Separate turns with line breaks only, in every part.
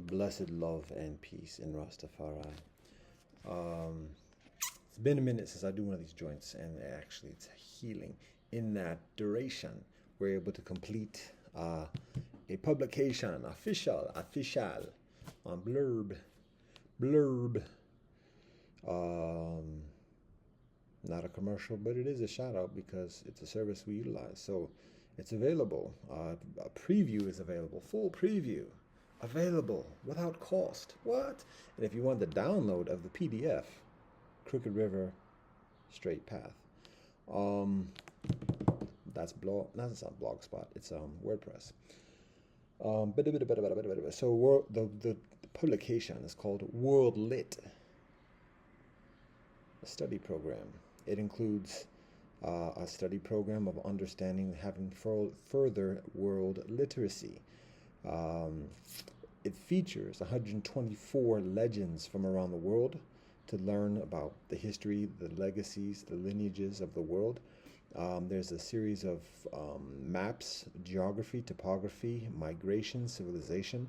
Blessed love and peace in Rastafari. It's been a minute since I do one of these joints, and actually, it's healing. In that duration, we're able to complete a publication, official, on Blurb. Um, Not a commercial, but it is a shout out because it's a service we utilize. So it's available. A preview is available, full preview available without cost. What? And if you want the download of the PDF, Crooked River Straight Path. That's That's not Blogspot. It's WordPress. So the publication is called World Lit, a study program. It includes a study program of understanding having further world literacy. It features 124 legends from around the world to learn about the history, the legacies, the lineages of the world. There's a series of maps, geography, topography, migration, civilization,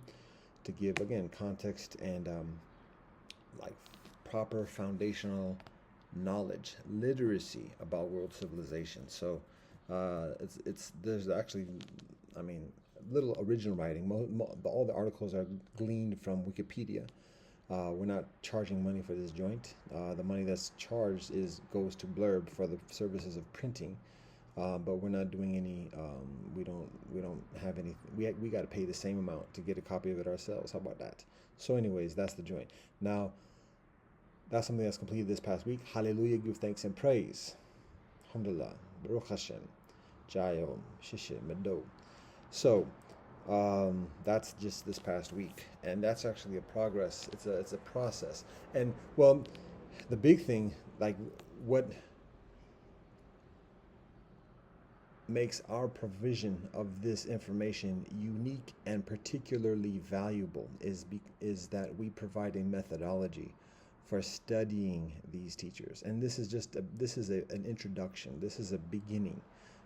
to give, again, context and like proper foundational knowledge, literacy about world civilization. So there's actually, I mean, little original writing. All the articles are gleaned from Wikipedia. We're not charging money for this joint. The money that's charged goes to Blurb for the services of printing, but we're not doing any. We don't have anything. We got to pay the same amount to get a copy of it ourselves. How about that? So, anyways, that's the joint. Now, that's something that's completed this past week. Hallelujah, give thanks and praise. Alhamdulillah, Baruch Hashem, Jayom, Shishim, Medo. So, that's just this past week, and that's actually a progress. It's a process, and well, the big thing, like what makes our provision of this information unique and particularly valuable is that we provide a methodology for studying these teachers, and this is an introduction. This is a beginning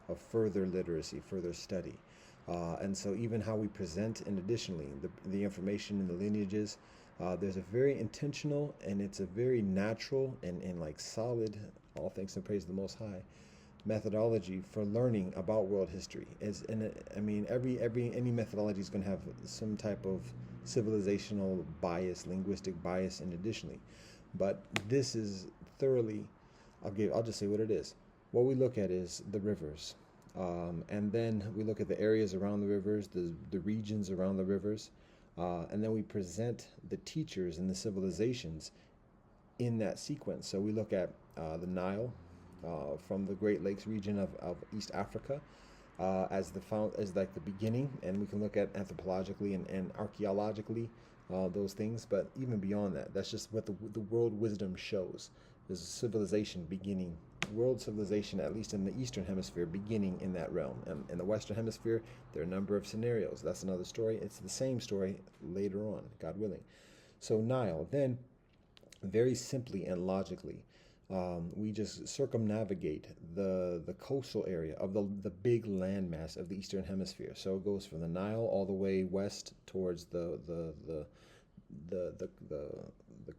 of further literacy, further study. And so even how we present, and additionally the information in the lineages, there's a very intentional, and it's a very natural and like solid, all thanks and praise to the Most High, methodology for learning about world history. Any methodology is going to have some type of civilizational bias, linguistic bias, and additionally, but this is thoroughly. I'll just say what it is. What we look at is the rivers. And then we look at the areas around the rivers, the regions around the rivers, and then we present the teachers and the civilizations in that sequence. So we look at the Nile from the Great Lakes region of East Africa as like the beginning, and we can look at anthropologically and archaeologically those things. But even beyond that, that's just what the world wisdom shows. There's a civilization beginning. World civilization, at least in the Eastern Hemisphere, beginning in that realm. And in the Western Hemisphere, there are a number of scenarios. That's another story. It's the same story later on, God willing. So Nile, then, very simply and logically, we just circumnavigate the coastal area of the big landmass of the Eastern Hemisphere. So it goes from the Nile all the way west towards the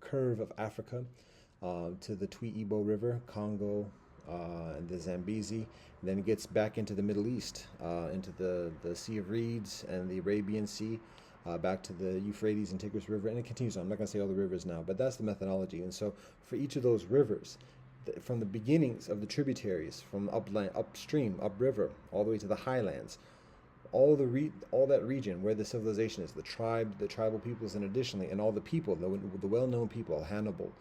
curve of Africa, to the Twi-Ebo River, Congo, and the Zambezi. And then it gets back into the Middle East, into the Sea of Reeds and the Arabian Sea, back to the Euphrates and Tigris River, and it continues on. I'm not going to say all the rivers now, but that's the methodology. And so for each of those rivers, from the beginnings of the tributaries, from upstream, upriver, all the way to the highlands, all that region where the civilization is, the tribal peoples, and additionally, and all the people, the well-known people, Hannibal,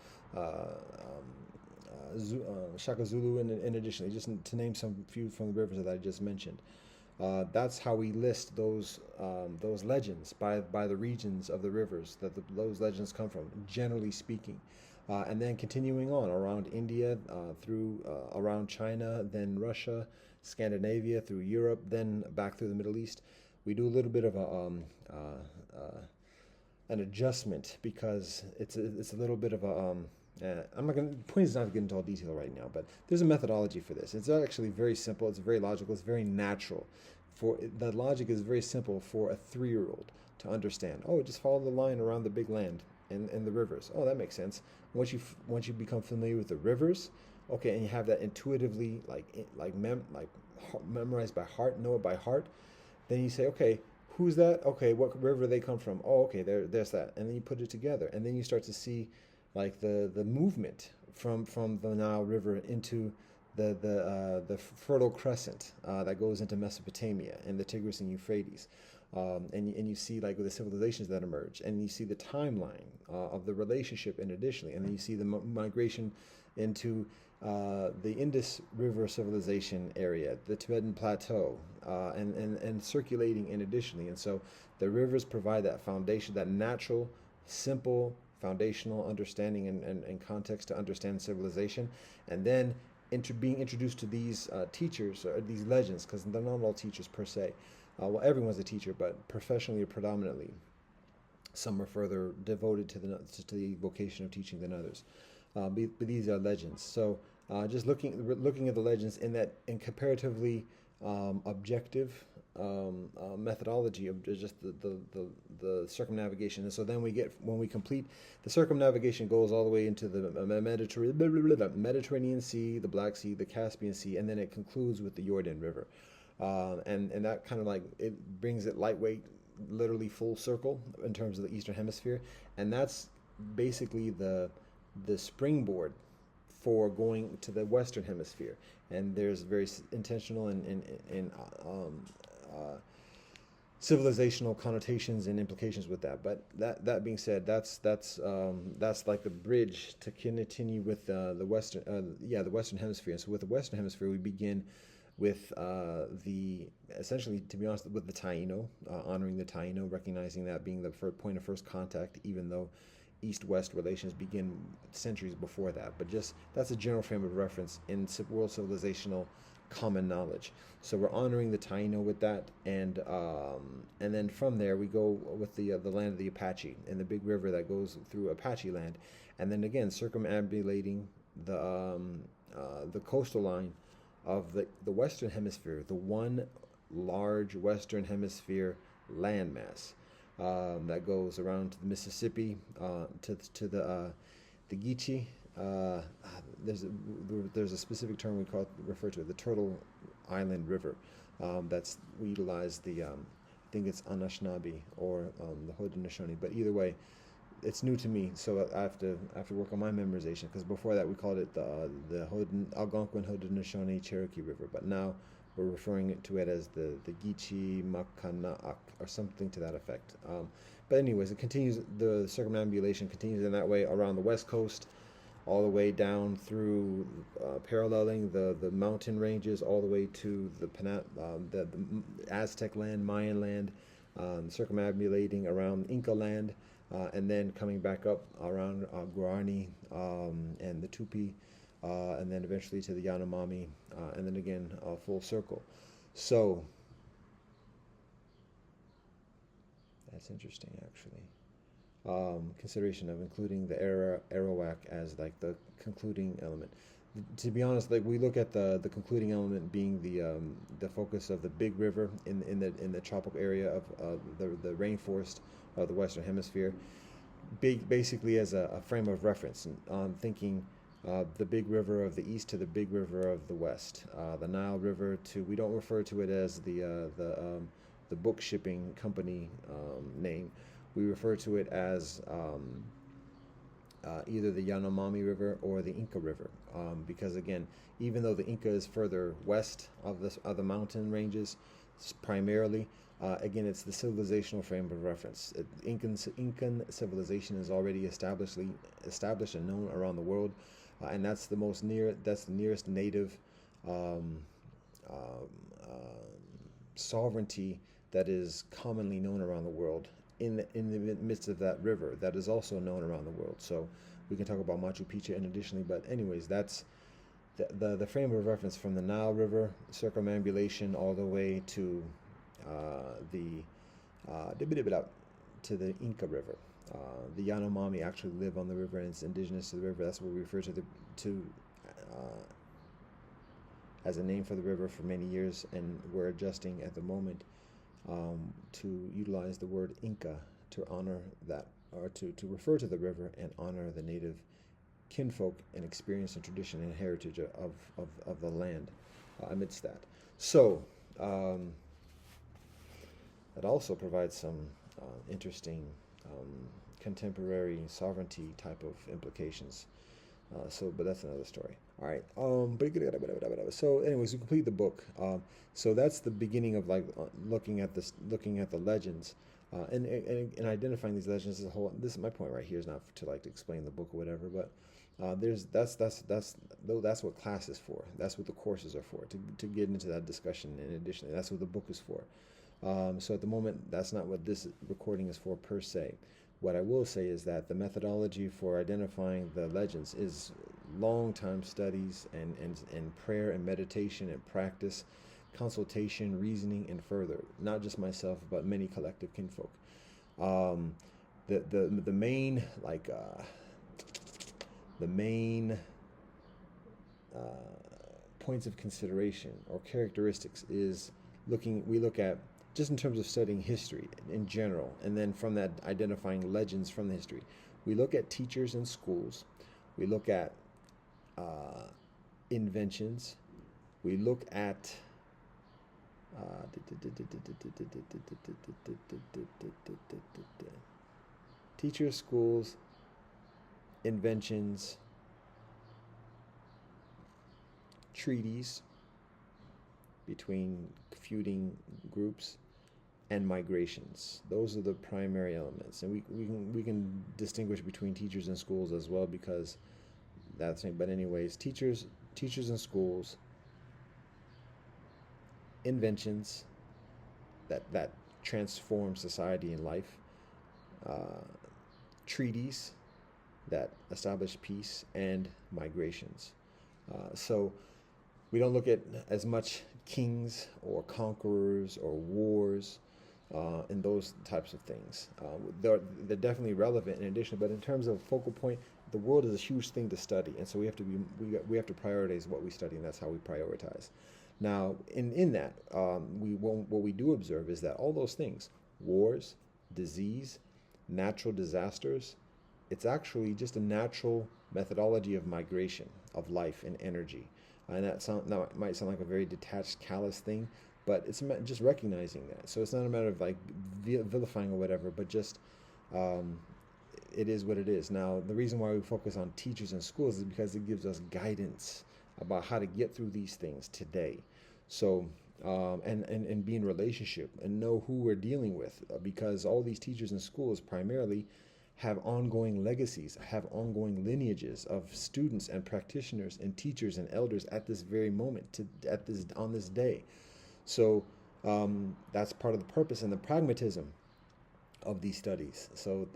Shaka Zulu, and additionally, just to name some few from the rivers that I just mentioned. That's how we list those legends by the regions of the rivers that those legends come from, generally speaking. And then continuing on around India, through around China, then Russia, Scandinavia, through Europe, then back through the Middle East. We do a little bit of an adjustment because it's a little bit of a I'm not going. The point is not to get into all detail right now, but there's a methodology for this. It's actually very simple. It's very logical. It's very natural. For the logic is very simple for a 3-year-old to understand. Oh, just follow the line around the big land and the rivers. Oh, that makes sense. Once you become familiar with the rivers, okay, and you have that intuitively memorized by heart, know it by heart, then you say, okay, who's that? Okay, what river do they come from? Oh, okay, there's that, and then you put it together, and then you start to see like the movement from the Nile River into the Fertile Crescent that goes into Mesopotamia and the Tigris and Euphrates. And you see like the civilizations that emerge, and you see the timeline of the relationship, and additionally, and then you see the migration into the Indus River civilization area, the Tibetan Plateau, and circulating in additionally. And so the rivers provide that foundation, that natural, simple, foundational understanding and context to understand civilization. And then being introduced to these teachers, or these legends, because they're not all teachers per se. Well, everyone's a teacher, but professionally or predominantly, some are further devoted to the vocation of teaching than others. But these are legends. So just looking at the legends in comparatively objective methodology of just the circumnavigation. And so then when we complete the circumnavigation, goes all the way into the Mediterranean Sea, the Black Sea, the Caspian Sea, and then it concludes with the Jordan River. And that kind of like, it brings it lightweight, literally full circle in terms of the Eastern Hemisphere. And that's basically the springboard for going to the Western Hemisphere. And there's very intentional and civilizational connotations and implications with that. But that being said, that's like the bridge to continue with the Western Hemisphere. And so with the Western Hemisphere, we begin with essentially, to be honest, with the Taino, honoring the Taino, recognizing that being the point of first contact, even though East-West relations begin centuries before that. But just that's a general frame of reference in world civilizational common knowledge. So we're honoring the Taino with that, and then from there we go with the land of the Apache and the big river that goes through Apache land, and then again circumambulating the coastal line of the Western Hemisphere, the one large Western Hemisphere landmass that goes around to the Mississippi, to the Geechee. There's a specific term we refer to it, the Turtle Island River. We utilize I think it's Anishinaabe or the Haudenosaunee, but either way, it's new to me, so I have to work on my memorization, because before that we called it the Algonquin Haudenosaunee Cherokee River, but now we're referring to it as the Geechee Makanaak or something to that effect. But anyways, it continues. The circumambulation continues in that way around the west coast, all the way down through paralleling the mountain ranges, all the way to the Aztec land, Mayan land, circumambulating around Inca land. And then coming back up around Guarani and the Tupi, and then eventually to the Yanomami, and then again full circle. So that's interesting, actually. Consideration of including the Arawak as like the concluding element. To be honest, like we look at the concluding element being the focus of the big river in the tropical area of the rainforest of the Western Hemisphere, basically as a frame of reference, thinking the big river of the east to the big river of the west, the Nile River we don't refer to it as the book shipping company name. We refer to it as either the Yanomami River or the Inca River, because again, even though the Inca is further west of the mountain ranges, primarily, again, it's the civilizational frame of reference. Incan civilization is already established and known around the world, and that's the nearest native sovereignty that is commonly known around the world. In the midst of that river, that is also known around the world. So we can talk about Machu Picchu and additionally, but anyways, that's the frame of reference from the Nile River circumambulation all the way to the Inca River. The Yanomami actually live on the river and it's indigenous to the river. That's what we refer to as a name for the river for many years, and we're adjusting at the moment to utilize the word Inca to honor that, or to refer to the river and honor the native kinfolk and experience and tradition and heritage of the land amidst that. So it also provides some interesting contemporary sovereignty type of implications. But that's another story. All right. So, anyways, we complete the book. So that's the beginning of like looking at the legends, and identifying these legends as a whole. This is my point right here. Is not to like to explain the book or whatever, but that's what class is for. That's what the courses are for. To get into that discussion. And additionally, that's what the book is for. So at the moment, that's not what this recording is for per se. What I will say is that the methodology for identifying the legends is long time studies and prayer and meditation and practice, consultation, reasoning, and further. Not just myself, but many collective kinfolk. The main points of consideration or characteristics is we look at just in terms of studying history in general, and then from that identifying legends from the history. We look at teachers in schools, we look at inventions, we look at teachers, schools, inventions, treaties between feuding groups, and migrations. Those are the primary elements, and we can distinguish between teachers and schools as well, because that's it. But anyways, teachers and schools, inventions that transform society and life, treaties that establish peace, and migrations. So we don't look at as much kings or conquerors or wars and those types of things. They're definitely relevant in addition, but in terms of focal point, the world is a huge thing to study, and so we have to prioritize what we study, and that's how we prioritize. Now, in that, what we do observe is that all those things, wars, disease, natural disasters, it's actually just a natural methodology of migration of life and energy. And that might sound like a very detached, callous thing, but it's just recognizing that. So it's not a matter of like vilifying or whatever, but just it is what it is. Now, the reason why we focus on teachers and schools is because it gives us guidance about how to get through these things today. So and be in relationship and know who we're dealing with, because all these teachers and schools primarily have ongoing legacies, have ongoing lineages of students and practitioners and teachers and elders at this very moment, on this day. So that's part of the purpose and the pragmatism of these studies. So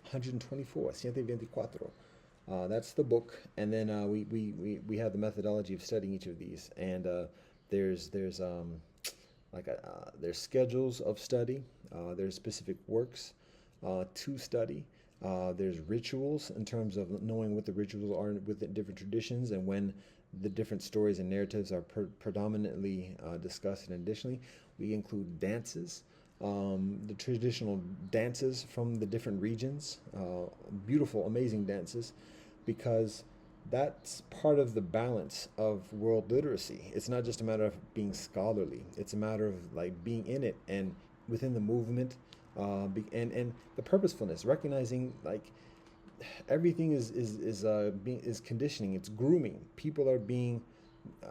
124, 124. That's the book, and then we have the methodology of studying each of these, and there's schedules of study, there's specific works to study. There's rituals in terms of knowing what the rituals are within different traditions and when the different stories and narratives are predominantly discussed. And additionally, we include dances, the traditional dances from the different regions, beautiful, amazing dances, because that's part of the balance of world literacy. It's not just a matter of being scholarly. It's a matter of like being in it and within the movement, and the purposefulness, recognizing like everything is conditioning. It's grooming. People are being,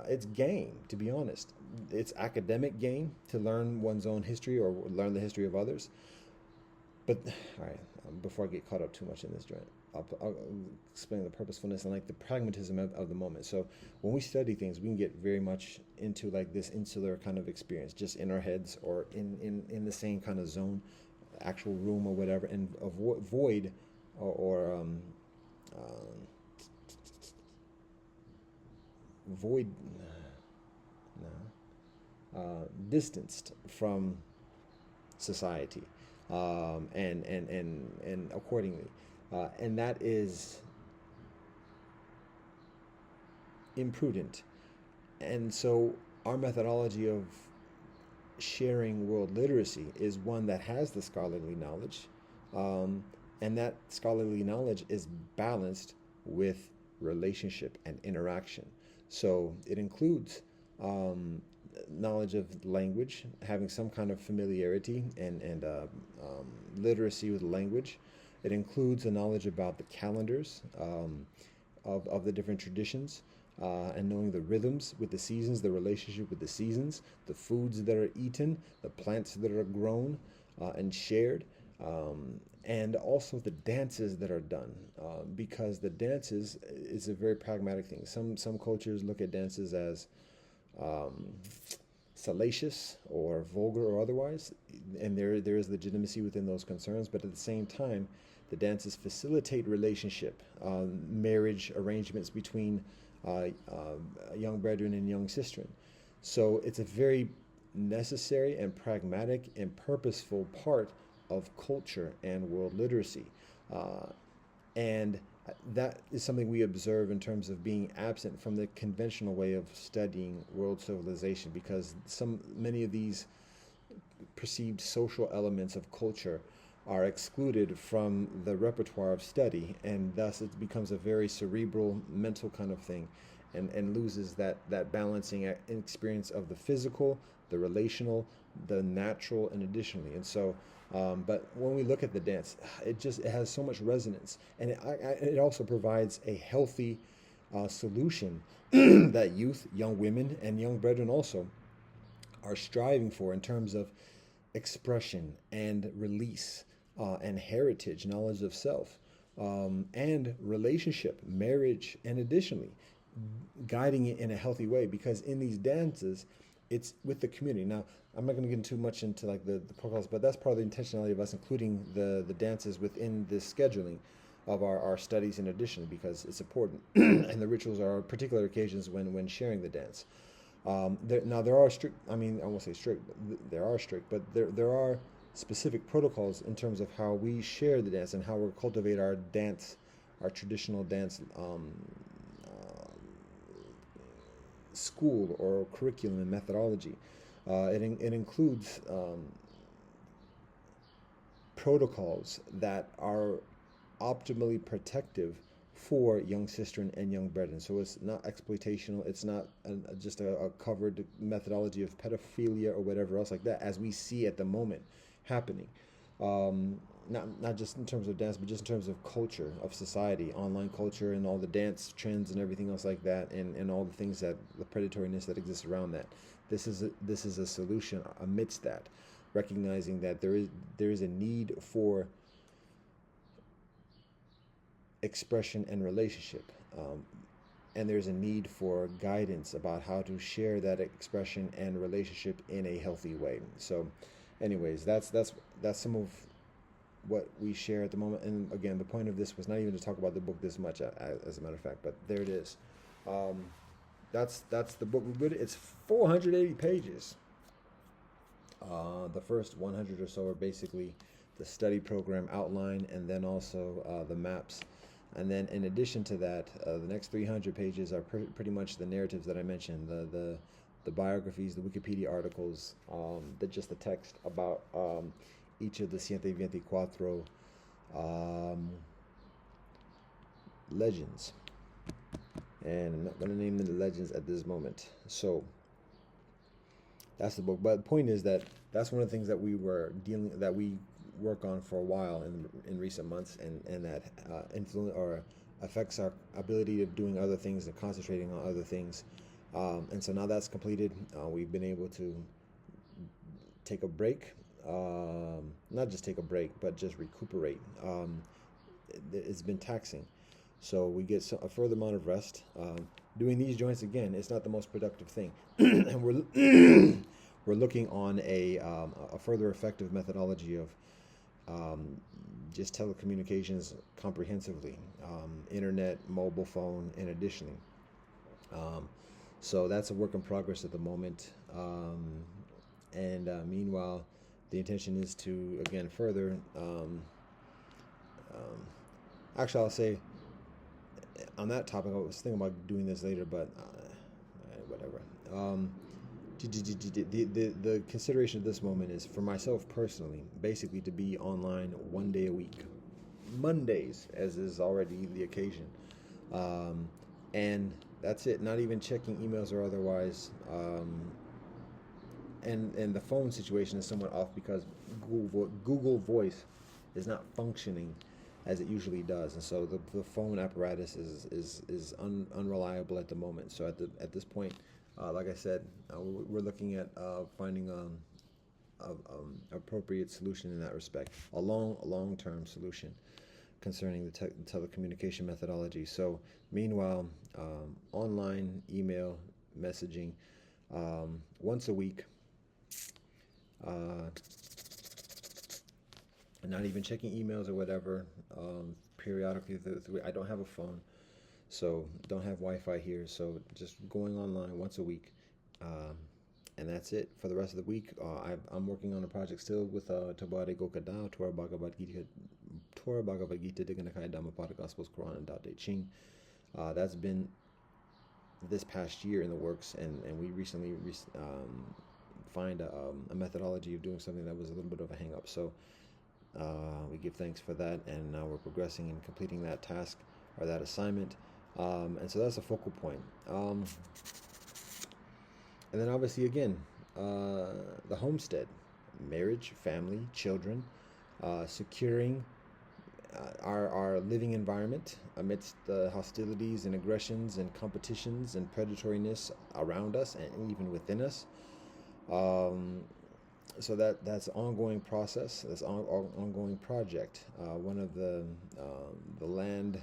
it's game, to be honest. It's academic game to learn one's own history or learn the history of others. But all right, before I get caught up too much in this joint, I'll explain the purposefulness and like the pragmatism of the moment. So when we study things, we can get very much into like this insular kind of experience, just in our heads or in the same kind of zone, actual room or whatever, and avoid or distanced from society, and accordingly, and that is imprudent And so our methodology of sharing world literacy is one that has the scholarly knowledge, um, and that scholarly knowledge is balanced with relationship and interaction. So it includes um, knowledge of language, having some kind of familiarity and literacy with language. It includes a knowledge about the calendars of the different traditions, and knowing the rhythms with the seasons, the relationship with the seasons, the foods that are eaten, the plants that are grown and shared, and also the dances that are done. Because the dances is a very pragmatic thing. Some cultures look at dances as um, salacious or vulgar or otherwise, and there is legitimacy within those concerns. But at the same time, the dances facilitate relationship, marriage arrangements between young brethren and young sistren. So it's a very necessary and pragmatic and purposeful part of culture and world literacy. Uh, and that is something we observe in terms of being absent from the conventional way of studying world civilization, because many of these perceived social elements of culture are excluded from the repertoire of study, and thus it becomes a very cerebral, mental kind of thing, and loses that balancing experience of the physical, the relational, the natural, and additionally. And so, but when we look at the dance, it has so much resonance, and it also provides a healthy solution that youth, young women, and young brethren also are striving for in terms of expression and release, and heritage, knowledge of self, and relationship, marriage, and additionally guiding it in a healthy way. Because in these dances, it's with the community. Now, I'm not going to get too much into like the protocols, but that's part of the intentionality of us including the dances within this scheduling of our studies in addition, because it's important. And the rituals are particular occasions when sharing the dance. There are strict, I mean, I won't say strict, but there are strict, but there are specific protocols in terms of how we share the dance and how we cultivate our dance, our traditional dance school or curriculum and methodology. It includes protocols that are optimally protective for young sistren and young brethren. So it's not exploitational. It's not just a covered methodology of pedophilia or whatever else like that, as we see at the moment happening. Not just in terms of dance, but just in terms of culture, of society, online culture, and all the dance trends and everything else like that, and all the things that the predatoriness that exists around that. This is a solution amidst that, recognizing that there is a need for expression and relationship, and there's a need for guidance about how to share that expression and relationship in a healthy way. So, anyways, that's some of what we share at the moment. And again, the point of this was not even to talk about the book this much, as a matter of fact, but there it is. That's the book. It's 480 pages. The first 100 or so are basically the study program outline, and then also the maps. And then in addition to that, the next 300 pages are pretty much the narratives that I mentioned, the biographies, the Wikipedia articles, just the text about each of the Siete Veinticuatro legends. And I'm not going to name the legends at this moment. So that's the book. But the point is that that's one of the things that we work on for a while in recent months, and that influence or affects our ability of doing other things and concentrating on other things. And so now that's completed. We've been able to take a break, not just take a break, but just recuperate. It's been taxing, so we get a further amount of rest. Doing these joints again, it's not the most productive thing, and we're looking on a further effective methodology of just telecommunications comprehensively, internet, mobile phone, and additionally. So that's a work in progress at the moment. And meanwhile, the intention is to, again, further, actually, I'll say on that topic, I was thinking about doing this later, but whatever. The consideration at this moment is for myself personally, basically to be online 1 day a week, Mondays, as is already the occasion, um, and that's it. Not even checking emails or otherwise. And the phone situation is somewhat off because Google Voice is not functioning as it usually does, and so the phone apparatus is unreliable at the moment. So at this point, like I said, we're looking at finding appropriate solution in that respect, a long term solution concerning the telecommunication methodology. So meanwhile, online email messaging once a week. Uh, Not even checking emails or whatever periodically. I don't have a phone, so don't have Wi-Fi here. So just going online once a week, um, and that's it for the rest of the week. I'm working on a project still with Tabare Gokada, Torah Bhagavad Gita, Diganakai Dhammapada Gospels, Quran, and Tao Te Ching. That's been this past year in the works, and we recently find a methodology of doing something that was a little bit of a hang up. So we give thanks for that, and now we're progressing and completing that task or that assignment. And so that's a focal point. And then obviously, again, the homestead, marriage, family, children, securing our living environment amidst the hostilities and aggressions and competitions and predatoriness around us and even within us. Um, so that's an ongoing process. That's an ongoing project. One of the land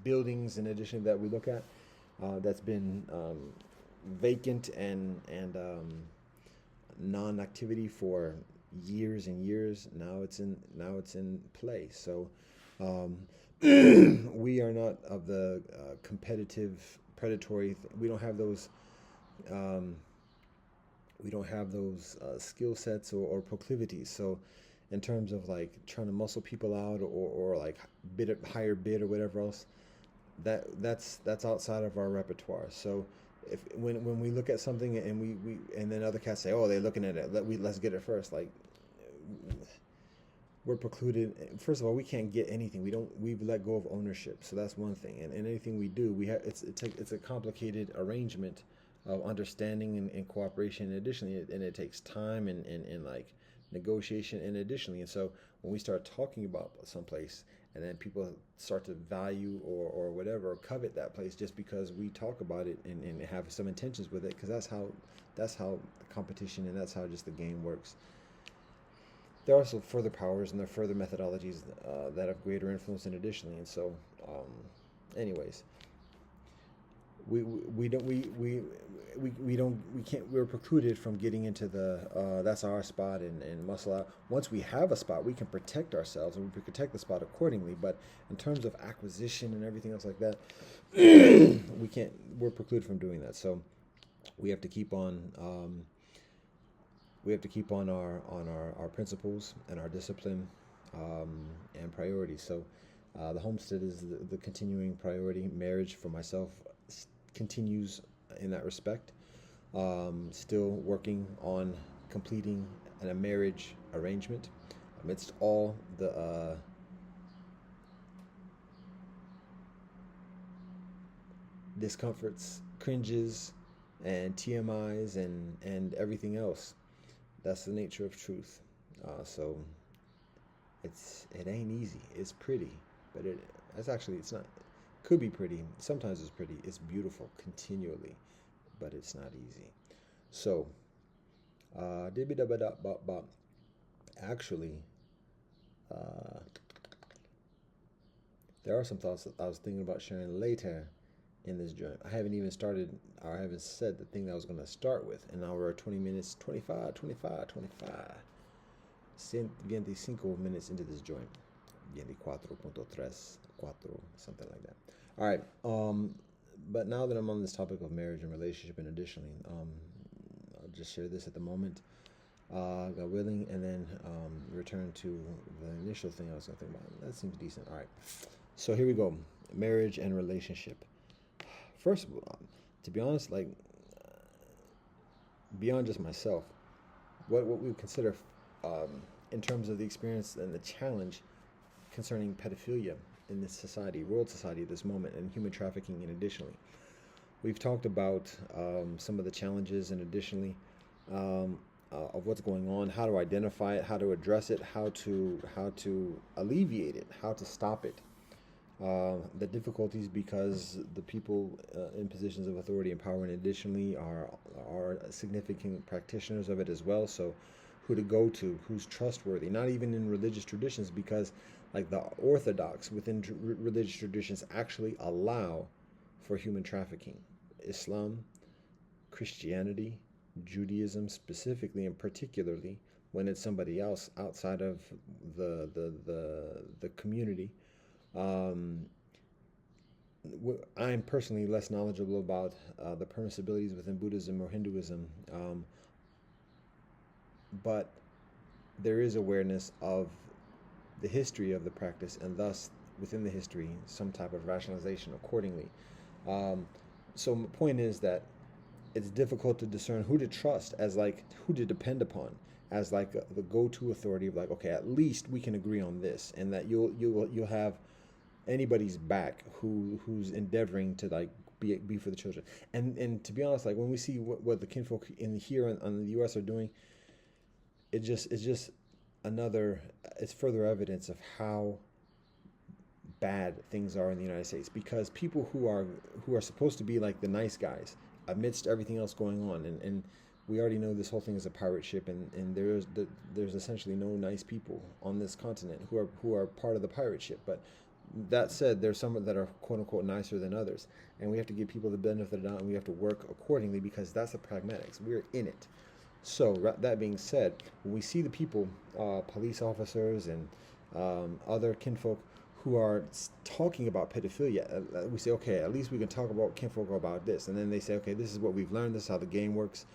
buildings, in addition, that we look at, that's been vacant and non-activity for years and years. Now it's in play. So we are not of the competitive, predatory. We don't have those. We don't have those skill sets or proclivities. So in terms of like trying to muscle people out or like higher bid or whatever else, that's outside of our repertoire. So if when we look at something and we and then other cats say, oh, they're looking at it, let's get it first, like we're precluded. First of all, we can't get anything. We've let go of ownership. So that's one thing. And anything we do, it's a complicated arrangement of understanding and cooperation. And additionally, it takes time and like negotiation. And additionally, and so when we start talking about someplace, and then people start to value or whatever, or covet that place just because we talk about it and have some intentions with it, because that's how the competition and that's how just the game works. There are also further powers and there are further methodologies that have greater influence, and additionally, and so, anyways, we can't, we're precluded from getting into the that's our spot and muscle out. Once we have a spot, we can protect ourselves and we can protect the spot accordingly. But in terms of acquisition and everything else like that, we can't. We're precluded from doing that. So we have to keep on. We have to keep on our principles and our discipline and priorities. So the homestead is the continuing priority. Marriage for myself continues in that respect. Still working on completing a marriage arrangement amidst all the discomforts, cringes, and TMIs and everything else. That's the nature of truth. So it ain't easy. It's pretty, but it's not. Could be pretty. Sometimes it's pretty. It's beautiful continually, but it's not easy. So, actually, uh, there are some thoughts that I was thinking about sharing later in this joint. I haven't even started, or I haven't said the thing that I was going to start with. And now we're 20 minutes, 25, 25 minutes into this joint. 24.3, 4, something like that. All right. But now that I'm on this topic of marriage and relationship, and additionally, I'll just share this at the moment, God willing, and then return to the initial thing I was going to think about. That seems decent. All right. So here we go. Marriage and relationship. First, to be honest, like beyond just myself, what we would consider in terms of the experience and the challenge concerning pedophilia in this society, world society at this moment, and human trafficking. And additionally, we've talked about some of the challenges, and additionally, of what's going on, how to identify it, how to address it, how to alleviate it, how to stop it. The difficulties because the people in positions of authority and power, and additionally, are significant practitioners of it as well. So, who to go to, who's trustworthy? Not even in religious traditions, because like the Orthodox within religious traditions actually allow for human trafficking. Islam, Christianity, Judaism specifically and particularly, when it's somebody else outside of the community. Um, I'm personally less knowledgeable about the permissibilities within Buddhism or Hinduism, but there is awareness of the history of the practice, and thus within the history, some type of rationalization accordingly. Um, so my point is that it's difficult to discern who to trust, as like who to depend upon as like the go-to authority of like, okay, at least we can agree on this, and that you'll have anybody's back who's endeavoring to like be for the children. And to be honest, like when we see what the kinfolk in here on the U.S. are doing, it's just another, it's further evidence of how bad things are in the United States, because people who are supposed to be like the nice guys amidst everything else going on, and we already know this whole thing is a pirate ship, and there's essentially no nice people on this continent who are part of the pirate ship. But that said, there's some that are quote unquote nicer than others, and we have to give people the benefit of the doubt, and we have to work accordingly, because that's the pragmatics. We're in it. So that being said, when we see the people, police officers and other kinfolk who are talking about pedophilia, we say, okay, at least we can talk about kinfolk about this. And then they say, okay, this is what we've learned. This is how the game works.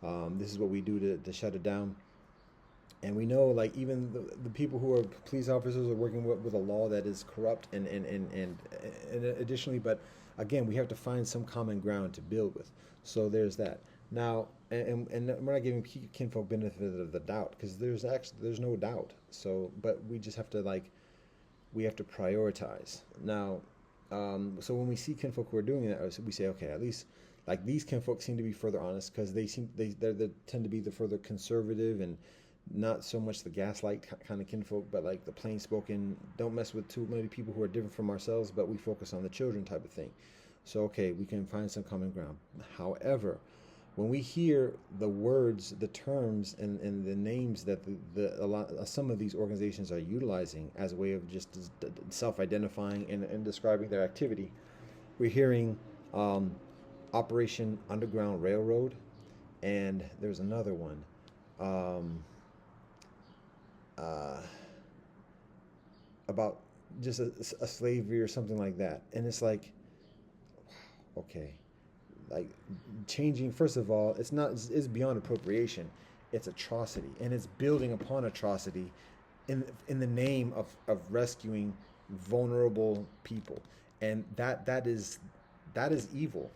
This is what we do to shut it down. And we know, like, even the people who are police officers are working with a law that is corrupt, and additionally, but again, we have to find some common ground to build with. So there's that. Now, and we're not giving kinfolk benefit of the doubt, because there's no doubt. So, but we just have to we have to prioritize. Now, so when we see kinfolk who are doing that, we say, okay, at least like these kinfolk seem to be further honest, because they tend to be the further conservative, and not so much the gaslight kind of kinfolk, but like the plain spoken, don't mess with too many people who are different from ourselves, but we focus on the children type of thing. So, okay, we can find some common ground. However, when we hear the words, the terms, and the names that some of these organizations are utilizing as a way of just self-identifying and describing their activity, we're hearing Operation Underground Railroad, and there's another one, about just a slavery or something like that. And it's like, okay, like changing, first of all, it's beyond appropriation. It's atrocity, and it's building upon atrocity in the name of rescuing vulnerable people. And that is evil,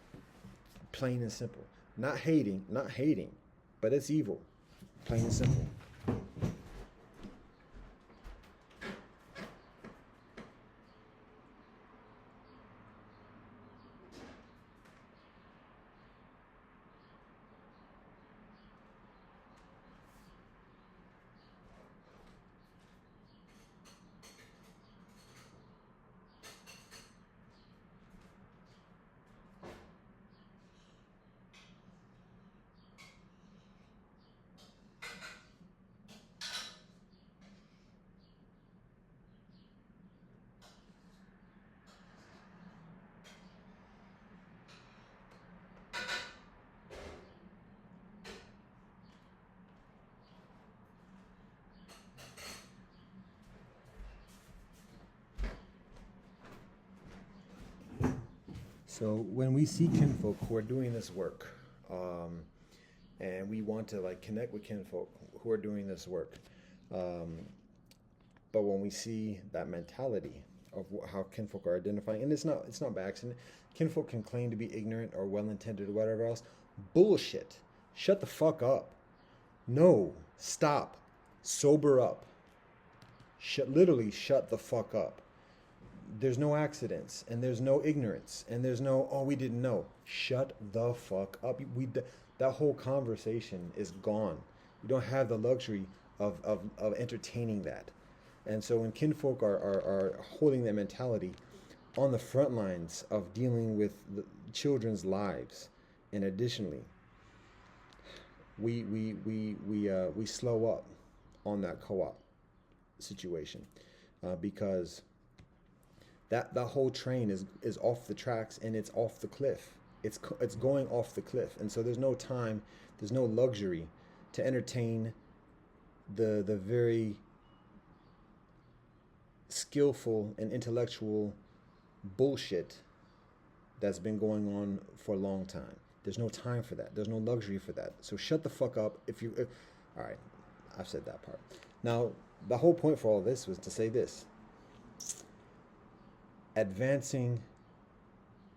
plain and simple. Not hating, but it's evil, plain and simple. So when we see kinfolk who are doing this work, and we want to like connect with kinfolk who are doing this work, but when we see that mentality of how kinfolk are identifying, and it's not by accident. Kinfolk can claim to be ignorant or well-intended or whatever else. Bullshit. Shut the fuck up. No, stop. Sober up. Literally shut the fuck up. There's no accidents, and there's no ignorance, and there's no, oh, we didn't know. Shut the fuck up. That whole conversation is gone. You don't have the luxury of entertaining that. And so when kinfolk are holding that mentality on the front lines of dealing with the children's lives, and additionally, we slow up on that co-op situation, because that whole train is off the tracks, and it's off the cliff. It's going off the cliff, and so there's no time, there's no luxury to entertain the very skillful and intellectual bullshit that's been going on for a long time. There's no time for that. There's no luxury for that. So shut the fuck up. All right, I've said that part. Now, the whole point for all this was to say this: advancing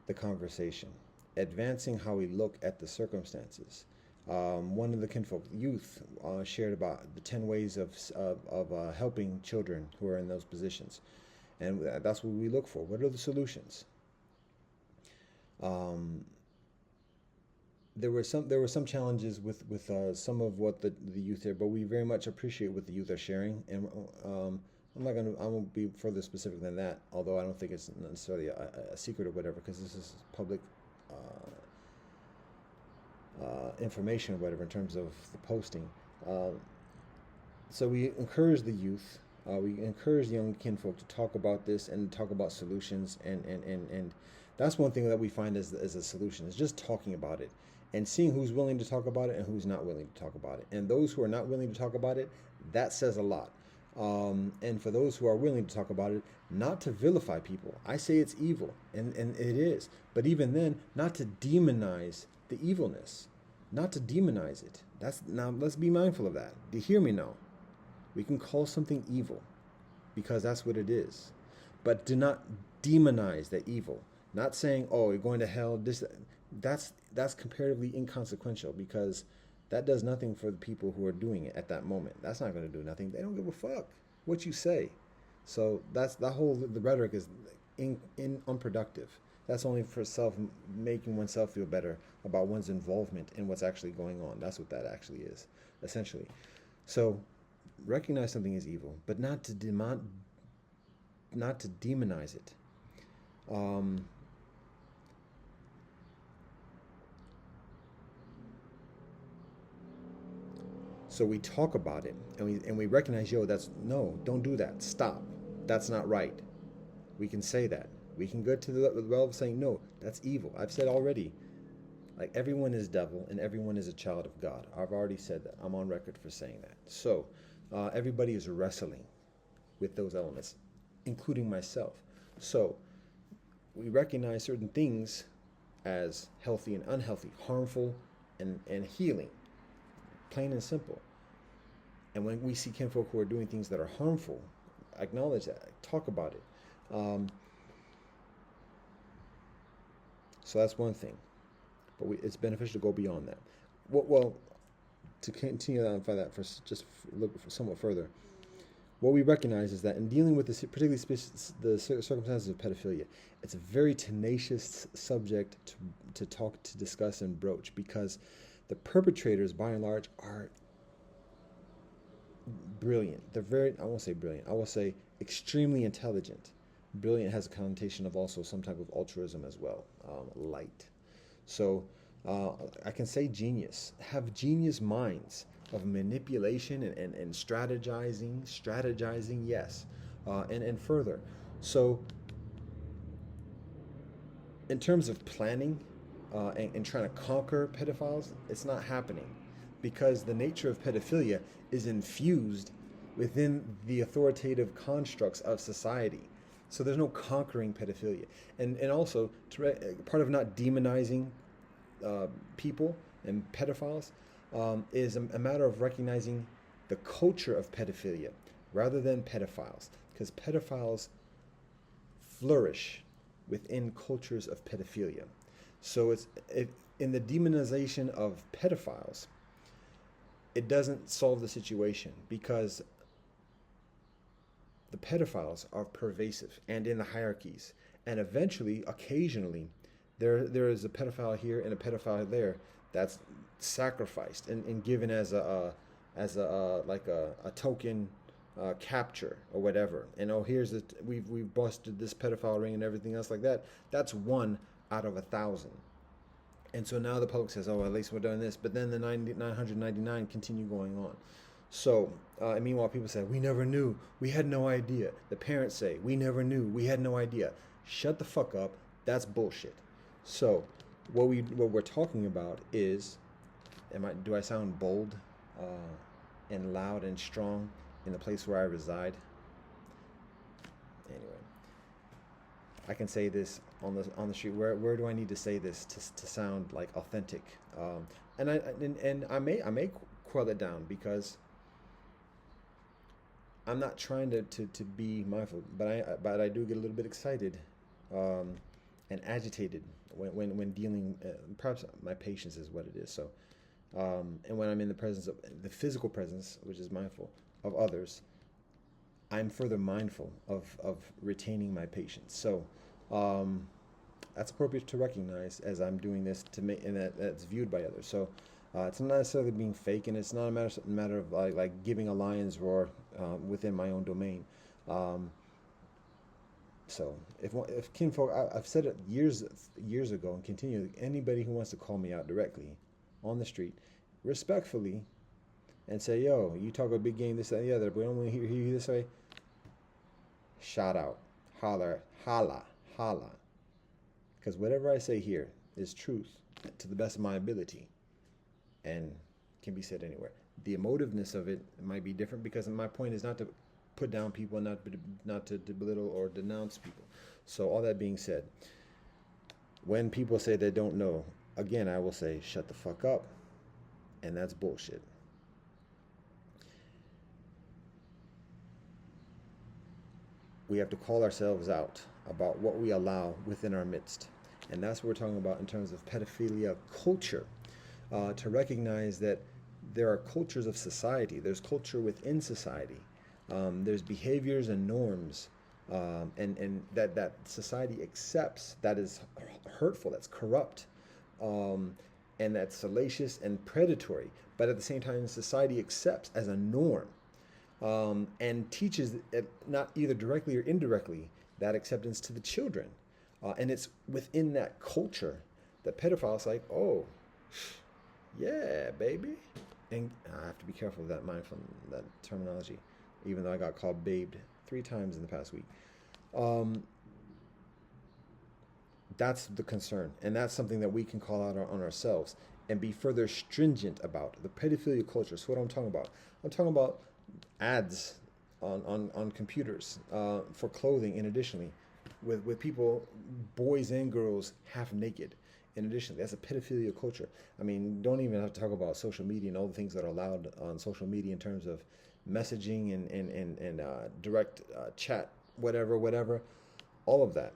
the conversation, advancing how we look at the circumstances. One of the kinfolk youth shared about the 10 ways of helping children who are in those positions, and that's what we look for. What are the solutions? There were some challenges with some of what the youth there, but we very much appreciate what the youth are sharing, and I won't be further specific than that, although I don't think it's necessarily a secret or whatever, because this is public information or whatever in terms of the posting. So we encourage the youth, we encourage young kinfolk to talk about this and talk about solutions, and that's one thing that we find as a solution, is just talking about it and seeing who's willing to talk about it and who's not willing to talk about it. And those who are not willing to talk about it, that says a lot. And for those who are willing to talk about it, not to vilify people. I say it's evil, and it is. But even then, not to demonize the evilness, not to demonize it. Now let's be mindful of that. Do you hear me now? We can call something evil because that's what it is. But do not demonize the evil. Not saying, oh, you're going to hell. That's comparatively inconsequential, because that does nothing for the people who are doing it at that moment. That's not going to do nothing. They don't give a fuck what you say. So the rhetoric is unproductive. That's only for making oneself feel better about one's involvement in what's actually going on. That's what that actually is, essentially. So recognize something is evil, but not to demonize it. So we talk about it, and we recognize, don't do that. Stop. That's not right. We can say that. We can go to the well of saying, no, that's evil. I've said already, like, everyone is devil and everyone is a child of God. I've already said that. I'm on record for saying that. So everybody is wrestling with those elements, including myself. So we recognize certain things as healthy and unhealthy, harmful and healing, plain and simple. And when we see kinfolk who are doing things that are harmful, acknowledge that, talk about it. So that's one thing, but it's beneficial to go beyond that. Well, to continue on for that, look somewhat further, what we recognize is that in dealing with particularly the circumstances of pedophilia, it's a very tenacious subject to discuss and broach, because the perpetrators, by and large, are brilliant. I won't say brilliant. I will say extremely intelligent. Brilliant has a connotation of also some type of altruism as well, light. So I can say genius. Have genius minds of manipulation and strategizing, yes, and further. So in terms of planning and trying to conquer pedophiles, it's not happening, because the nature of pedophilia is infused within the authoritative constructs of society. So there's no conquering pedophilia. And also, part of not demonizing people and pedophiles is a matter of recognizing the culture of pedophilia rather than pedophiles. Because pedophiles flourish within cultures of pedophilia. So in the demonization of pedophiles, it doesn't solve the situation because the pedophiles are pervasive and in the hierarchies. And eventually, occasionally, there is a pedophile here and a pedophile there that's sacrificed and given as a token capture or whatever. And oh, here's we've busted this pedophile ring and everything else like that. That's one out of 1,000. And so now the public says, oh, at least we're doing this. But then the 999 continue going on. So, and meanwhile, people say, we never knew. We had no idea. The parents say, we never knew. We had no idea. Shut the fuck up. That's bullshit. So, what we're talking about is, do I sound bold and loud and strong in the place where I reside? Anyway, I can say this on the street. Where do I need to say this to sound like authentic? And I may quell it down because I'm not trying to be mindful, but I do get a little bit excited and agitated when dealing. Perhaps my patience is what it is. So, and when I'm in the presence of the physical presence, which is mindful of others, I'm further mindful of retaining my patience. So, that's appropriate to recognize as I'm doing this and that's viewed by others. So. It's not necessarily being fake, and it's not a matter of like giving a lion's roar within my own domain. So if kinfolk, I've said it years ago and continue. Anybody who wants to call me out directly on the street, respectfully, and say, "Yo, you talk a big game, this that, and the other, but we don't want to hear you this way." Shout out, holler, holla, because whatever I say here is truth to the best of my ability. And can be said anywhere. The emotiveness of it might be different because my point is not to put down people and not to belittle or denounce people. So all that being said, when people say they don't know, again, I will say, shut the fuck up. And that's bullshit. We have to call ourselves out about what we allow within our midst. And that's what we're talking about in terms of pedophilia culture. To recognize that there are cultures of society. There's culture within society. There's behaviors and norms, and that society accepts that is hurtful, that's corrupt, and that's salacious and predatory. But at the same time, society accepts as a norm and teaches it, not either directly or indirectly, that acceptance to the children. And it's within that culture that pedophiles like, oh, yeah, baby. And I have to be careful of that terminology, even though I got called babed 3 times in the past week. That's the concern. And that's something that we can call out on ourselves and be further stringent about. The pedophilia culture. So what I'm talking about? I'm talking about ads on computers for clothing, and additionally, with people, boys and girls, half naked. In addition, that's a pedophilia culture. I mean, don't even have to talk about social media and all the things that are allowed on social media in terms of messaging and direct chat, whatever, all of that.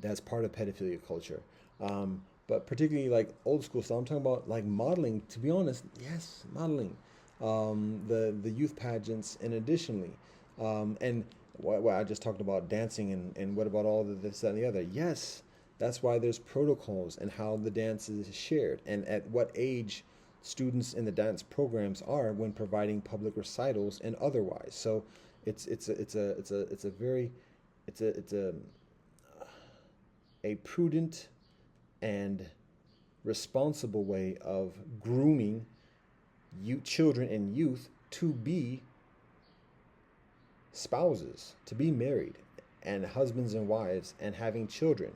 That's part of pedophilia culture. But particularly like old school stuff, I'm talking about like modeling. To be honest, yes, modeling, the youth pageants, and additionally, and what I just talked about dancing and what about all this, that, and the other? Yes. That's why there's protocols and how the dance is shared and at what age students in the dance programs are when providing public recitals and otherwise. So it's a prudent and responsible way of grooming children and youth to be spouses, to be married, and husbands and wives, and having children.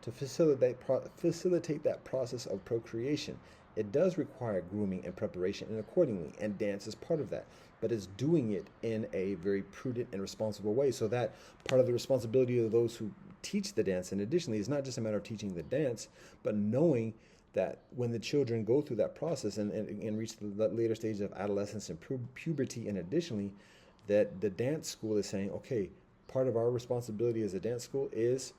To facilitate that process of procreation, it does require grooming and preparation, and accordingly, and dance is part of that. But it's doing it in a very prudent and responsible way. So that part of the responsibility of those who teach the dance, and additionally, is not just a matter of teaching the dance, but knowing that when the children go through that process and reach the later stages of adolescence and puberty, and additionally, that the dance school is saying, okay, part of our responsibility as a dance school is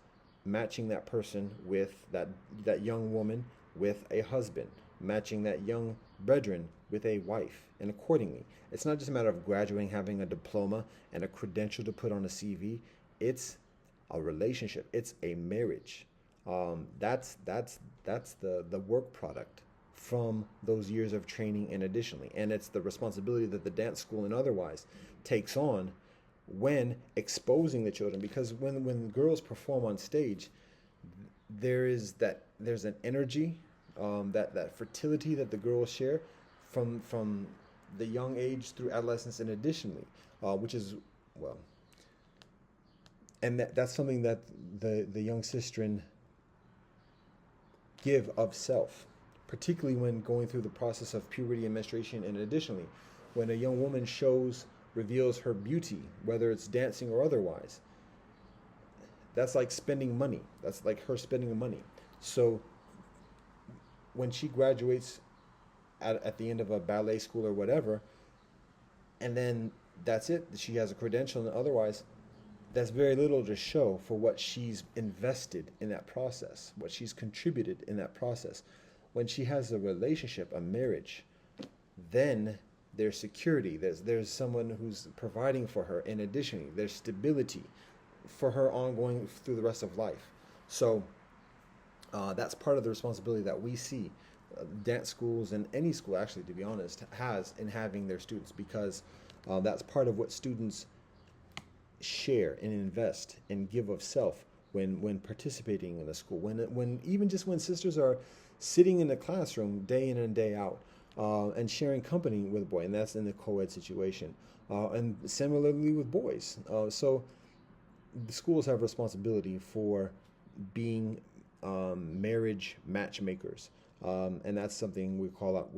matching that person with that young woman with a husband, matching that young brethren with a wife, and accordingly. It's not just a matter of graduating, having a diploma and a credential to put on a CV. It's a relationship. It's a marriage. That's the work product from those years of training, and additionally, and it's the responsibility that the dance school and otherwise takes on when exposing the children, because when girls perform on stage, there's an energy, that fertility that the girls share from the young age through adolescence, and additionally, which is, well, and that's something that the young sistren give of self, particularly when going through the process of puberty and menstruation, and additionally, when a young woman reveals her beauty, whether it's dancing or otherwise. That's like spending money. That's like her spending money. So when she graduates at the end of a ballet school or whatever, and then that's it, she has a credential, and otherwise, that's very little to show for what she's invested in that process, what she's contributed in that process. When she has a relationship, a marriage, then there's security. There's someone who's providing for her. And additionally, there's stability for her ongoing through the rest of life. So that's part of the responsibility that we see dance schools, and any school actually, to be honest, has in having their students, because that's part of what students share and invest and give of self when participating in a school. When even just when sisters are sitting in the classroom day in and day out, and sharing company with a boy, and that's in the co-ed situation, and similarly with boys. So the schools have responsibility for being marriage matchmakers, and that's something we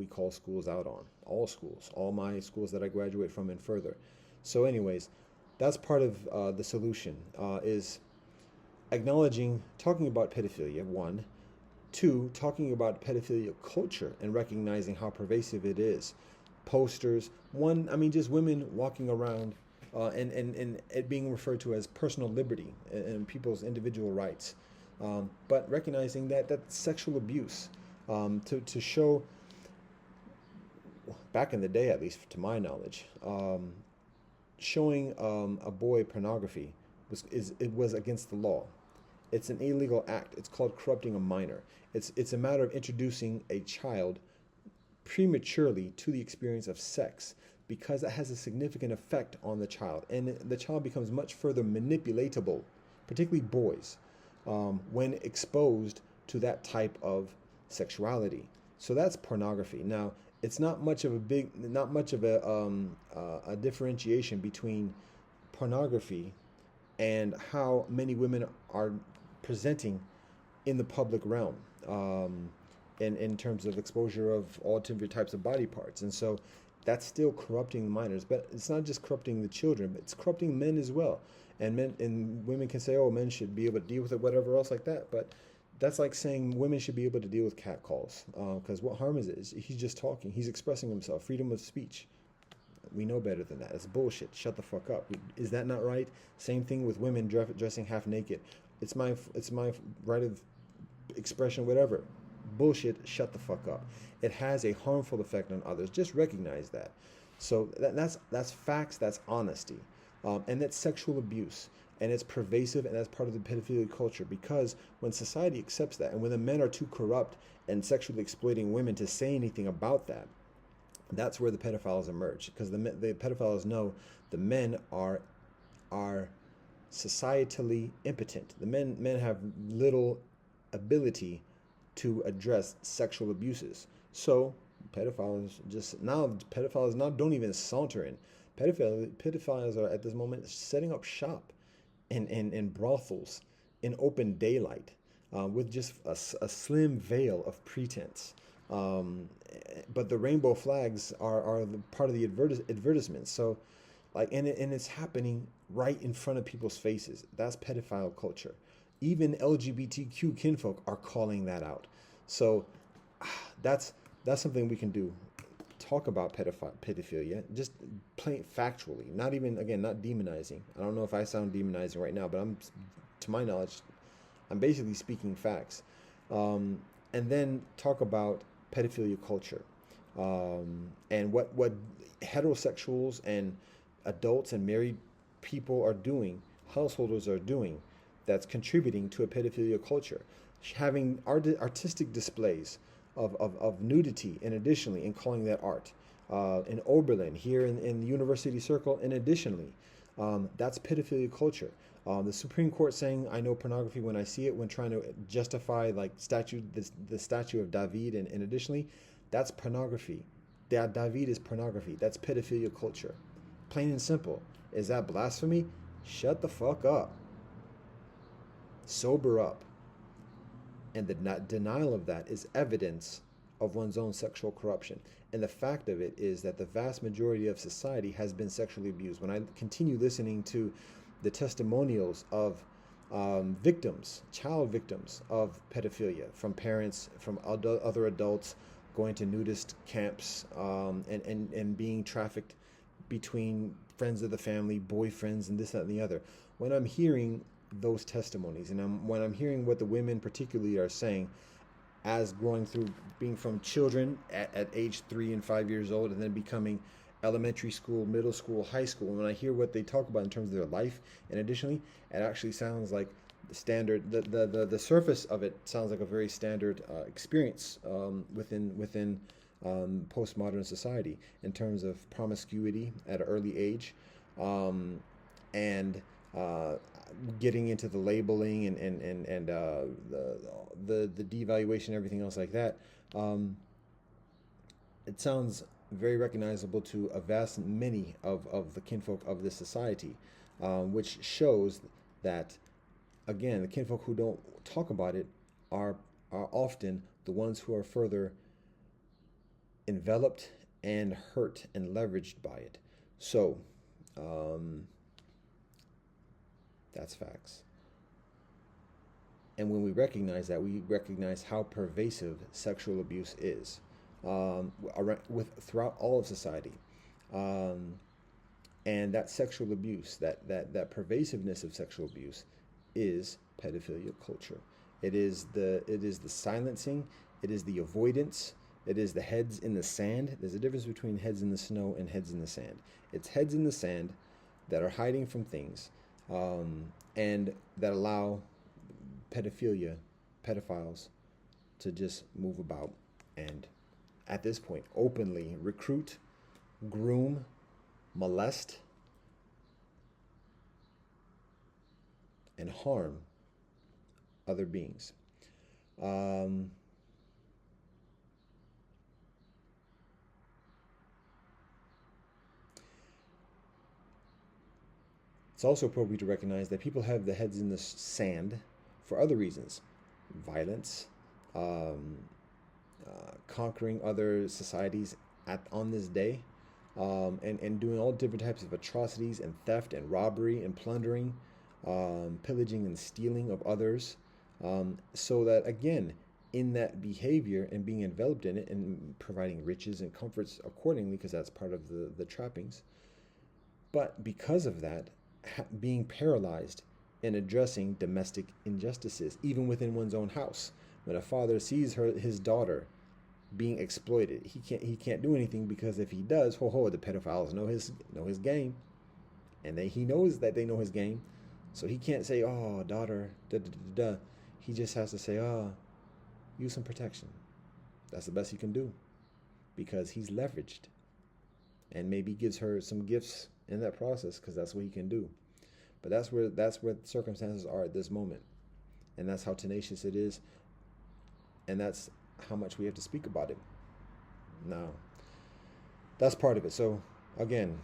call schools out on. All schools, all my schools that I graduate from and further. So anyways, that's part of the solution, is talking about pedophilia, one. Two, talking about pedophilia culture and recognizing how pervasive it is. Posters, just women walking around, and it being referred to as personal liberty and people's individual rights. But recognizing that sexual abuse, to show, back in the day, at least to my knowledge, showing a boy pornography was against the law. It's an illegal act. It's called corrupting a minor. It's a matter of introducing a child prematurely to the experience of sex, because it has a significant effect on the child, and the child becomes much further manipulatable, particularly boys, when exposed to that type of sexuality. So that's pornography. Now, it's not much of a differentiation between pornography and how many women are presenting in the public realm, in terms of exposure of all different types of body parts. And so that's still corrupting minors. But it's not just corrupting the children, but it's corrupting men as well. And women can say, oh, men should be able to deal with it, whatever else like that. But that's like saying women should be able to deal with catcalls, because what harm is it? He's just talking. He's expressing himself. Freedom of speech. We know better than that. It's bullshit. Shut the fuck up. Is that not right? Same thing with women dressing half naked. It's my right of expression, whatever. Bullshit. Shut the fuck up. It has a harmful effect on others. Just recognize that. So that's facts. That's honesty, and that's sexual abuse. And it's pervasive, and that's part of the pedophilia culture, because when society accepts that, and when the men are too corrupt and sexually exploiting women to say anything about that, that's where the pedophiles emerge, because the pedophiles know the men are societally impotent. The men have little ability to address sexual abuses. So pedophiles now don't even saunter in. Pedophiles are at this moment setting up shop in brothels in open daylight, with just a slim veil of pretense. But the rainbow flags are the part of the advertisements. So, and it's happening right in front of people's faces. That's pedophile culture. Even LGBTQ kinfolk are calling that out. So, that's something we can do. talk about pedophilia, just plain factually, not even, again, not demonizing. I don't know if I sound demonizing right now, but to my knowledge, I'm basically speaking facts. And then talk about pedophilia culture, and what heterosexuals and adults and married people are doing, householders are doing, that's contributing to a pedophilia culture. Having artistic displays of nudity, and additionally, and calling that art. In Oberlin, here in the University Circle, and additionally, that's pedophilia culture. The Supreme Court saying, "I know pornography when I see it," when trying to justify like the statue of David, and additionally, that's pornography. That David is pornography. That's pedophilia culture. Plain and simple. Is that blasphemy? Shut the fuck up. Sober up. And the denial of that is evidence of one's own sexual corruption. And the fact of it is that the vast majority of society has been sexually abused. When I continue listening to the testimonials of victims, child victims of pedophilia, from parents, from other adults going to nudist camps, and being trafficked between friends of the family, boyfriends, and this, that, and the other. When I'm hearing those testimonies, and when I'm hearing what the women particularly are saying, as growing through, being from children at age 3 and 5 years old, and then becoming elementary school, middle school, high school, and when I hear what they talk about in terms of their life, and additionally, it actually sounds like the standard, the surface of it sounds like a very standard experience within postmodern society, in terms of promiscuity at an early age, and getting into the labeling, and the devaluation, everything else like that. It sounds very recognizable to a vast many of the kinfolk of this society, which shows that, again, the kinfolk who don't talk about it are often the ones who are further enveloped and hurt and leveraged by it. So, that's facts. And when we recognize that, we recognize how pervasive sexual abuse is, throughout all of society. And that sexual abuse, that pervasiveness of sexual abuse, is pedophilia culture. It is the silencing, it is the avoidance, it is the heads in the sand. There's a difference between heads in the snow and heads in the sand. It's heads in the sand that are hiding from things, and that allow pedophiles to just move about, and at this point openly recruit, groom, molest, and harm other beings. It's also appropriate to recognize that people have the heads in the sand for other reasons: violence, conquering other societies on this day, and doing all different types of atrocities and theft and robbery and plundering, pillaging and stealing of others, so that, again, in that behavior and being enveloped in it and providing riches and comforts accordingly, because that's part of the trappings. But because of that, being paralyzed in addressing domestic injustices, even within one's own house. When a father sees his daughter being exploited, he can't do anything, because if he does, the pedophiles know his game, and he knows that they know his game, so he can't say, "Oh, daughter, da da da da." He just has to say, "Oh, use some protection." That's the best he can do, because he's leveraged, and maybe gives her some gifts in that process, because that's what he can do. But that's where circumstances are at this moment, and that's how tenacious it is, and that's how much we have to speak about it. Now, that's part of it. So again,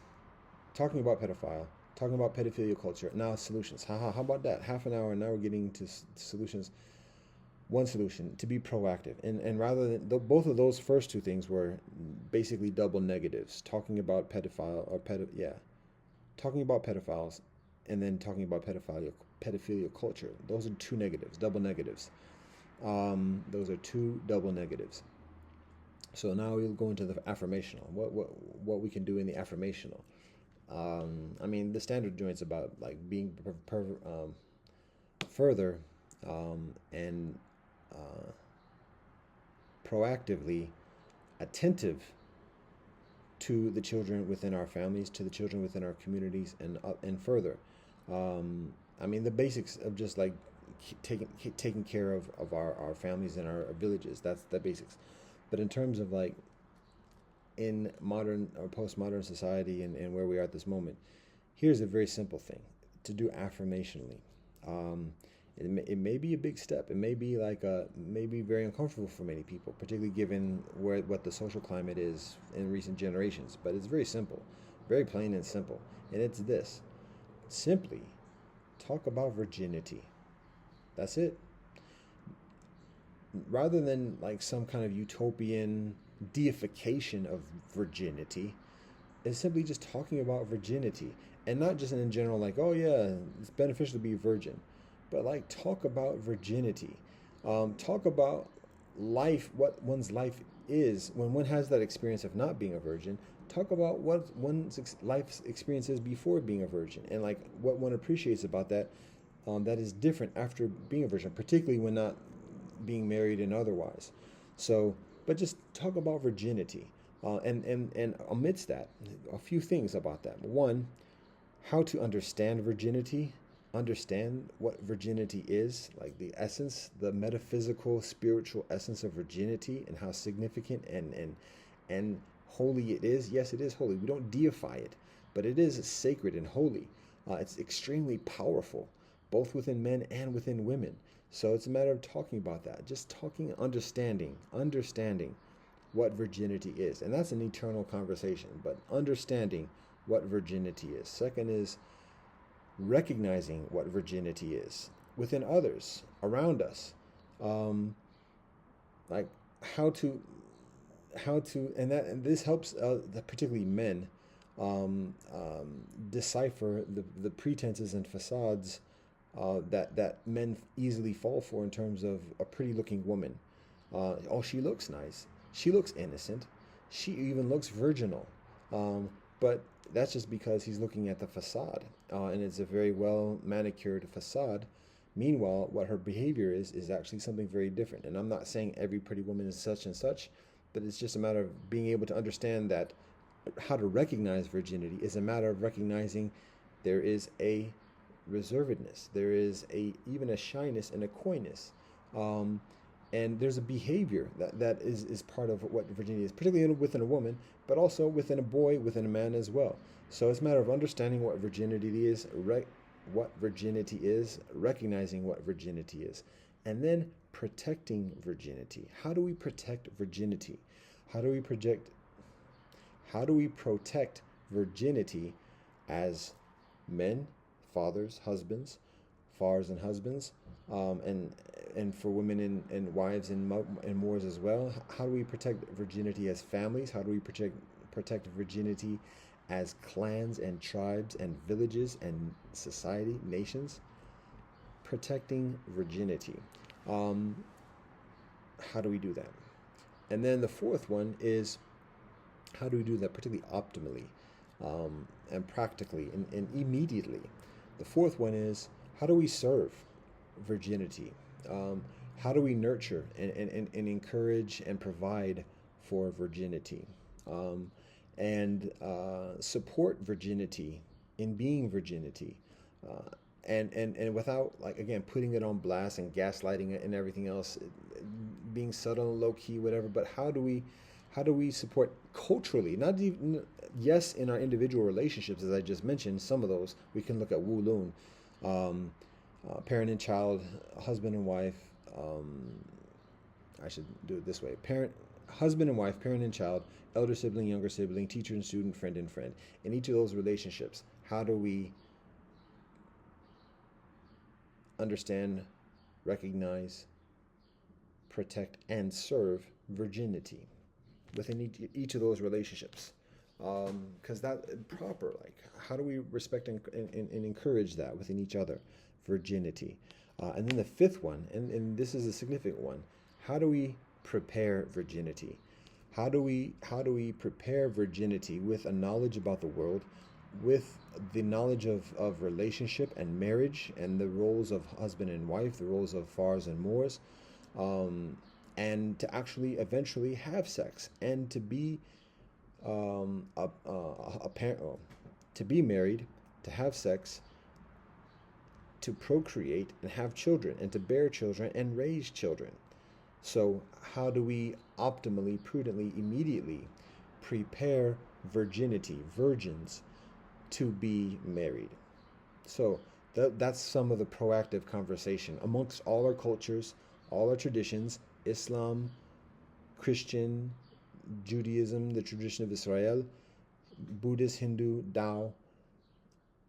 talking about pedophilia culture. Now, solutions. How about that? Half an hour, and now we're getting to solutions. One solution: to be proactive, and rather than both of those first two things were basically double negatives. Talking about talking about pedophiles, and then talking about pedophilia culture. Those are two negatives, double negatives. Those are two double negatives. So now we'll go into the affirmational. What we can do in the affirmational. I mean, the standard joint's about like being further and uh, proactively attentive to the children within our families, to the children within our communities, and further. I mean, the basics of just like taking care of our families and our villages. That's the basics. But in terms of like in modern or postmodern society and where we are at this moment, here's a very simple thing to do affirmationally. Um, it may be a big step. It may be like maybe very uncomfortable for many people, particularly given what the social climate is in recent generations. But it's very simple, very plain and simple, and it's this: simply talk about virginity. That's it. Rather than like some kind of utopian deification of virginity, it's simply just talking about virginity, and not just in general like, oh yeah, it's beneficial to be a virgin, but like talk about virginity. Talk about life, what one's life is when one has that experience of not being a virgin. Talk about what one's life's experience is before being a virgin, and like what one appreciates about that, that is different after being a virgin, particularly when not being married and otherwise. So, but just talk about virginity, and amidst that, a few things about that. One, how to understand virginity, understand what virginity is, like the essence, the metaphysical, spiritual essence of virginity, and how significant and holy it is. Yes, it is holy. We don't deify it, but it is sacred and holy. It's extremely powerful, both within men and within women. So it's a matter of talking about that, just talking, understanding what virginity is. And that's an eternal conversation, but understanding what virginity is. Second is recognizing what virginity is within others, around us. Um, like how to, and this helps particularly men decipher the pretenses and facades that men easily fall for in terms of a pretty looking woman. Oh, she looks nice. She looks innocent. She even looks virginal. But that's just because he's looking at the facade, and it's a very well manicured facade. Meanwhile, what her behavior is actually something very different. And I'm not saying every pretty woman is such and such, but it's just a matter of being able to understand that how to recognize virginity is a matter of recognizing there is a reservedness, there is even a shyness and a coyness, and there's a behavior that is part of what virginity is, particularly within a woman, but also within a boy, within a man as well. So it's a matter of understanding what virginity is, recognizing what virginity is, and then protecting virginity. How do we protect virginity? How do we project? How do we protect virginity as men, fathers, husbands, fathers and husbands, and for women and wives and moors as well? How do we protect virginity as families? How do we protect virginity as clans and tribes and villages and society, nations? Protecting virginity. How do we do that? And then the fourth one is, how do we do that particularly optimally, and practically and immediately? The fourth one is, how do we serve virginity? How do we nurture and encourage and provide for virginity? And support virginity in being virginity. And without, like, again, putting it on blast and gaslighting it and everything else, being subtle and low key, whatever. But how do we support culturally? Not even, yes, in our individual relationships, as I just mentioned, some of those we can look at Wu Lun, parent and child, husband and wife. I should do it this way: husband and wife, parent and child, elder sibling, younger sibling, teacher and student, friend and friend. In each of those relationships, how do we understand, recognize, protect, and serve virginity within each of those relationships? Because that proper, like, how do we respect and encourage that within each other? Virginity. And then the fifth one, and this is a significant one: how do we prepare virginity? How do we prepare virginity with a knowledge about the world, with the knowledge of relationship and marriage and the roles of husband and wife, the roles of fars and moors, um, and to actually eventually have sex and to be a parent, to be married, to have sex, to procreate and have children and to bear children and raise children. So, how do we optimally, prudently, immediately prepare virginity, virgins, to be married? So, that's some of the proactive conversation amongst all our cultures, all our traditions, Islam, Christian, Judaism, the tradition of Israel, Buddhist, Hindu, Tao,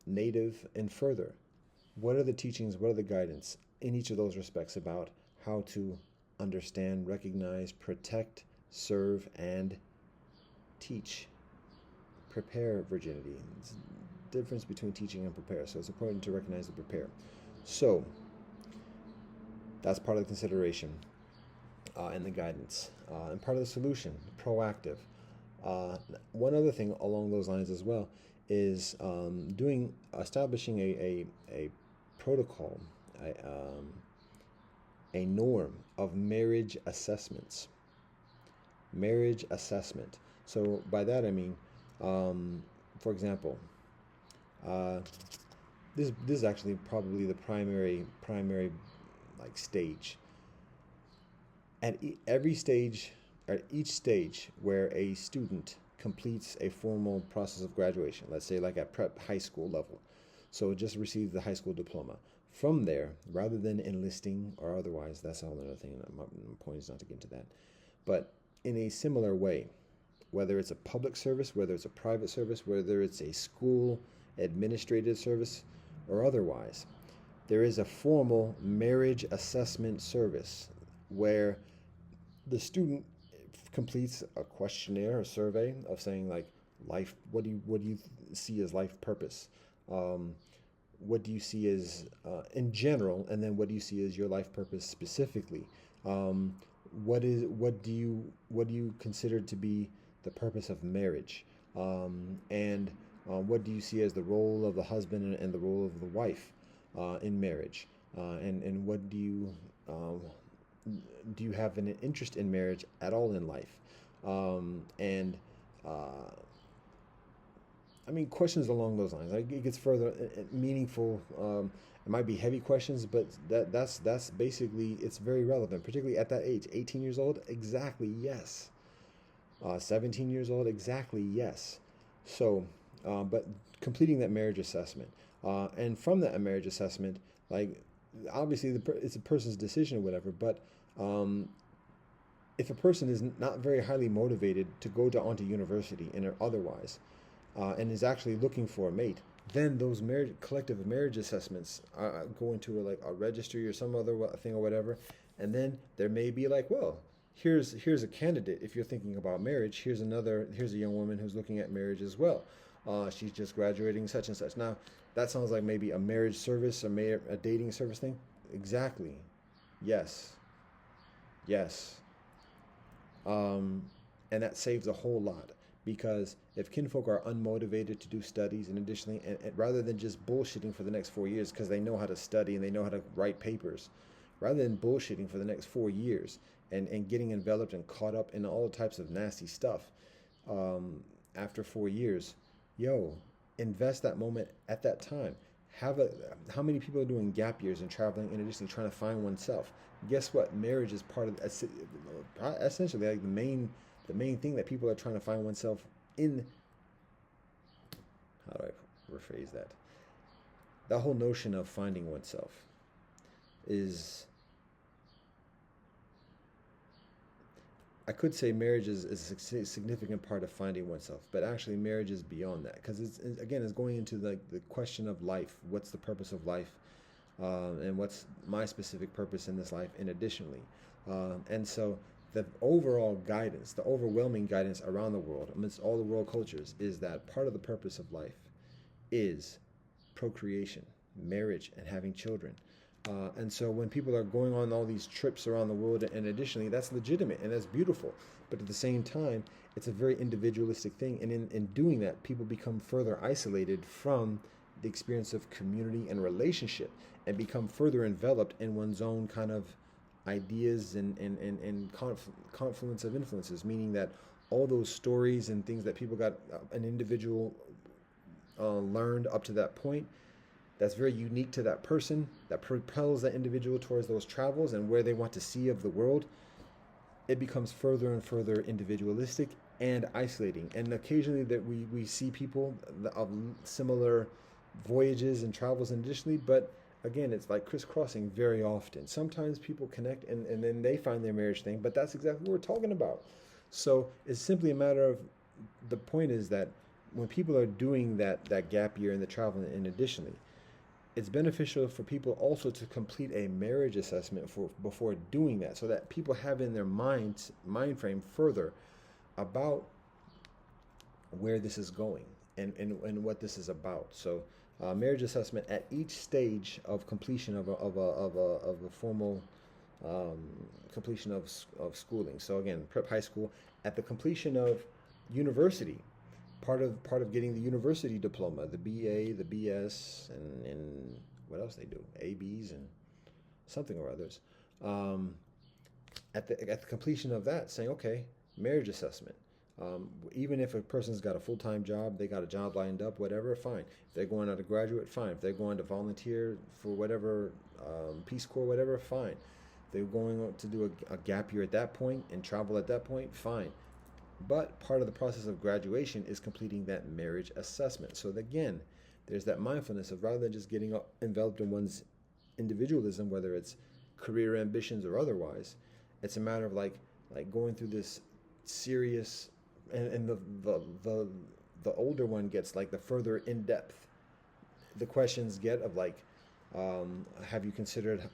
Native, and further. What are the teachings, what are the guidance in each of those respects about how to understand, recognize, protect, serve, and teach, prepare virginity? It's the difference between teaching and prepare. So it's important to recognize and prepare. So that's part of the consideration and the guidance. And part of the solution, proactive. Uh, One other thing along those lines as well is establishing a protocol, a, um, a norm of marriage assessments. Marriage assessment. So by that I mean, for example, uh, this is actually probably the primary like stage at every stage, at each stage where a student completes a formal process of graduation, let's say like at prep high school level, so just received the high school diploma. From there, rather than enlisting or otherwise, that's a whole other thing. My point is not to get into that. But in a similar way, whether it's a public service, whether it's a private service, whether it's a school administrative service or otherwise, there is a formal marriage assessment service where the student completes a questionnaire, a survey of saying like life. What do you see as life purpose? Um, what do you see as in general, and then what do you see as your life purpose specifically? Um, what do you consider to be the purpose of marriage? And what do you see as the role of the husband and the role of the wife in marriage? And what do you have an interest in marriage at all in life? And uh, I mean, questions along those lines. Like, it gets further meaningful. It might be heavy questions, but that's basically it's very relevant, particularly at that age, 18 years old. Exactly, yes. 17 years old, exactly, yes. So, but completing that marriage assessment, and from that marriage assessment, like obviously it's a person's decision or whatever, but um, if a person is not very highly motivated to go to onto university and or otherwise, and is actually looking for a mate, then those collective marriage assessments go into like a registry or some other thing or whatever, and then there may be like, well, here's a candidate if you're thinking about marriage. Here's a young woman who's looking at marriage as well. She's just graduating such and such. Now that sounds like maybe a marriage service, a dating service thing. Exactly. Yes. Yes. Um, and that saves a whole lot, because if kinfolk are unmotivated to do studies and additionally, and rather than just bullshitting for the next 4 years because they know how to study and they know how to write papers, rather than bullshitting for the next 4 years and getting enveloped and caught up in all types of nasty stuff, um, after 4 years, yo, invest that moment at that time. How many people are doing gap years and traveling and additionally trying to find oneself? Guess what? Marriage is part of essentially like the main thing that people are trying to find oneself in. How do I rephrase that? The whole notion of finding oneself is, I could say marriage is a significant part of finding oneself, but actually marriage is beyond that, because it's going into like the question of life. What's the purpose of life, and what's my specific purpose in this life? And additionally, and so the overall guidance, the overwhelming guidance around the world, amidst all the world cultures, is that part of the purpose of life is procreation, marriage, and having children. And so when people are going on all these trips around the world, and additionally, that's legitimate and that's beautiful. But at the same time, it's a very individualistic thing. And in doing that, people become further isolated from the experience of community and relationship and become further enveloped in one's own kind of ideas and confluence of influences, meaning that all those stories and things that people got an individual learned up to that point that's very unique to that person, that propels that individual towards those travels and where they want to see of the world, it becomes further and further individualistic and isolating. And occasionally that we see people of similar voyages and travels additionally, but again, it's like crisscrossing very often. Sometimes people connect and then they find their marriage thing, but that's exactly what we're talking about. So it's simply a matter of, the point is that when people are doing that gap year and the travel and additionally, it's beneficial for people also to complete a marriage assessment before doing that, so that people have in their mind frame further about where this is going and what this is about. So marriage assessment at each stage of completion of a formal completion of schooling. So again, prep high school, at the completion of university, part of getting the university diploma, the BA, the BS, and what else they do, ABs and something or others. At the completion of that, saying, okay, marriage assessment. Even if a person's got a full-time job, they got a job lined up, whatever, fine. If they're going out to graduate, fine. If they're going to volunteer for whatever, Peace Corps, whatever, fine. If they're going to do a gap year at that point and travel at that point, fine. But part of the process of graduation is completing that marriage assessment. So again, there's that mindfulness of, rather than just getting enveloped in one's individualism, whether it's career ambitions or otherwise, it's a matter of like going through this serious, and the older one gets, like the further in depth the questions get of like, have you considered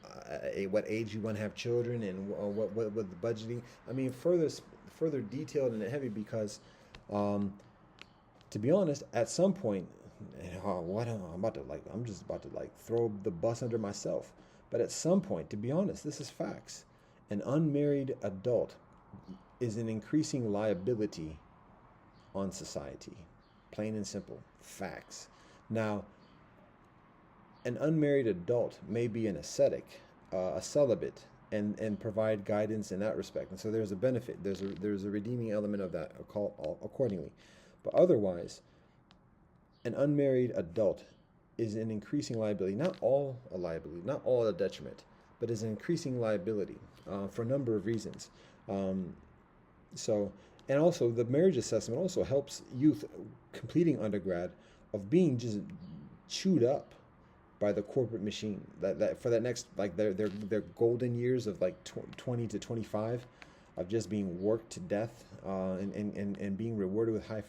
what age you want to have children, and what the budgeting? I mean, further detailed and heavy, because to be honest, at some point, I'm just about to like throw the bus under myself. But at some point, to be honest, this is facts. An unmarried adult is an increasing liability on society. Plain and simple. Facts. Now, an unmarried adult may be an ascetic, a celibate, and provide guidance in that respect. And so there's a benefit. There's a redeeming element of that accordingly. But otherwise, an unmarried adult is an increasing liability. Not all a liability, not all a detriment, but is an increasing liability for a number of reasons. And also the marriage assessment also helps youth completing undergrad of being just chewed up by the corporate machine, that for that next, like their golden years of like 20 to 25 of just being worked to death, and being rewarded with high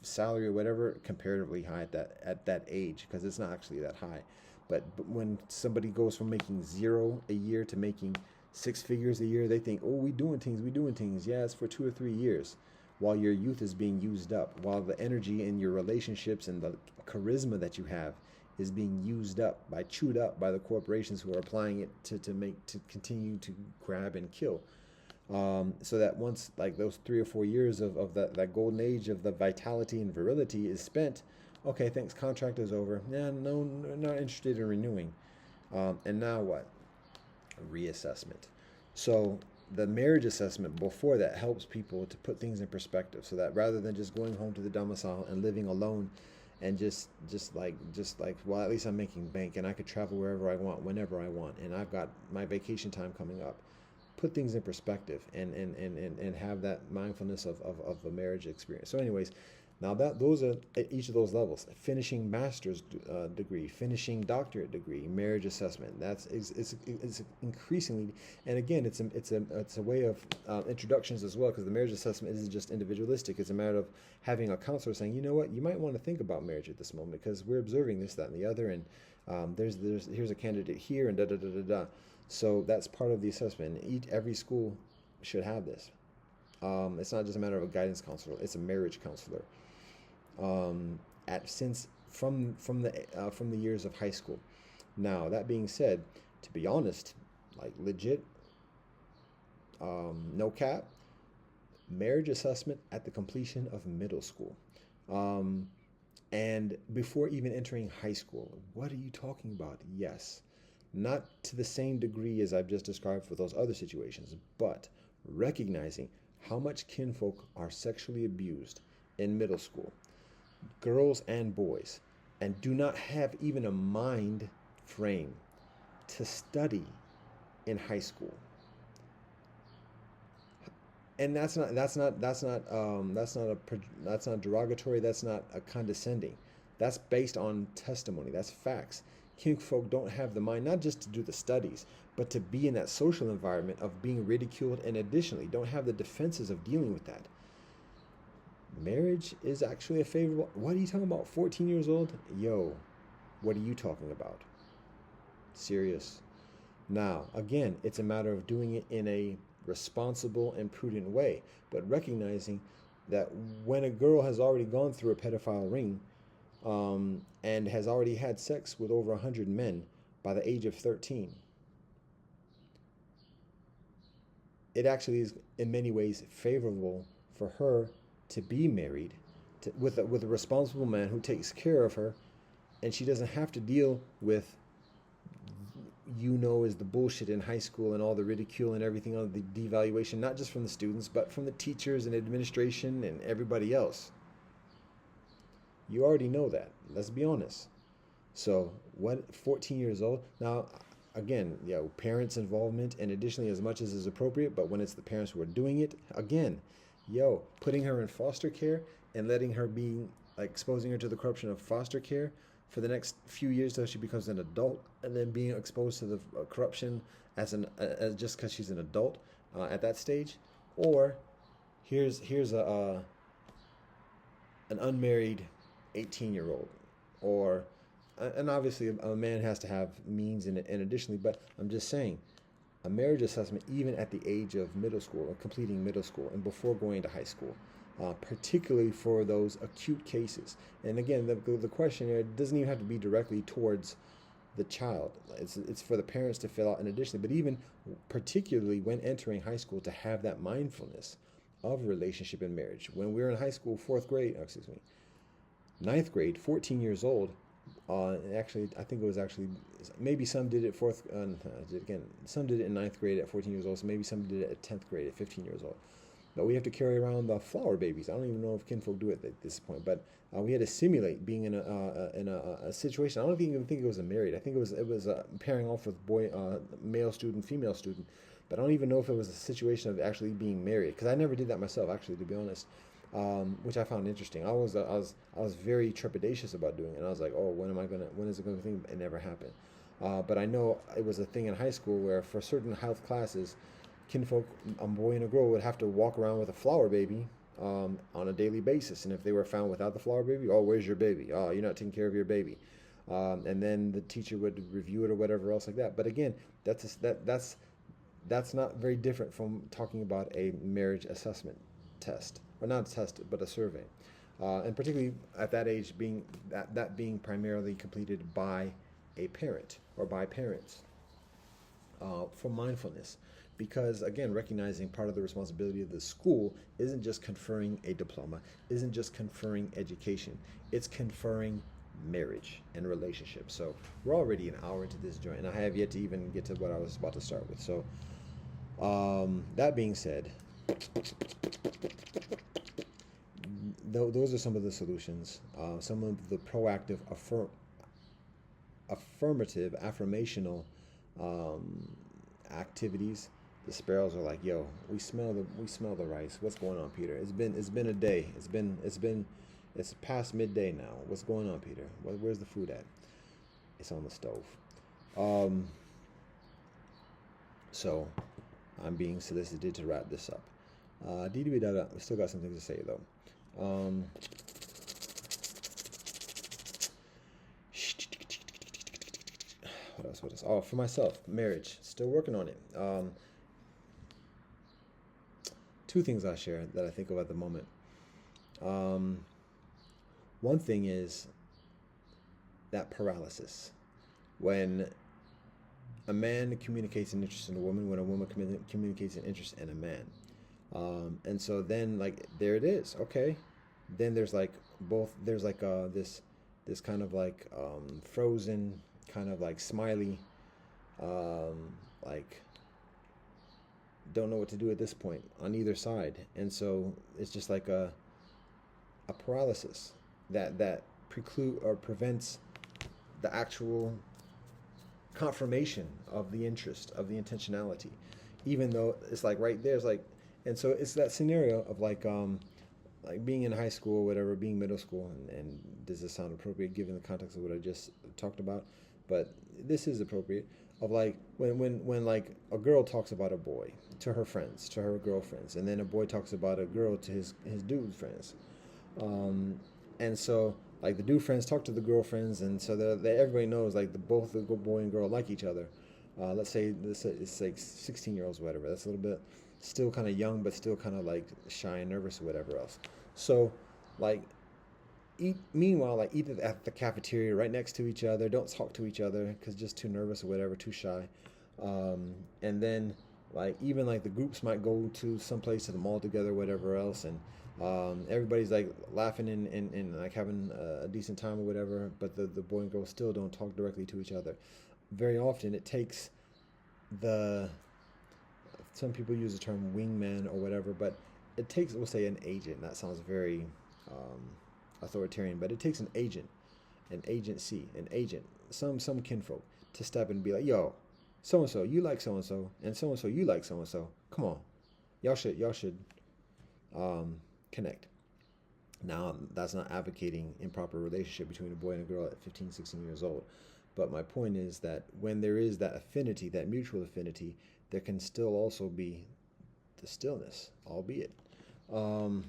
salary or whatever, comparatively high at that age, because it's not actually that high. But when somebody goes from making zero a year to making six figures a year, they think, oh, we doing things. Yeah, it's for 2 or 3 years, while your youth is being used up, while the energy in your relationships and the charisma that you have is being used up, chewed up by the corporations who are applying it to continue to grab and kill. So that once like those 3 or 4 years of that golden age of the vitality and virility is spent, okay, thanks, contract is over. Yeah, no, not interested in renewing. And now what? Reassessment. So the marriage assessment before that helps people to put things in perspective, so that rather than just going home to the domicile and living alone and just like, well, at least I'm making bank and I could travel wherever I want, whenever I want, and I've got my vacation time coming up. Put things in perspective and have that mindfulness of a marriage experience. So anyways, now that those are at each of those levels: finishing master's degree, finishing doctorate degree, marriage assessment. It's increasingly, and again, it's a way of introductions as well, because the marriage assessment isn't just individualistic. It's a matter of having a counselor saying, you know what, you might want to think about marriage at this moment, because we're observing this, that, and the other, and here's a candidate here, and da da da da da. So that's part of the assessment. Every school should have this. It's not just a matter of a guidance counselor; it's a marriage counselor. Since from the years of high school, Now, that being said, to be honest, like legit, no cap, marriage assessment at the completion of middle school. Um, and before even entering high school, what are you talking about? Yes, not to the same degree as I've just described for those other situations, but recognizing how much kinfolk are sexually abused in middle school, girls and boys, and do not have even a mind frame to study in high school. And that's not derogatory. That's not a condescending. That's based on testimony. That's facts. Kinfolk don't have the mind not just to do the studies, but to be in that social environment of being ridiculed, and additionally don't have the defenses of dealing with that. Marriage is actually a favorable. What are you talking about? 14 years old? Yo, what are you talking about? Serious. Now, again, it's a matter of doing it in a responsible and prudent way, but recognizing that when a girl has already gone through a pedophile ring, and has already had sex with over 100 men by the age of 13, it actually is in many ways favorable for her to be married with a responsible man who takes care of her, and she doesn't have to deal with, is the bullshit in high school and all the ridicule and everything on the devaluation, not just from the students, but from the teachers and administration and everybody else. You already know that. Let's be honest. So, what, 14 years old? Now, again, parents' involvement, and additionally, as much as is appropriate, but when it's the parents who are doing it, again, putting her in foster care and letting her be, like, exposing her to the corruption of foster care for the next few years till she becomes an adult, and then being exposed to the corruption as just because she's an adult at that stage. Or here's an unmarried 18-year-old, or and obviously a man has to have means in it, and additionally, but I'm just saying, a marriage assessment even at the age of middle school or completing middle school and before going to high school, particularly for those acute cases. And again, the questionnaire doesn't even have to be directly towards the child. It's for the parents to fill out, and additionally, but even particularly when entering high school, to have that mindfulness of relationship and marriage. When we were in high school, ninth grade, 14 years old. Actually, I think it was actually, maybe some did it some did it in ninth grade at 14 years old, so maybe some did it at 10th grade at 15 years old. But we have to carry around the flower babies. I don't even know if kinfolk do it at this point, but we had to simulate being in a situation. I don't even think it was a married. I think it was pairing off with male student, female student. But I don't even know if it was a situation of actually being married, because I never did that myself, actually, to be honest. Which I found interesting. I was very trepidatious about doing it. And I was like, oh, when is it going to think? It never happened. But I know it was a thing in high school where for certain health classes, kinfolk, a boy and a girl, would have to walk around with a flower baby on a daily basis. And if they were found without the flower baby, oh, where's your baby? Oh, you're not taking care of your baby. And then the teacher would review it or whatever else like that. But again, that's not very different from talking about a marriage assessment test, or not a test, but a survey. And particularly at that age, being primarily completed by a parent or by parents, for mindfulness. Because again, recognizing part of the responsibility of the school isn't just conferring a diploma, isn't just conferring education, it's conferring marriage and relationships. So we're already an hour into this joint, and I have yet to even get to what I was about to start with. So that being said, those are some of the solutions, some of the proactive, affirmative, affirmational activities. The sparrows are like, yo, we smell the rice. What's going on, Peter? It's been a day. It's past midday now. What's going on, Peter? Where's the food at? It's on the stove. So I'm being solicited to wrap this up. We still got some things to say though. What else? Oh, for myself, marriage. Still working on it. Two things I'll share that I think of at the moment. One thing is that paralysis. when a man communicates an interest in a woman, when a woman communicates an interest in a man. And so then like there it is. Okay. Then there's like both. There's like this kind of like frozen, kind of like smiley, like don't know what to do at this point on either side, and so it's just like a paralysis that preclude or prevents the actual confirmation of the interest, of the intentionality, even though it's like right there. It's like, and so it's that scenario of like being in high school or whatever, being middle school, and does this sound appropriate given the context of what I just talked about? But this is appropriate. Of like when like a girl talks about a boy to her friends, to her girlfriends, and then a boy talks about a girl to his dude friends, and so like the dude friends talk to the girlfriends, and so everybody knows like both the boy and girl like each other. Let's say it's like 16-year-olds or whatever. That's a little bit still kind of young, but still kind of like shy and nervous or whatever else. So like meanwhile, like eat at the cafeteria right next to each other. Don't talk to each other because just too nervous or whatever, too shy. And then like even like the groups might go to some place to the mall together, whatever else, and everybody's like laughing and like having a decent time or whatever. But the boy and girl still don't talk directly to each other. Very often, it takes the some people use the term wingman or whatever, but it takes, we'll say, an agent. That sounds very authoritarian, but it takes an agent, an agency, an agent, some kinfolk to step in and be like, yo, so and so, you like so and so you like so and so. Come on, y'all should connect. Now, that's not advocating improper relationship between a boy and a girl at 15, 16 years old. But my point is that when there is that affinity, that mutual affinity, there can still also be the stillness, albeit. Um,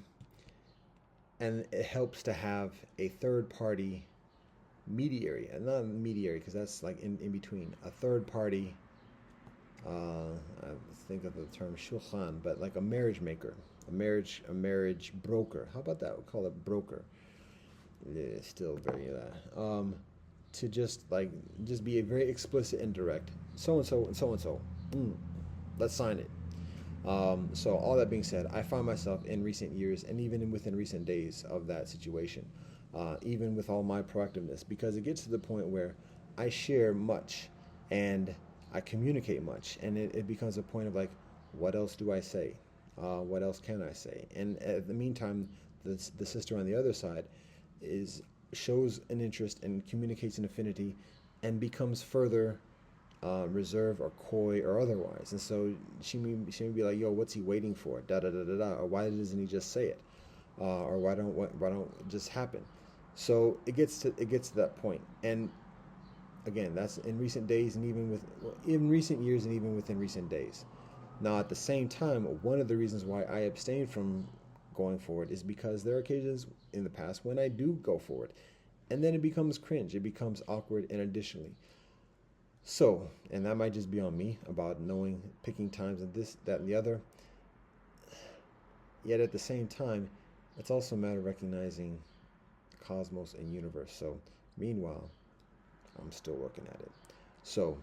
and it helps to have a third party mediary, and not a mediary because that's like in between, a third party, I think of the term shulchan, but like a marriage maker, a marriage broker. How about that? We'll call it broker. Yeah, still very to just be a very explicit and direct. So and so and so and so. Let's sign it. So all that being said, I find myself in recent years and even within recent days of that situation, even with all my proactiveness, because it gets to the point where I share much and I communicate much, and it becomes a point of like, what else do I say? What else can I say? And at the meantime, the sister on the other side is shows an interest and communicates an affinity and becomes further reserved or coy or otherwise. And so she may be like, yo, what's he waiting for? Da da da da da. Or why doesn't he just say it? Or why don't it just happen? So it gets to that point. And again, that's in recent days and in recent years and even within recent days. Now, at the same time, one of the reasons why I abstain from going forward is because there are occasions in the past when I do go forward, and then it becomes cringe, it becomes awkward, and additionally, so, and that might just be on me about knowing, picking times and this, that, and the other. Yet at the same time, it's also a matter of recognizing cosmos and universe. So, meanwhile, I'm still working at it. So,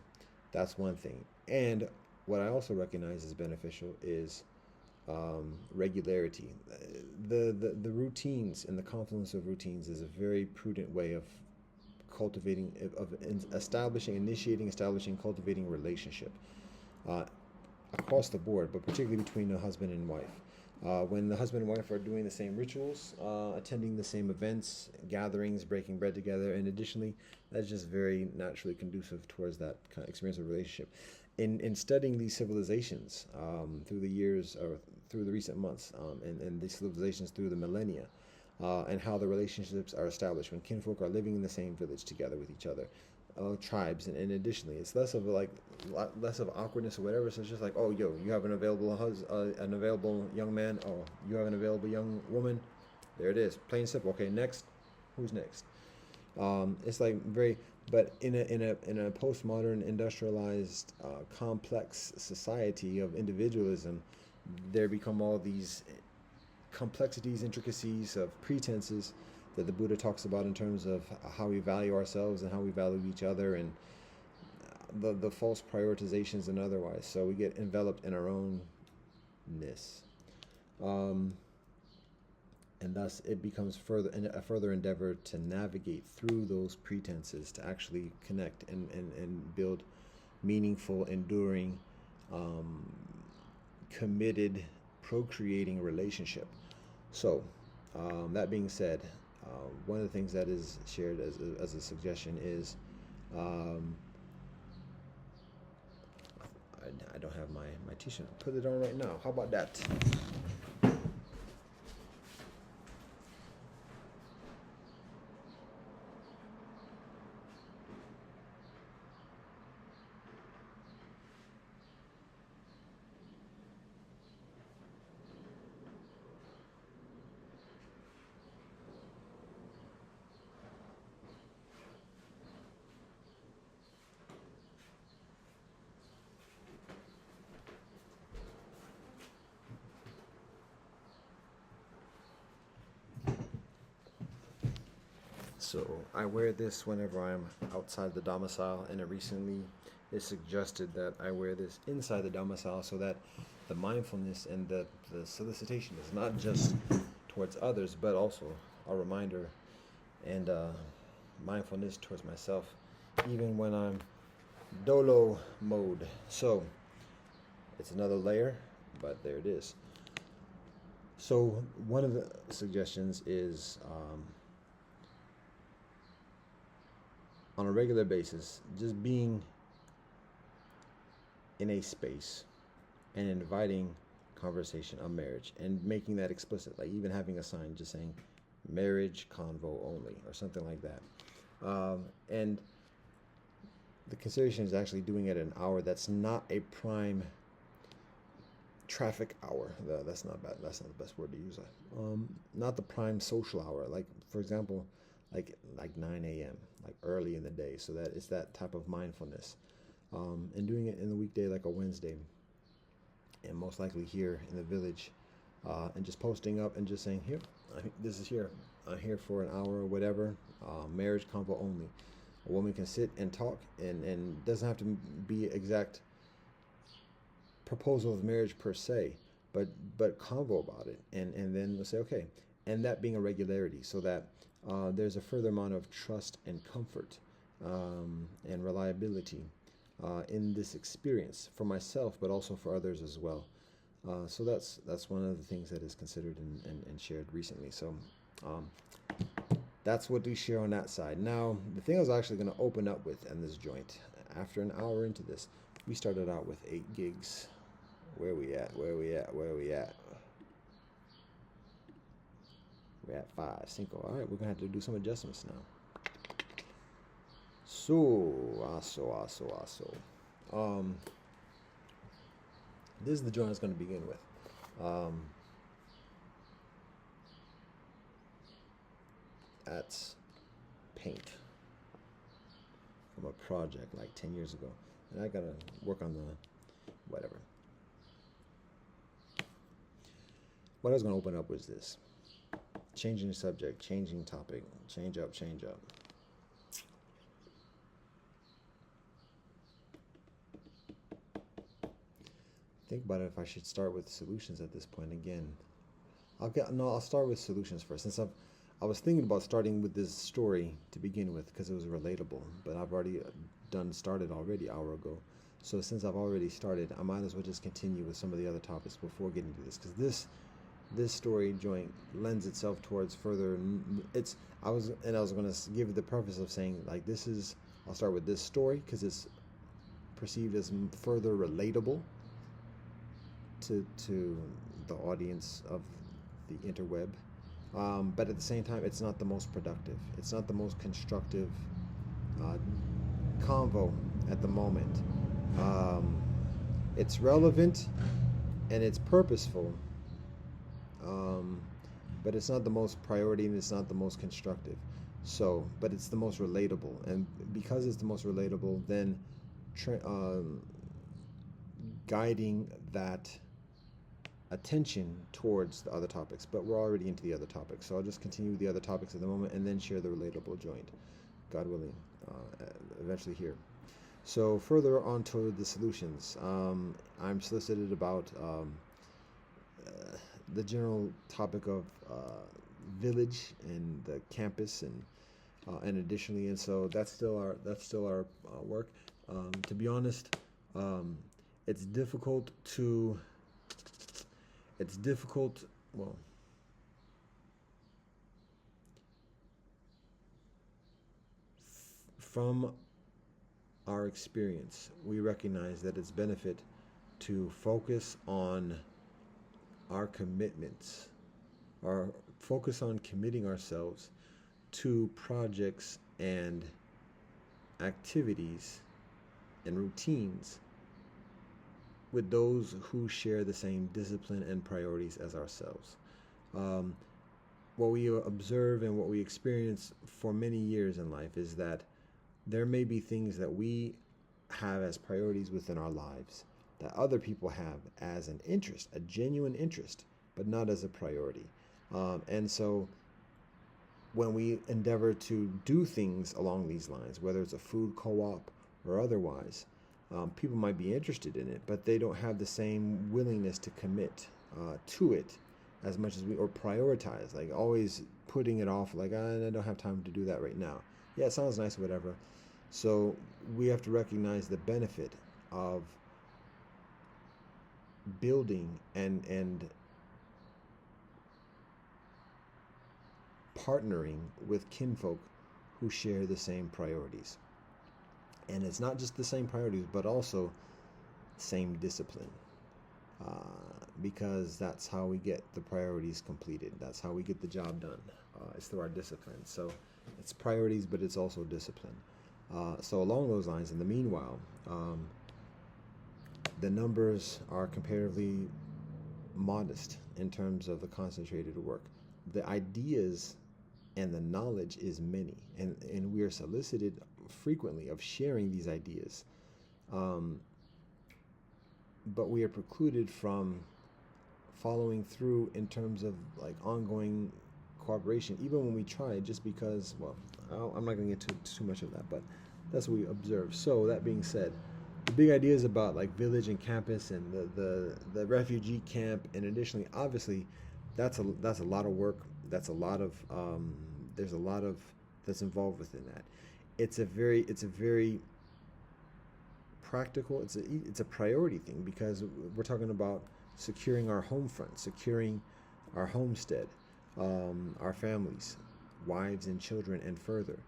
that's one thing. And what I also recognize is beneficial is regularity. The routines and the confluence of routines is a very prudent way of establishing, cultivating relationship uh, across the board, but particularly between a husband and wife. When the husband and wife are doing the same rituals, attending the same events, gatherings, breaking bread together, and additionally, that's just very naturally conducive towards that kind of experience of relationship. In studying these civilizations through the years or through the recent months, and these civilizations through the millennia, and how the relationships are established when kinfolk are living in the same village together with each other, tribes, and additionally, it's less of awkwardness or whatever. So it's just like, oh, yo, you have an available young man. Oh, you have an available young woman. There it is, plain and simple. Okay, next, who's next? It's like very, but in a postmodern, industrialized, complex society of individualism, there become all these complexities, intricacies of pretenses that the Buddha talks about in terms of how we value ourselves and how we value each other, and the false prioritizations and otherwise. So we get enveloped in our ownness. Um, and thus it becomes a further endeavor to navigate through those pretenses to actually connect and build meaningful, enduring, um, committed, procreating relationship. So, that being said, one of the things that is shared as a suggestion is, um, I don't have my t-shirt. Put it on right now. How about that? So I wear this whenever I'm outside the domicile, and it recently is suggested that I wear this inside the domicile so that the mindfulness and the solicitation is not just towards others, but also a reminder and mindfulness towards myself, even when I'm dolo mode. So it's another layer, but there it is. So one of the suggestions is, on a regular basis, just being in a space and inviting conversation on marriage and making that explicit, like even having a sign just saying marriage convo only or something like that. And the consideration is actually doing it at an hour that's not a prime traffic hour. That's not bad. That's not the best word to use. Not the prime social hour. Like, for example, like 9 a.m., like early in the day, so that it's that type of mindfulness. And doing it in the weekday, like a Wednesday, and most likely here in the village, and just posting up and just saying, here, this is here. I'm here for an hour or whatever. Marriage convo only. A woman can sit and talk, and doesn't have to be exact proposal of marriage per se, but convo about it, and then we'll say okay, and that being a regularity, so that there's a further amount of trust and comfort, and reliability in this experience for myself, but also for others as well. So that's one of the things that is considered and shared recently. So that's what we share on that side. Now, the thing I was actually going to open up with in this joint, after an hour into this, we started out with 8 gigs. Where we at? Where we at? Where we at? We're at 5, 5. All right, we're gonna have to do some adjustments now. So. This is the joint I was gonna begin with. That's paint from a project like 10 years ago, and I gotta work on the whatever. What I was gonna open up was this. Changing the subject, changing topic, change up. Think about it, if I should start with solutions at this point again. I'll start with solutions first, since I was thinking about starting with this story to begin with because it was relatable, but I've already started already an hour ago. So since I've already started, I might as well just continue with some of the other topics before getting to this, because this story joint lends itself towards further. I was going to give the purpose of saying, like, I'll start with this story because it's perceived as further relatable to the audience of the interweb, but at the same time, it's not the most productive. It's not the most constructive convo at the moment. It's relevant and it's purposeful. But it's not the most priority, and it's not the most constructive. So, but it's the most relatable, and because it's the most relatable, then guiding that attention towards the other topics. But we're already into the other topics, so I'll just continue with the other topics at the moment, and then share the relatable joint, God willing, eventually here. So further on to the solutions, I'm solicited about the general topic of village and the campus and additionally, and so that's still our work. To be honest, um, it's difficult to it's difficult. Well, from our experience, we recognize that it's benefit to focus on our commitments, our focus on committing ourselves to projects and activities and routines with those who share the same discipline and priorities as ourselves. Um, what we observe and what we experience for many years in life is that there may be things that we have as priorities within our lives that other people have as an interest, a genuine interest, but not as a priority. And so when we endeavor to do things along these lines, whether it's a food co op or otherwise, people might be interested in it, but they don't have the same willingness to commit to it as much as we, or prioritize, like always putting it off, like I don't have time to do that right now. Yeah, it sounds nice, whatever. So we have to recognize the benefit of building and partnering with kinfolk who share the same priorities. And it's not just the same priorities, but also same discipline. Because that's how we get the priorities completed. That's how we get the job done. It's through our discipline. So it's priorities, but it's also discipline. So along those lines, in the meanwhile, the numbers are comparatively modest in terms of the concentrated work. The ideas and the knowledge is many, and we are solicited frequently of sharing these ideas, um, but we are precluded from following through in terms of like ongoing cooperation, even when we try, just because, well, I'm not going to get too much of that, but that's what we observe. So that being said, the big ideas about like village and campus and the refugee camp, and additionally, obviously, that's a lot of work. That's a lot of there's a lot of that's involved within that. It's a very practical. It's a priority thing because we're talking about securing our home front, securing our homestead, our families, wives and children, and further.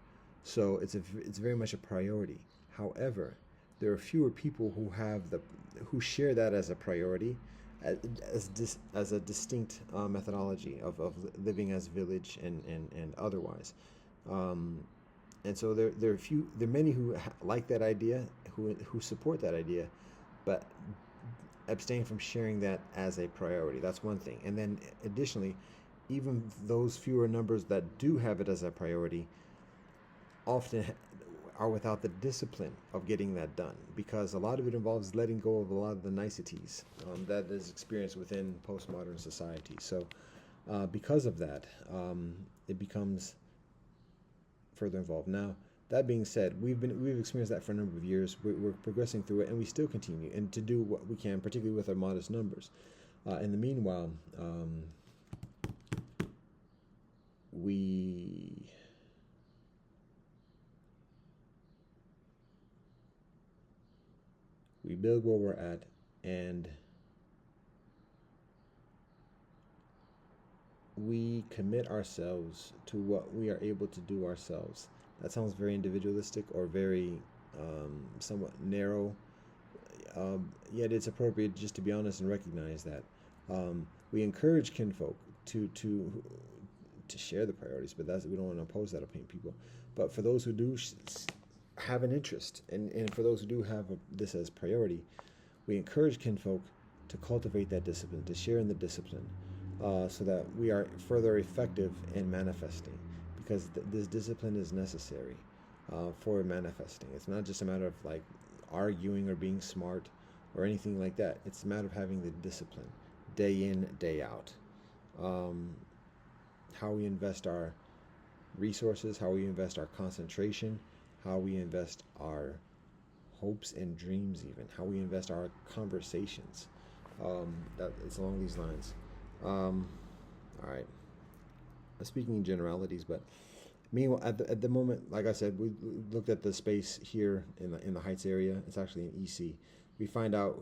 So it's very much a priority. However, there are fewer people who share that as a priority, as a distinct methodology of living as village and otherwise. Um, and so there are many who like that idea, who support that idea, but abstain from sharing that as a priority. That's one thing. And then additionally, even those fewer numbers that do have it as a priority often are without the discipline of getting that done, because a lot of it involves letting go of a lot of the niceties that is experienced within postmodern society. So because of that, it becomes further involved. Now, that being said, we've experienced that for a number of years. We're progressing through it, and we still continue and to do what we can, particularly with our modest numbers. In the meanwhile, we we build where we're at, and we commit ourselves to what we are able to do ourselves. That sounds very individualistic or very somewhat narrow, yet it's appropriate just to be honest and recognize that we encourage kinfolk to share the priorities, but we don't want to oppose that opinion, people. But for those who do have an interest, and for those who do have this as priority, we encourage kinfolk to cultivate that discipline, to share in the discipline, so that we are further effective in manifesting, because this discipline is necessary for manifesting. It's not just a matter of like arguing or being smart or anything like that. It's a matter of having the discipline day in, day out. How we invest our resources, how we invest our concentration, how we invest our hopes and dreams, even how we invest our conversations. That it's along these lines. Um, all right. Speaking in generalities, but meanwhile, at the moment, like I said, we looked at the space here in the Heights area. It's actually in EC. We find out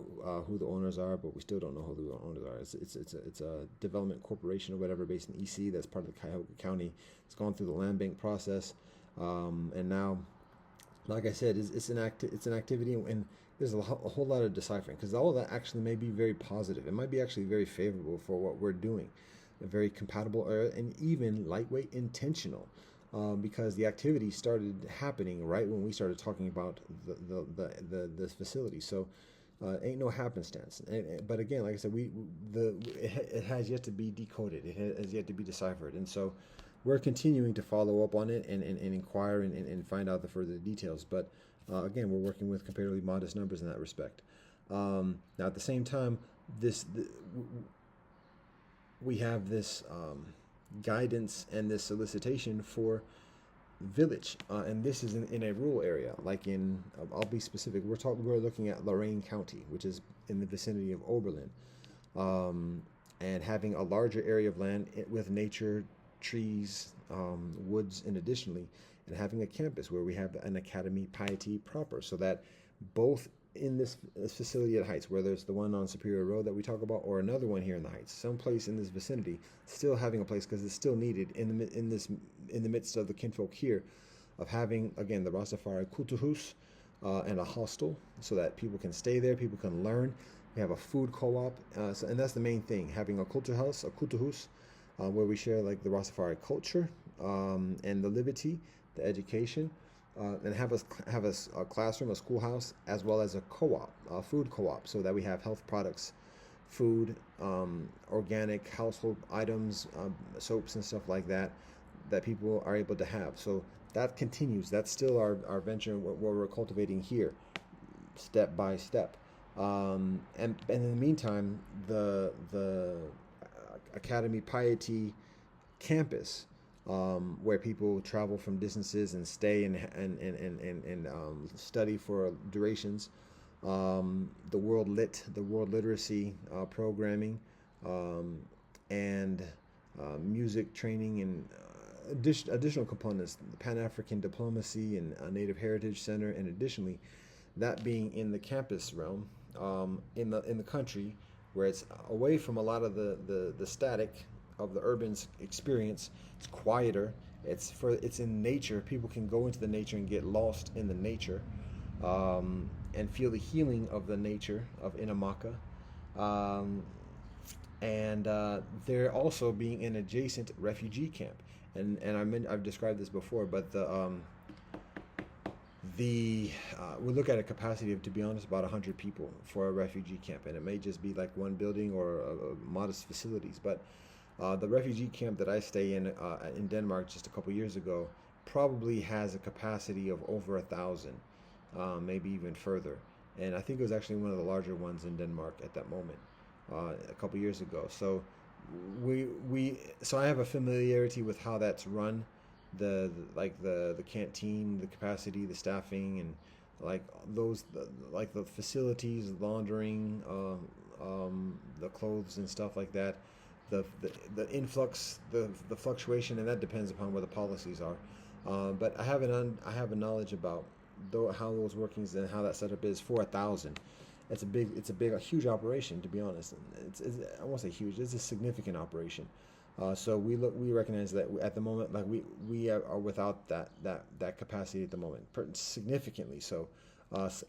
who the owners are, but we still don't know who the owners are. It's a development corporation or whatever based in EC that's part of the Cuyahoga County. It's gone through the land bank process, and now, like I said, it's an activity, and there's a whole lot of deciphering because all of that actually may be very positive. It might be actually very favorable for what we're doing, very compatible, and even lightweight intentional. Because the activity started happening right when we started talking about the facility. So ain't no happenstance. But again, like I said, it has yet to be decoded. It has yet to be deciphered. And so we're continuing to follow up on it and inquire and find out the further details. But again, we're working with comparatively modest numbers in that respect. Now, at the same time, we have this guidance and this solicitation for village, and this is in a rural area, like I'll be specific. We're looking at Lorain County, which is in the vicinity of Oberlin, and having a larger area of land with nature, trees, woods, and additionally, and having a campus where we have an academy piety proper, so that both in this facility at Heights, whether it's the one on Superior Road that we talk about or another one here in the Heights, someplace in this vicinity, still having a place because it's still needed in the midst of the kinfolk here, of having again the Rastafari Kultuhus and a hostel, so that people can stay there, people can learn. We have a food co-op, and that's the main thing: having a culture house, a Kultuhus, where we share like the Rastafari culture and the liberty, the education. And have a classroom, a schoolhouse, as well as a co-op, a food co-op, so that we have health products, food, organic household items, soaps and stuff like that, that people are able to have. So that continues. That's still our venture, what we're cultivating here, step by step. And in the meantime, the Academy Piety campus, where people travel from distances and stay and study for durations. The World Literacy programming, and music training and additional components, the Pan-African Diplomacy and Native Heritage Center, and additionally, that being in the campus realm, in the country, where it's away from a lot of the static of the urban experience. It's quieter. It's in nature. People can go into the nature and get lost in the nature, and feel the healing of the nature of Inamaka. And they're also being an adjacent refugee camp. And I've described this before, but we look at a capacity of, to be honest, about 100 people for a refugee camp, and it may just be like one building or modest facilities, but the refugee camp that I stay in Denmark just a couple years ago probably has a capacity of over 1,000, maybe even further. And I think it was actually one of the larger ones in Denmark at that moment, a couple years ago. So so I have a familiarity with how that's run, the canteen, the capacity, the staffing, and like the facilities, laundering, the clothes and stuff like that. The influx, the fluctuation, and that depends upon what the policies are. But I have a knowledge about how those workings and how that setup is for 1,000. It's a huge operation, to be honest. I won't say huge. It's a significant operation. So we recognize that at the moment, like we are without that capacity at the moment, significantly so.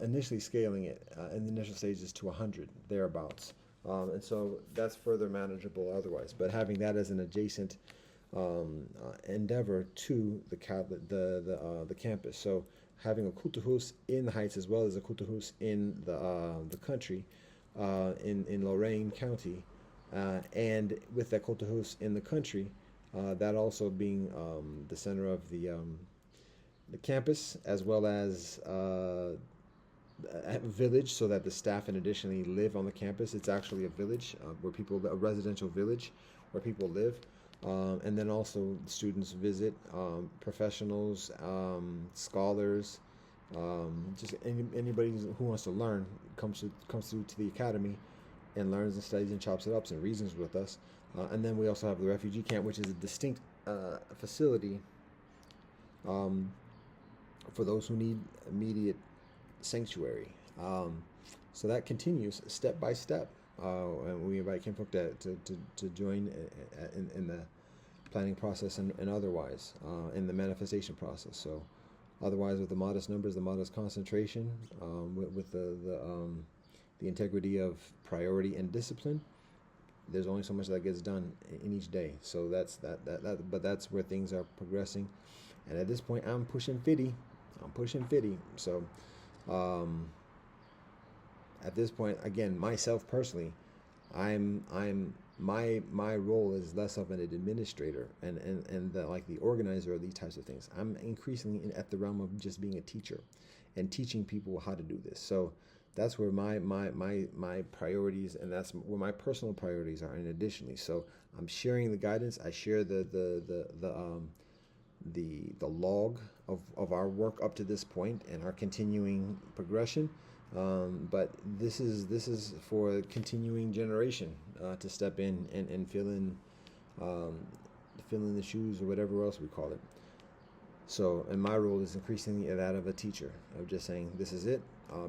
Initially scaling it in the initial stages to 100 thereabouts. And so that's further manageable otherwise. But having that as an adjacent endeavor to the campus, so having a Kultuhus in the Heights as well as a Kultuhus in the country, in Lorain County, and with that Kultuhus in the country, that also being the center of the campus, as well as a village, so that the staff and additionally live on the campus. It's actually a village a residential village where people live, and then also students visit, professionals, scholars, Just anybody who wants to learn comes to the academy and learns and studies and chops it up and reasons with us. And then we also have the refugee camp, which is a distinct facility um, for those who need immediate sanctuary. Um, so that continues step by step. And we invite kinfolk to join in the planning process and otherwise in the manifestation process. So otherwise, with the modest numbers, the modest concentration, with the integrity of priority and discipline, there's only so much that gets done in each day. So but that's where things are progressing. And at this point, I'm pushing 50. I'm pushing 50. So um, at this point, again, myself personally, I'm my role is less of an administrator and like the organizer of these types of things. I'm increasingly at the realm of just being a teacher and teaching people how to do this. So that's where my priorities, and that's where my personal priorities are. And additionally, so I'm sharing the guidance. I share the log of our work up to this point and our continuing progression. But this is for continuing generation to step in and um, fill in the shoes or whatever else we call it. So, and my role is increasingly that of a teacher, of just saying this is it,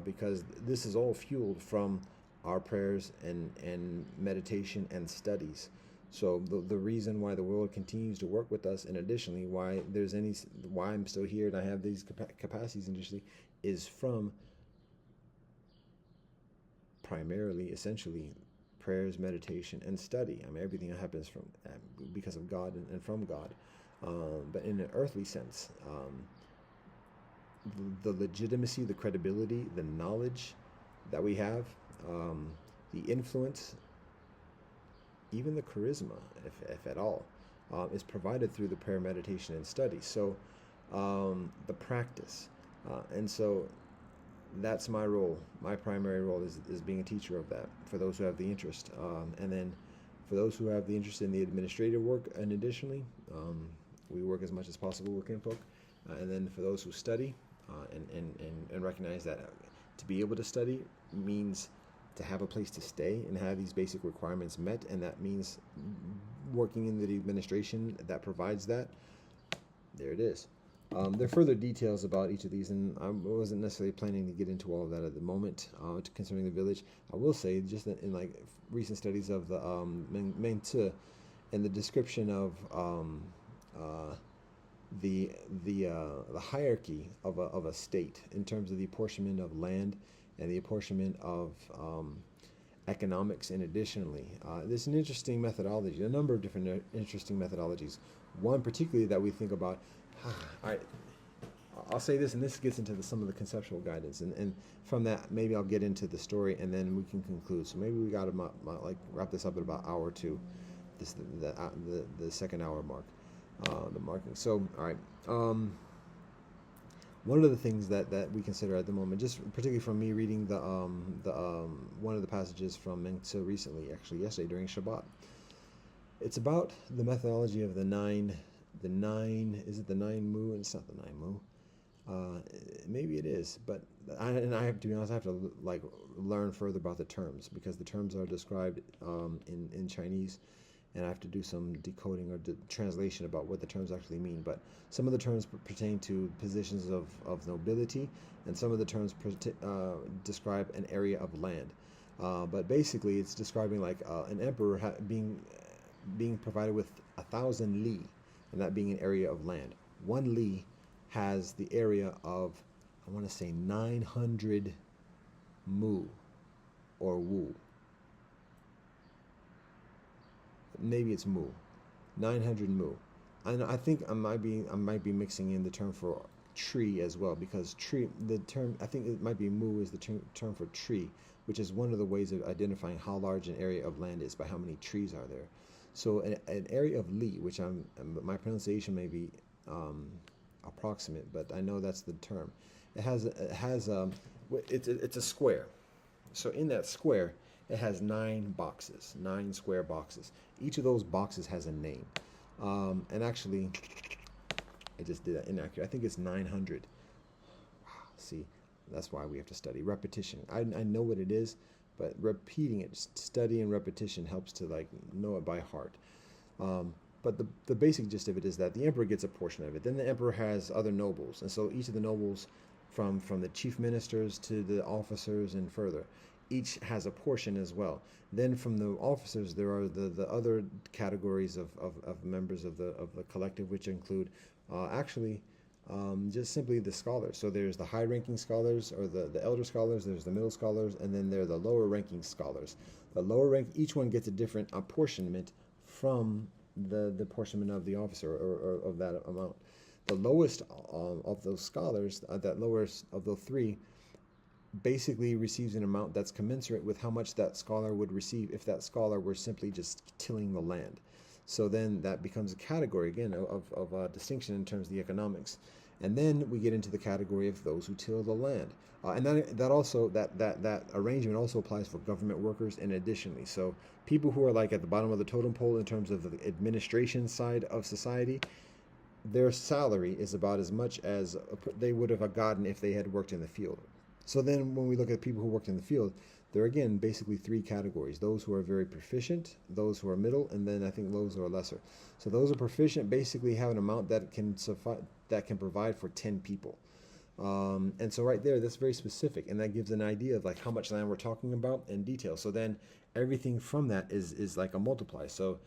because this is all fueled from our prayers and meditation and studies. So the reason why the world continues to work with us, and additionally why I'm still here and I have these capacities initially, is from primarily, essentially, prayers, meditation, and study. I mean, everything happens from because of God and from God. But in an earthly sense, the legitimacy, the credibility, the knowledge that we have, the influence, even the charisma, if at all, is provided through the prayer, meditation, and study. So the practice. And so that's my role. My primary role is being a teacher of that for those who have the interest. And then for those who have the interest in the administrative work, and additionally, we work as much as possible with kinfolk. And then for those who study and recognize that to be able to study means to have a place to stay and have these basic requirements met, and that means working in the administration that provides that. There it is. There are further details about each of these, and I wasn't necessarily planning to get into all of that at the moment concerning the village. I will say, just in like recent studies of the Meng Tzu and the description of the hierarchy of a state in terms of the apportionment of land and the apportionment of economics, and additionally, there's an interesting methodology, a number of different interesting methodologies. One particularly that we think about. I'll say this, and this gets into some of the conceptual guidance, and from that maybe I'll get into the story, and then we can conclude. So maybe we got to like wrap this up at about hour two, the second hour mark, the marking. So all right, one of the things that we consider at the moment, just particularly from me reading the one of the passages from Meng Tzu recently, actually yesterday during Shabbat, it's about the methodology of the nine. Is it the nine mu? It's not the nine mu. Maybe it is, but I have to be honest. I have to like learn further about the terms, because the terms are described in Chinese, and I have to do some decoding or translation about what the terms actually mean. But some of the terms pertain to positions of nobility, and some of the terms describe an area of land. But basically, it's describing like an emperor being provided with 1,000 li, and that being an area of land. 1 li has the area of, I want to say, 900 mu or wu. Maybe it's mu. 900 mu. And I think I might be mixing in the term for tree as well, because tree, the term, I think it might be mu is the term for tree, which is one of the ways of identifying how large an area of land is by how many trees are there. So an area of li, which my pronunciation may be approximate, but I know that's the term. It's a square. So in that square, it has 9 square boxes. Each of those boxes has a name. And actually, I just did that inaccurate. I think it's 900. Wow, See, that's why we have to study repetition. I know what it is, but repeating it, study and repetition helps to like know it by heart. Um, but the basic gist of it is that the emperor gets a portion of it. Then the emperor has other nobles, and so each of the nobles, from the chief ministers to the officers and further, each has a portion as well. Then from the officers, there are the other categories of members of the collective, which include actually just simply the scholars. So there's the high-ranking scholars or the elder scholars, there's the middle scholars, and then there are the lower-ranking scholars. The lower rank, each one gets a different apportionment from the apportionment of the officer or of that amount. The lowest of those scholars, that lowest of the three, basically receives an amount that's commensurate with how much that scholar would receive if that scholar were simply just tilling the land. So then that becomes a category again of distinction in terms of the economics. And then we get into the category of those who till the land. And that arrangement also applies for government workers and additionally. So people who are like at the bottom of the totem pole in terms of the administration side of society, their salary is about as much as they would have gotten if they had worked in the field. So then when we look at people who worked in the field, there are again basically three categories: those who are very proficient, those who are middle, and then I think those who are lesser. So those who are proficient basically have an amount that can suffice, that can provide for 10 people. And so right there, that's very specific, and that gives an idea of like how much land we're talking about in detail. So then everything from that is like a multiply. So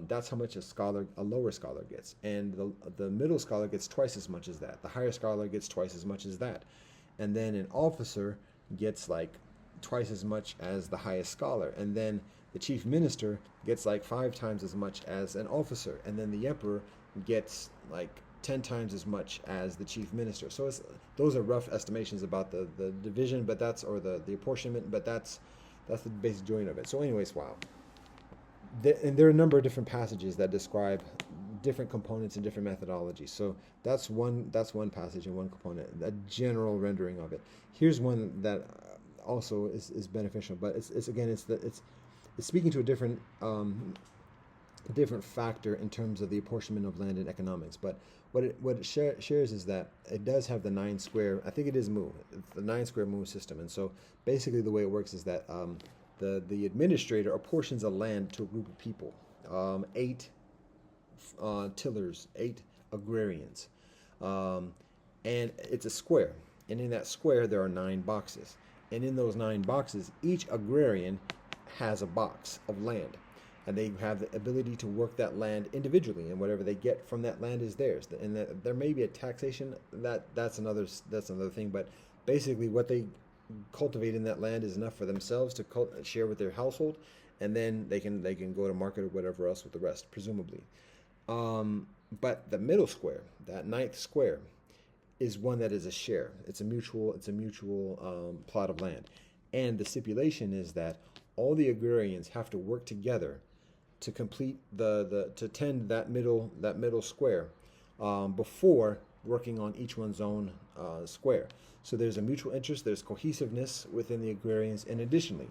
that's how much a lower scholar gets, and the middle scholar gets twice as much as that. The higher scholar gets twice as much as that, and then an officer gets like twice as much as the highest scholar, and then the chief minister gets like 5 times as much as an officer, and then the emperor gets like 10 times as much as the chief minister. So those are rough estimations about the division, but that's, or the apportionment, but that's the basic joint of it. So anyways, wow. And there are a number of different passages that describe different components and different methodologies. So that's one passage and one component, a general rendering of it. Here's one that also is beneficial, but it's speaking to a different factor in terms of the apportionment of land and economics. But what it shares is that it does have the 9 square. I think it is mu. It's the 9 square mu system, and so basically the way it works is that the administrator apportions a land to a group of people, 8 tillers, 8 agrarians, and it's a square. And in that square there are 9 boxes. And in those 9 boxes, each agrarian has a box of land, and they have the ability to work that land individually, and whatever they get from that land is theirs. And there may be a taxation, that's another thing, but basically what they cultivate in that land is enough for themselves to share with their household, and then they can go to market or whatever else with the rest, presumably. But the middle square, that 9th square, is one that is a share. It's a mutual plot of land, and the stipulation is that all the agrarians have to work together to complete to tend that middle square before working on each one's own square. So there's a mutual interest, there's cohesiveness within the agrarians, and additionally,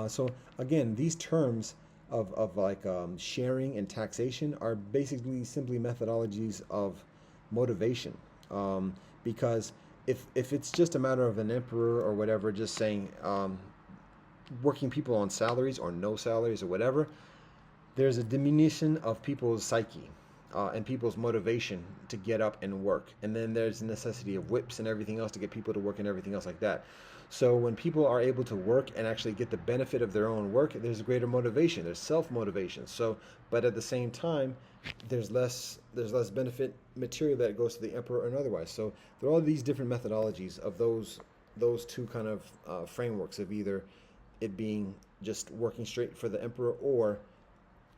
so again, these terms of like sharing and taxation are basically simply methodologies of motivation. Because if it's just a matter of an emperor or whatever just saying working people on salaries or no salaries or whatever, there's a diminution of people's psyche and people's motivation to get up and work. And then there's the necessity of whips and everything else to get people to work and everything else like that. So when people are able to work and actually get the benefit of their own work, there's greater motivation, there's self-motivation. So, but at the same time, there's less benefit material that goes to the emperor and otherwise. So there are all these different methodologies of those two kind of frameworks of either it being just working straight for the emperor or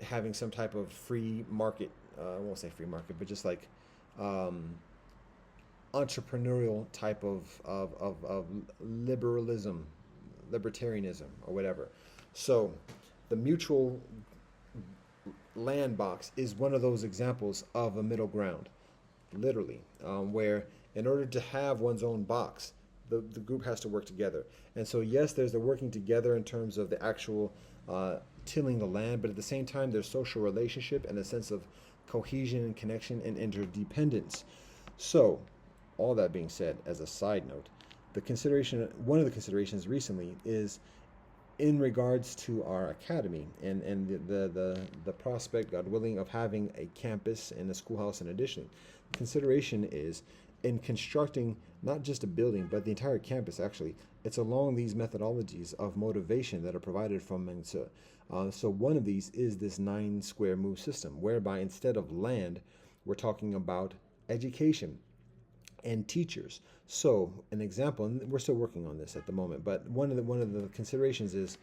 having some type of free market. I won't say free market, but just like entrepreneurial type of liberalism, libertarianism, or whatever. So the mutual land box is one of those examples of a middle ground, literally, where in order to have one's own box, the group has to work together. And so yes, there's the working together in terms of the actual tilling the land, but at the same time there's social relationship and a sense of cohesion and connection and interdependence. So all that being said, as a side note, one of the considerations recently is in regards to our academy and the prospect, God willing, of having a campus and a schoolhouse in addition. Consideration is in constructing not just a building, but the entire campus, actually. It's along these methodologies of motivation that are provided from Mengzi. So one of these is this 9 square move system, whereby instead of land, we're talking about education and teachers. So an example, and we're still working on this at the moment, but one of the considerations is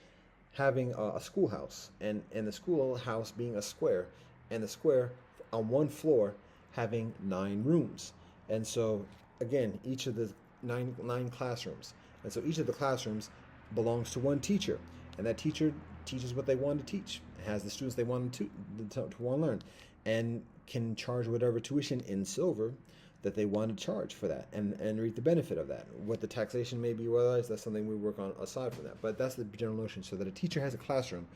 having a schoolhouse, and the schoolhouse being a square, and the square on one floor having 9 rooms. And so again, each of the nine classrooms, and so each of the classrooms belongs to one teacher, and that teacher teaches what they want to teach, has the students they want to want to learn, and can charge whatever tuition in silver that they want to charge for that, and reap the benefit of that. What the taxation may be, otherwise, that's something we work on aside from that. But that's the general notion, so that a teacher has a classroom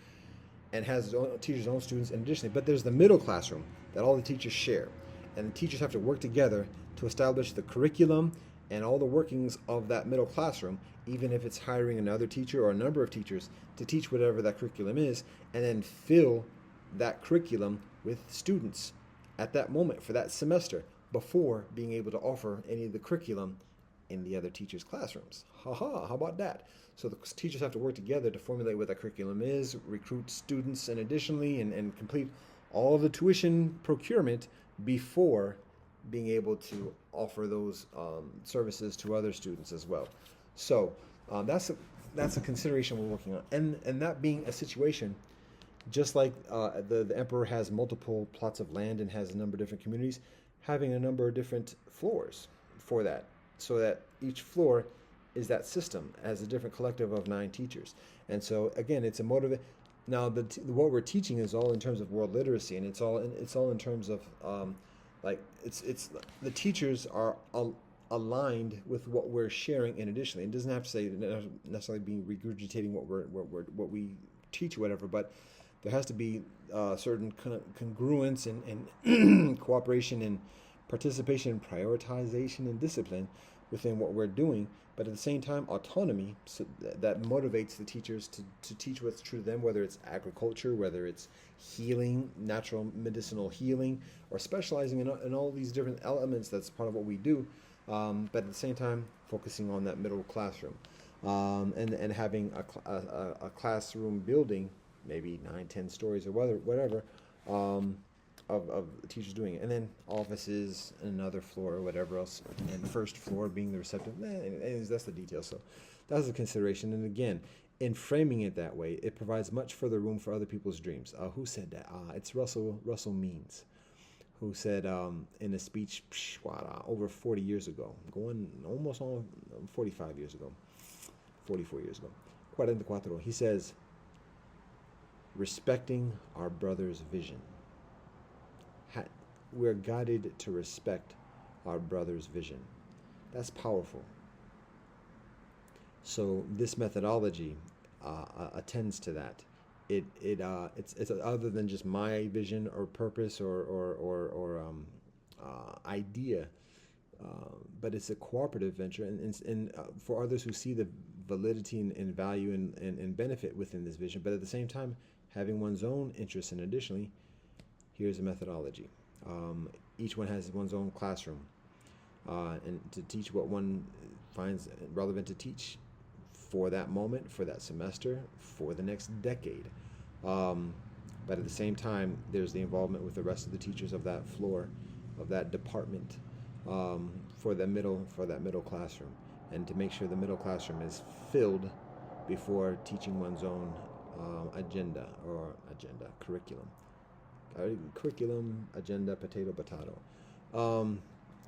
and has his own teacher's own students, and additionally, but there's the middle classroom that all the teachers share, and the teachers have to work together to establish the curriculum and all the workings of that middle classroom, even if it's hiring another teacher or a number of teachers to teach whatever that curriculum is, and then fill that curriculum with students at that moment for that semester before being able to offer any of the curriculum in the other teachers' classrooms. How about that? So the teachers have to work together to formulate what that curriculum is, recruit students, and additionally, and complete all of the tuition procurement before being able to offer those services to other students as well. So that's a consideration we're working on, and that being a situation, just like the emperor has multiple plots of land and has a number of different communities, having a number of different floors for that, so that each floor is that system as a different collective of 9 teachers. And so again, it's a motive. Now what we're teaching is all in terms of world literacy, and it's all in terms of it's the teachers are aligned with what we're sharing. And additionally, it doesn't have to say necessarily being regurgitating what we teach or whatever, but there has to be certain congruence and cooperation and participation and prioritization and discipline within what we're doing, but at the same time autonomy, so that motivates the teachers to teach what's true to them, whether it's agriculture, whether it's healing, natural medicinal healing, or specializing in all these different elements. That's part of what we do, but at the same time focusing on that middle classroom, and having a classroom building, maybe 9-10 stories or whatever, of teachers doing it, and then offices, another floor, or whatever else, and first floor being the receptive. That's the detail. So that's a consideration. And again, in framing it that way, it provides much further room for other people's dreams. Who said that? It's Russell Means, who said in a speech over 40 years ago, going almost on 45 years ago, 44 years ago, 44, he says, respecting our brother's vision. We're guided to respect our brother's vision. That's powerful. So this methodology attends to that. It's other than just my vision or purpose or idea, but it's a cooperative venture, and for others who see the validity and value and benefit within this vision, but at the same time having one's own interests. And additionally, here's a methodology. Each one has one's own classroom, and to teach what one finds relevant to teach for that moment, for that semester, for the next decade. But at the same time, there's the involvement with the rest of the teachers of that floor, of that department, for that middle classroom, and to make sure the middle classroom is filled before teaching one's own curriculum, agenda, potato.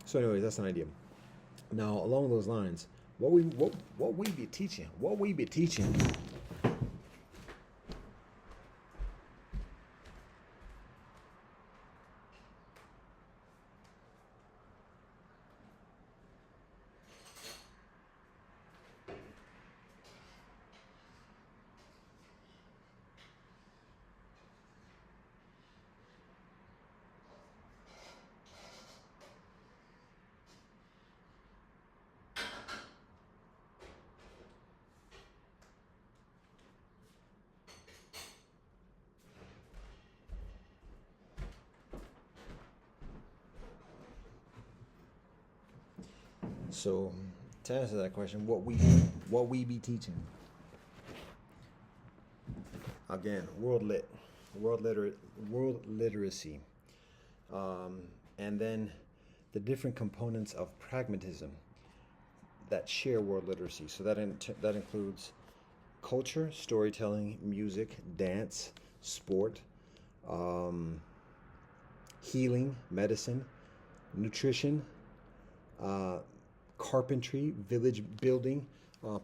So anyways, that's an idea. Now, along those lines, what we be teaching, So, to answer that question, what we be teaching again, world literate, world literacy, um, and then the different components of pragmatism that share world literacy. So that includes culture, storytelling, music, dance, sport, um, healing, medicine, nutrition, uh, carpentry, village building,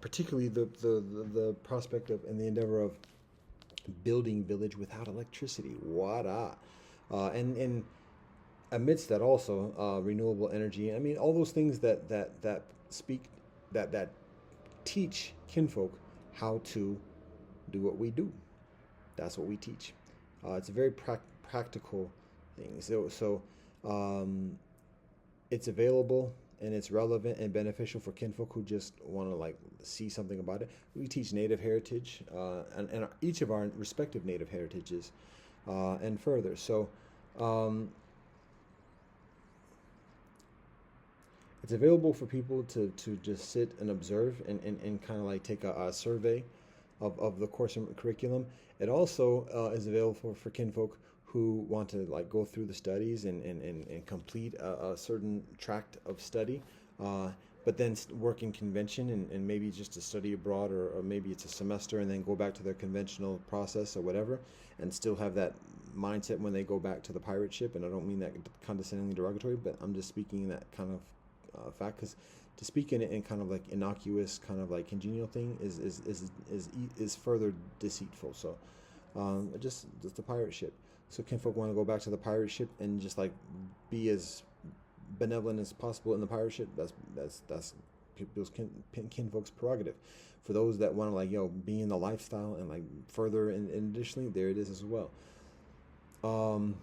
particularly the prospect of and the endeavor of building village without electricity. What and amidst that also renewable energy. I mean, all those things that speak that teach kinfolk how to do what we do. That's what we teach. It's a very practical thing. Um, it's available and it's relevant and beneficial for kinfolk who just want to like see something about it. We teach native heritage and each of our respective native heritages and further. So um, it's available for people to just sit and observe and kind of like take a survey of the course and curriculum. It also is available for kinfolk who want to like go through the studies and complete a certain tract of study, uh, but then work in convention and maybe just to study abroad or maybe it's a semester and then go back to their conventional process or whatever and still have that mindset when they go back to the pirate ship. And I don't mean that condescendingly derogatory, but I'm just speaking that kind of fact because to speak in it in kind of like innocuous, kind of like congenial thing is further deceitful. So just the pirate ship. So kinfolk want to go back to the pirate ship and just like be as benevolent as possible in the pirate ship. That's people's kinfolk's prerogative. For those that want to like be in the lifestyle and like further and additionally there it is as well. Um,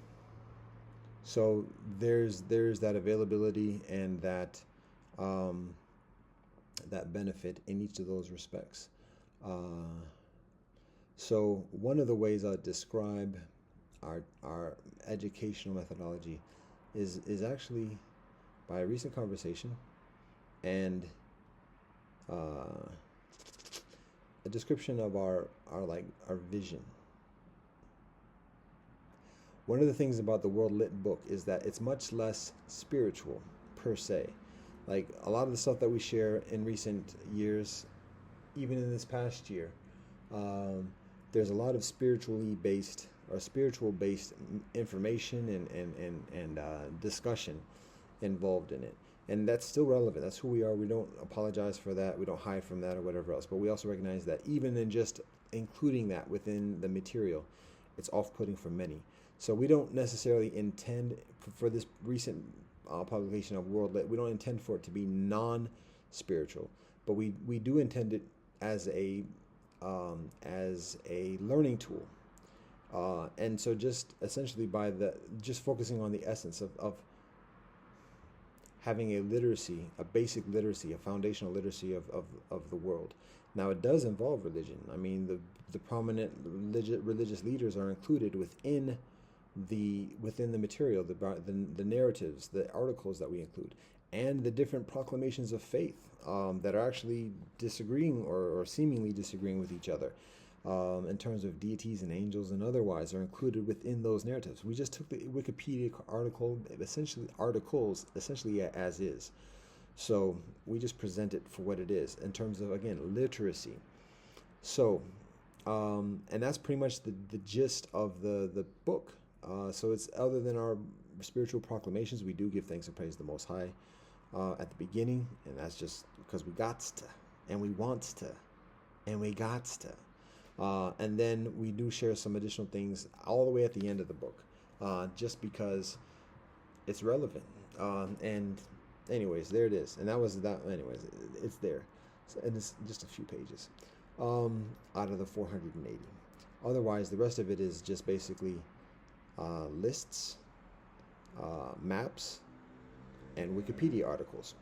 so there's that availability and um, that benefit in each of those respects. Uh, so one of the ways I describe our educational methodology is actually by a recent conversation and uh, a description of our vision. One of the things about the World Lit book is that it's much less spiritual per se. Like a lot of the stuff that we share in recent years, even in this past year, um, there's a lot of spiritually based or spiritual based information and discussion involved in it. And that's still relevant. That's who we are. We don't apologize for that. We don't hide from that or whatever else. But we also recognize that even in just including that within the material, it's off putting for many. So we don't necessarily intend for this recent publication of World Lit, we don't intend for it to be non spiritual, but we do intend it as a learning tool. And so just essentially by just focusing on the essence of having a literacy, a basic literacy, a foundational literacy of the world. Now it does involve religion. I mean, the prominent religious leaders are included within the material, the narratives, the articles that we include, and the different proclamations of faith that are actually disagreeing or seemingly disagreeing with each other. In terms of deities and angels and otherwise are included within those narratives. We just took the Wikipedia articles essentially as is. So we just present it for what it is in terms of, again, literacy. So, and that's pretty much the gist of the book. So it's other than our spiritual proclamations, we do give thanks and praise the Most High at the beginning, and that's just because we got to, and we want to, and we got to. And then we do share some additional things all the way at the end of the book, just because it's relevant. And anyways, there it is. And that was that. Anyways, it's there. So, and it's just a few pages out of the 480. Otherwise, the rest of it is just basically lists, maps, and Wikipedia articles.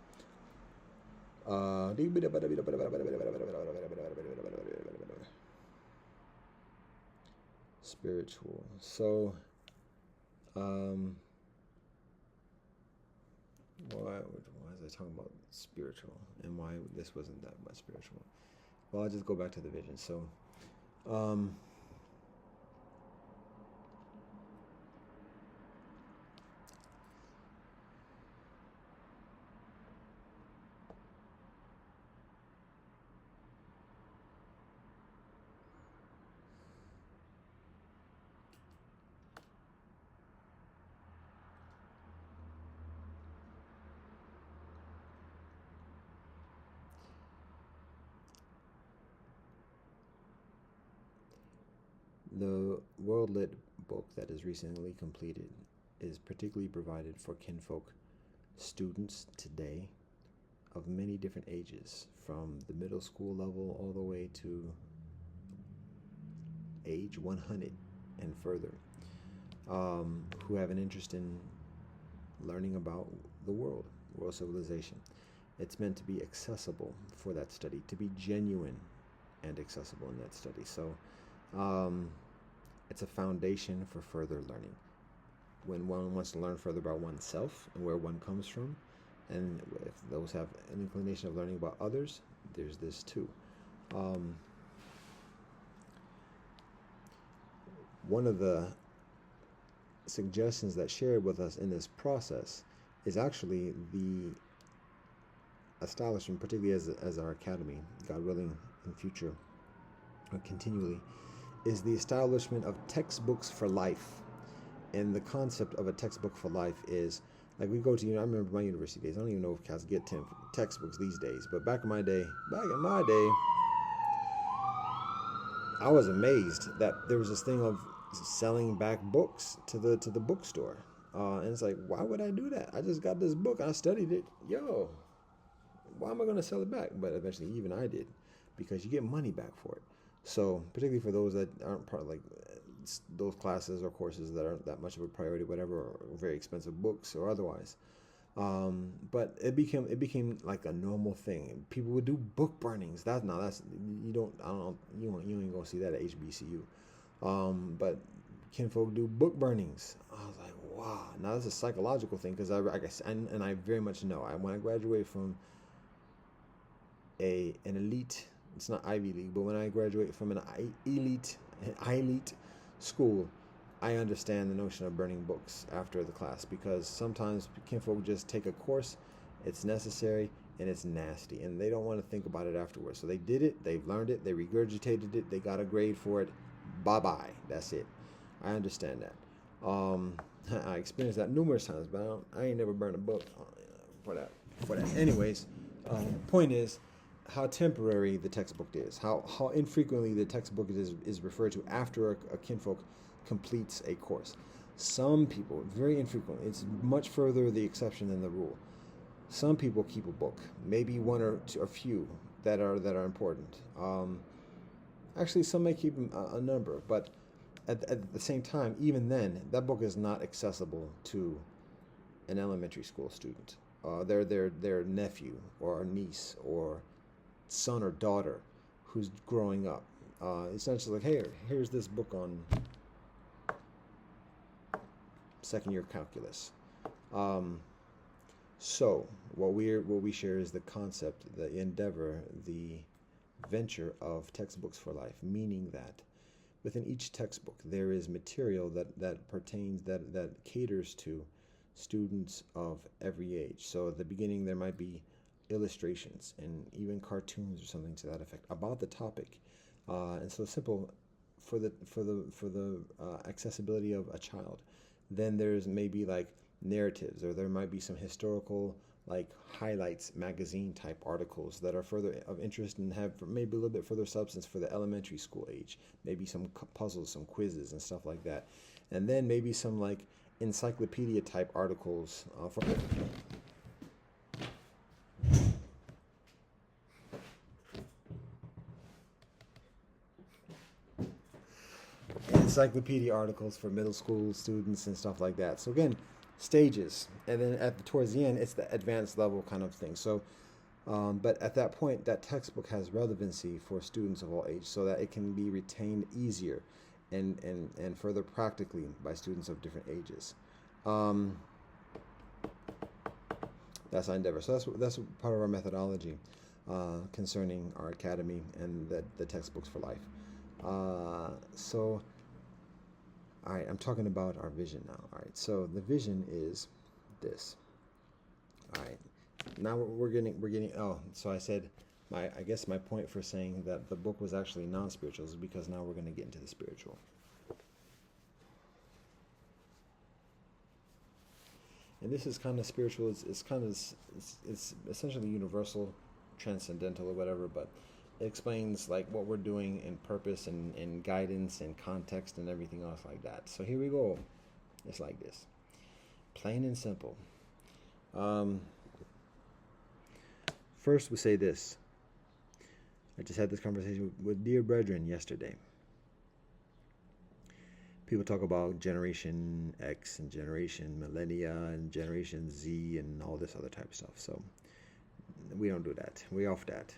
Spiritual. So, Why was I talking about spiritual and why this wasn't that much spiritual? Well, I'll just go back to the vision. So, um, the World Lit book that is recently completed is particularly provided for kinfolk students today of many different ages, from the middle school level all the way to age 100 and further, who have an interest in learning about the world civilization. It's meant to be accessible for that study, to be genuine and accessible in that study. So um, it's a foundation for further learning. When one wants to learn further about oneself and where one comes from, and if those have an inclination of learning about others, there's this too. Um, one of the suggestions that's shared with us in this process is actually the establishment, particularly as our academy, God willing, in future, or continually, is the establishment of textbooks for life. And the concept of a textbook for life is, like, we go to, I remember my university days. I don't even know if cats get textbooks these days, but back in my day, I was amazed that there was this thing of selling back books to the bookstore. And it's like, why would I do that? I just got this book, I studied it. Yo, why am I going to sell it back? But eventually, even I did, because you get money back for it. So, particularly for those that aren't part of, like, those classes or courses that aren't that much of a priority, whatever, or very expensive books or otherwise. But it became like a normal thing. People would do book burnings. That's you don't, I don't know, you ain't gonna see that at HBCU. But kinfolk do book burnings. I was like, wow. Now that's a psychological thing, because I guess, and I very much know, when I graduated from an elite, it's not Ivy League, but when I graduated from an elite school, I understand the notion of burning books after the class, because sometimes kinfolk just take a course, it's necessary, and it's nasty, and they don't want to think about it afterwards. So they did it, they've learned it, they regurgitated it, they got a grade for it, bye-bye, that's it. I understand that. I experienced that numerous times, but I ain't never burned a book for that. Anyways, point is how temporary the textbook is, how infrequently the textbook is referred to after a kinfolk completes a course. Some people, very infrequently, it's much further the exception than the rule. Some people keep a book, maybe one or two, or few that are important. Actually, some may keep a number, but at the same time, even then, that book is not accessible to an elementary school student, their nephew or niece or son or daughter who's growing up. Essentially, like, here's this book on second year calculus. So what we share is the concept, the endeavor, the venture of textbooks for life, meaning that within each textbook there is material that pertains, that caters to students of every age. So at the beginning there might be illustrations and even cartoons or something to that effect about the topic, and so simple for the accessibility of a child. Then there's maybe like narratives, or there might be some historical, like, highlights magazine type articles that are further of interest and have maybe a little bit further substance for the elementary school age. Maybe some puzzles, some quizzes and stuff like that. And then maybe some, like, encyclopedia type articles for encyclopedia articles for middle school students and stuff like that. So again, stages, and then towards the end, it's the advanced level kind of thing. So, but at that point, that textbook has relevancy for students of all ages, so that it can be retained easier and further practically by students of different ages. That's our endeavor. So that's part of our methodology concerning our academy and the textbooks for life. So, all right, I'm talking about our vision now. All right, so the vision is this. All right, now we're getting. Oh, so I said I guess my point for saying that the book was actually non-spiritual is because now we're going to get into the spiritual. And this is kind of spiritual. It's kind of it's essentially universal, transcendental or whatever, but it explains like what we're doing in purpose and guidance and context and everything else like that. So here we go. It's like this, plain and simple. First, we say this. I just had this conversation with dear brethren yesterday. People talk about Generation X and Generation Millennia and Generation Z and all this other type of stuff. So we don't do that. We off that.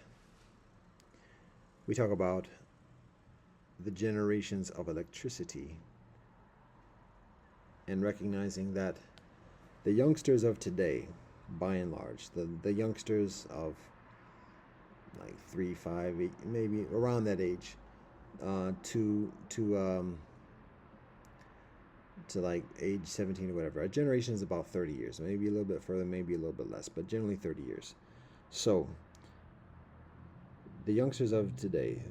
We talk about the generations of electricity and recognizing that the youngsters of today, by and large, the youngsters of like 3, 5, 8, maybe around that age, to like age 17 or whatever. Our generation is about 30 years, maybe a little bit further, maybe a little bit less, but generally 30 years. So the youngsters of today,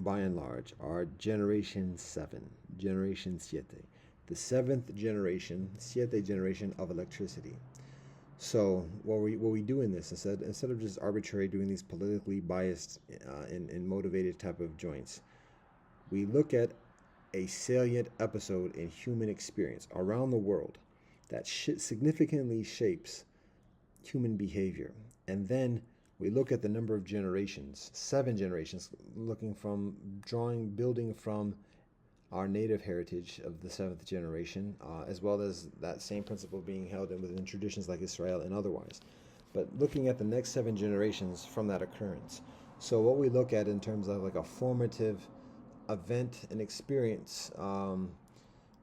by and large, are Generation 7, Generation Siete, the 7th generation, Siete generation of electricity. So what we do in this, instead of just arbitrary doing these politically biased and motivated type of joints, we look at a salient episode in human experience around the world that significantly shapes human behavior. And then we look at the number of generations, 7 generations, building from our native heritage of the 7th generation, as well as that same principle being held within traditions like Israel and otherwise. But looking at the next 7 generations from that occurrence. So what we look at in terms of like a formative event and experience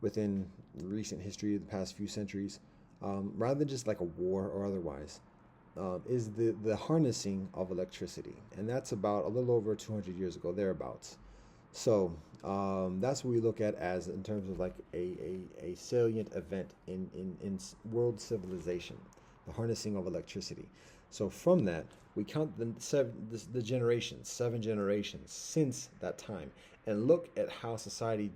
within recent history of the past few centuries, rather than just like a war or otherwise, is the harnessing of electricity. And that's about a little over 200 years ago, thereabouts. So that's what we look at as in terms of like a salient event in world civilization, the harnessing of electricity. So from that, we count the generations, 7 generations since that time, and look at how society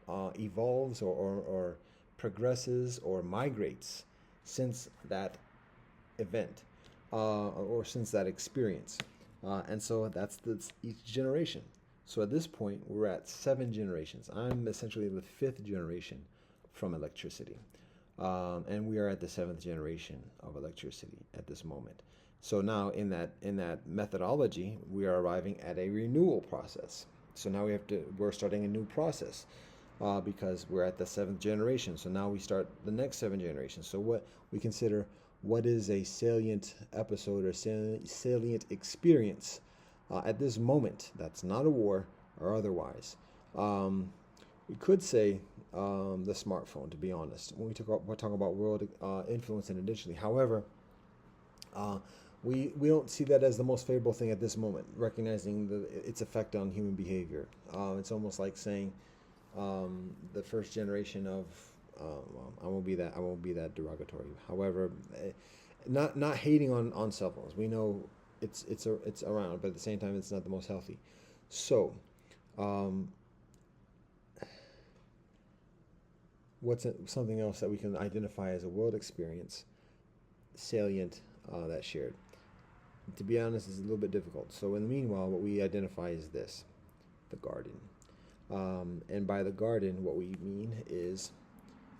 evolves or progresses or migrates since that event or since that experience. And so that's each generation. So at this point, we're at 7 generations. I'm essentially the 5th generation from electricity. And we are at the 7th generation of electricity at this moment. So now in that methodology, we are arriving at a renewal process. So now we're starting a new process because we're at the 7th generation. So now we start the next 7 generations. So what we consider what is a salient episode or salient experience at this moment that's not a war or otherwise. We could say the smartphone, to be honest, when we're talking about world influence and initially. However, we don't see that as the most favorable thing at this moment, recognizing its effect on human behavior. It's almost like saying the first generation of well, I won't be that derogatory. However, not hating on cell phones. We know it's around, but at the same time, it's not the most healthy. So, something else that we can identify as a world experience, salient, that's shared? To be honest, it's a little bit difficult. So in the meanwhile, what we identify is this: the garden. And by the garden, what we mean is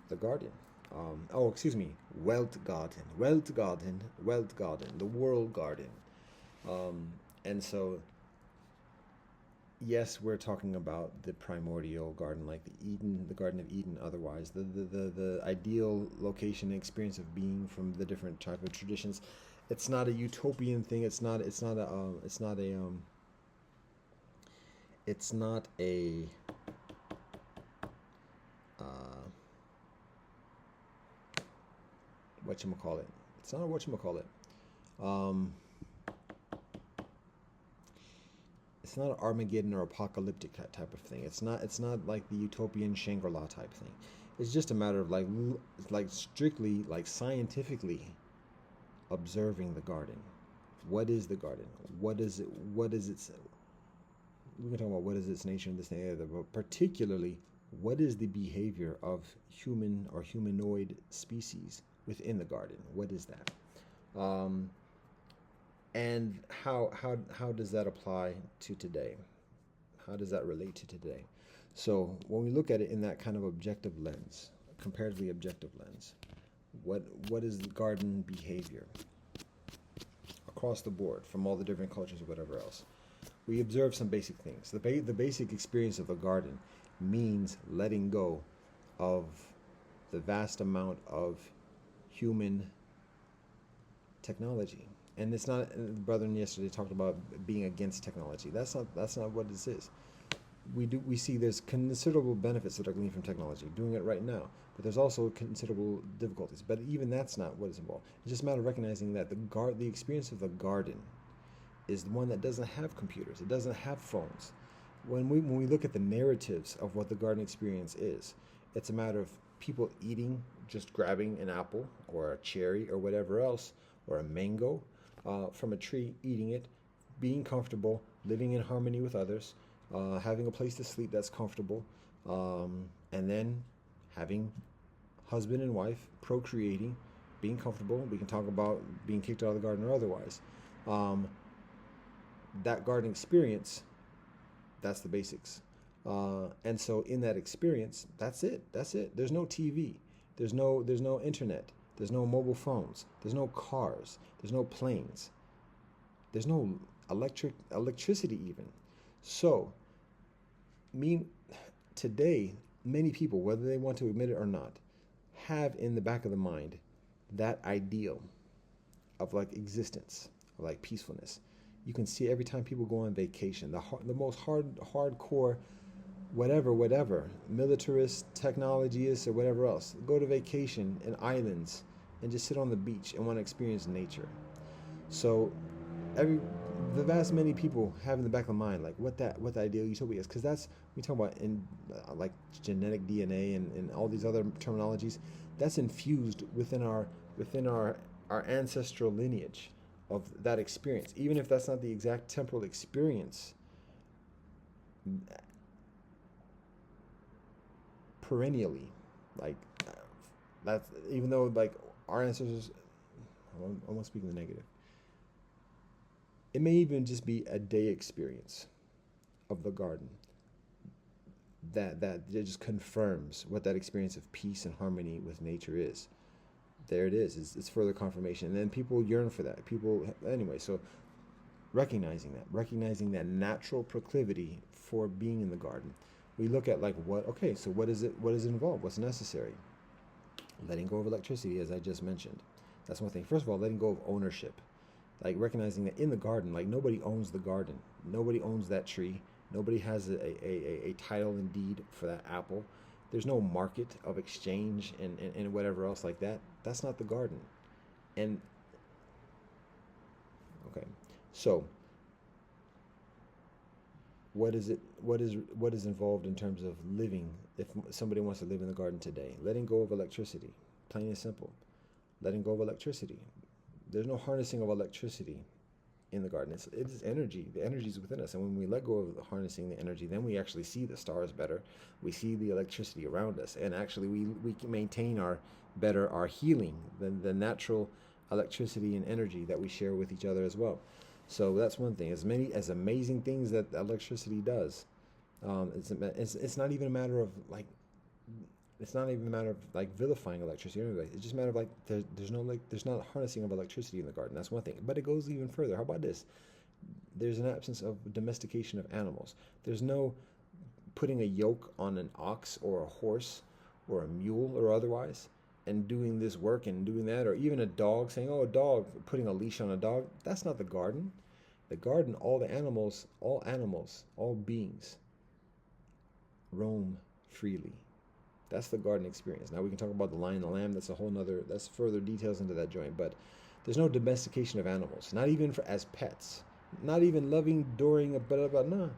the garden. Weltgarten, the world garden. And so, yes, we're talking about the primordial garden, like the Garden of Eden. Otherwise, the ideal location and experience of being from the different type of traditions. It's not a utopian thing. It's not a whatchamacallit. It's not a whatchamacallit. Um, it's not an Armageddon or apocalyptic type of thing. It's not like the utopian Shangri-La type thing. It's just a matter of like strictly like scientifically observing the garden. What is the garden? What is it? What is its? We can talk about what is its nature and this and the other, but particularly what is the behavior of human or humanoid species within the garden? What is that? Um, and how does that apply to today? How does that relate to today? So when we look at it in that kind of objective lens, comparatively objective lens, what is the garden behavior across the board from all the different cultures or whatever else? We observe some basic things. The basic experience of a garden means letting go of the vast amount of human technology. And it's not, the brethren yesterday talked about being against technology. That's not what this is. We see there's considerable benefits that are gleaned from technology, doing it right now, but there's also considerable difficulties. But even that's not what is involved. It's just a matter of recognizing that the experience of the garden is the one that doesn't have computers. It doesn't have phones. When we look at the narratives of what the garden experience is, it's a matter of people eating, just grabbing an apple or a cherry or whatever else, or a mango from a tree, eating it, being comfortable, living in harmony with others, having a place to sleep that's comfortable, and then having husband and wife, procreating, being comfortable. We can talk about being kicked out of the garden or otherwise. That garden experience, that's the basics. And so in that experience, that's it. There's no TV. There's no internet. There's no mobile phones. There's no cars. There's no planes. There's no electricity even. So, today, many people, whether they want to admit it or not, have in the back of the mind that ideal of like existence, of like peacefulness. You can see every time people go on vacation, the most hardcore, whatever, militarist, technologiest, or whatever else, go to vacation in islands and just sit on the beach and want to experience nature. So the vast many people have in the back of the mind like what the ideal utopia is, because that's we talk about in like genetic DNA and all these other terminologies. That's infused within our ancestral lineage of that experience, even if that's not the exact temporal experience. Perennially, like that's, even though like our ancestors, I won't speak in the negative. It may even just be a day experience of the garden that it just confirms what that experience of peace and harmony with nature is. There it is. It's further confirmation, and then people yearn for that. Anyway. So recognizing that natural proclivity for being in the garden, we look at like so what is it involved? What's necessary? Letting go of electricity, as I just mentioned. That's one thing. First of all, letting go of ownership. Like recognizing that in the garden, like nobody owns the garden. Nobody owns that tree. Nobody has a title and deed for that apple. There's no market of exchange and whatever else like that. That's not the garden. And okay, so what is involved in terms of living? If somebody wants to live in the garden today, letting go of electricity, plain and simple. Letting go of electricity. There's no harnessing of electricity in the garden. It is energy. The energy is within us. And when we let go of harnessing the energy, then we actually see the stars better. We see the electricity around us. And actually we can maintain our healing than the natural electricity and energy that we share with each other as well. So that's one thing. As amazing things that electricity does, it's not even a matter of like, it's not even a matter of like vilifying electricity anyway. It's just a matter of like there's not harnessing of electricity in the garden. That's one thing. But it goes even further. How about this? There's an absence of domestication of animals. There's no putting a yoke on an ox or a horse or a mule or otherwise and doing this work and doing that, or even a dog saying, oh, a dog, putting a leash on a dog. That's not the garden. The garden, all beings roam freely. That's the garden experience. Now we can talk about the lion and the lamb. That's a whole nother, that's further details into that joint. But there's no domestication of animals, not even for as pets, not even loving, adoring, blah, blah, blah. Nah.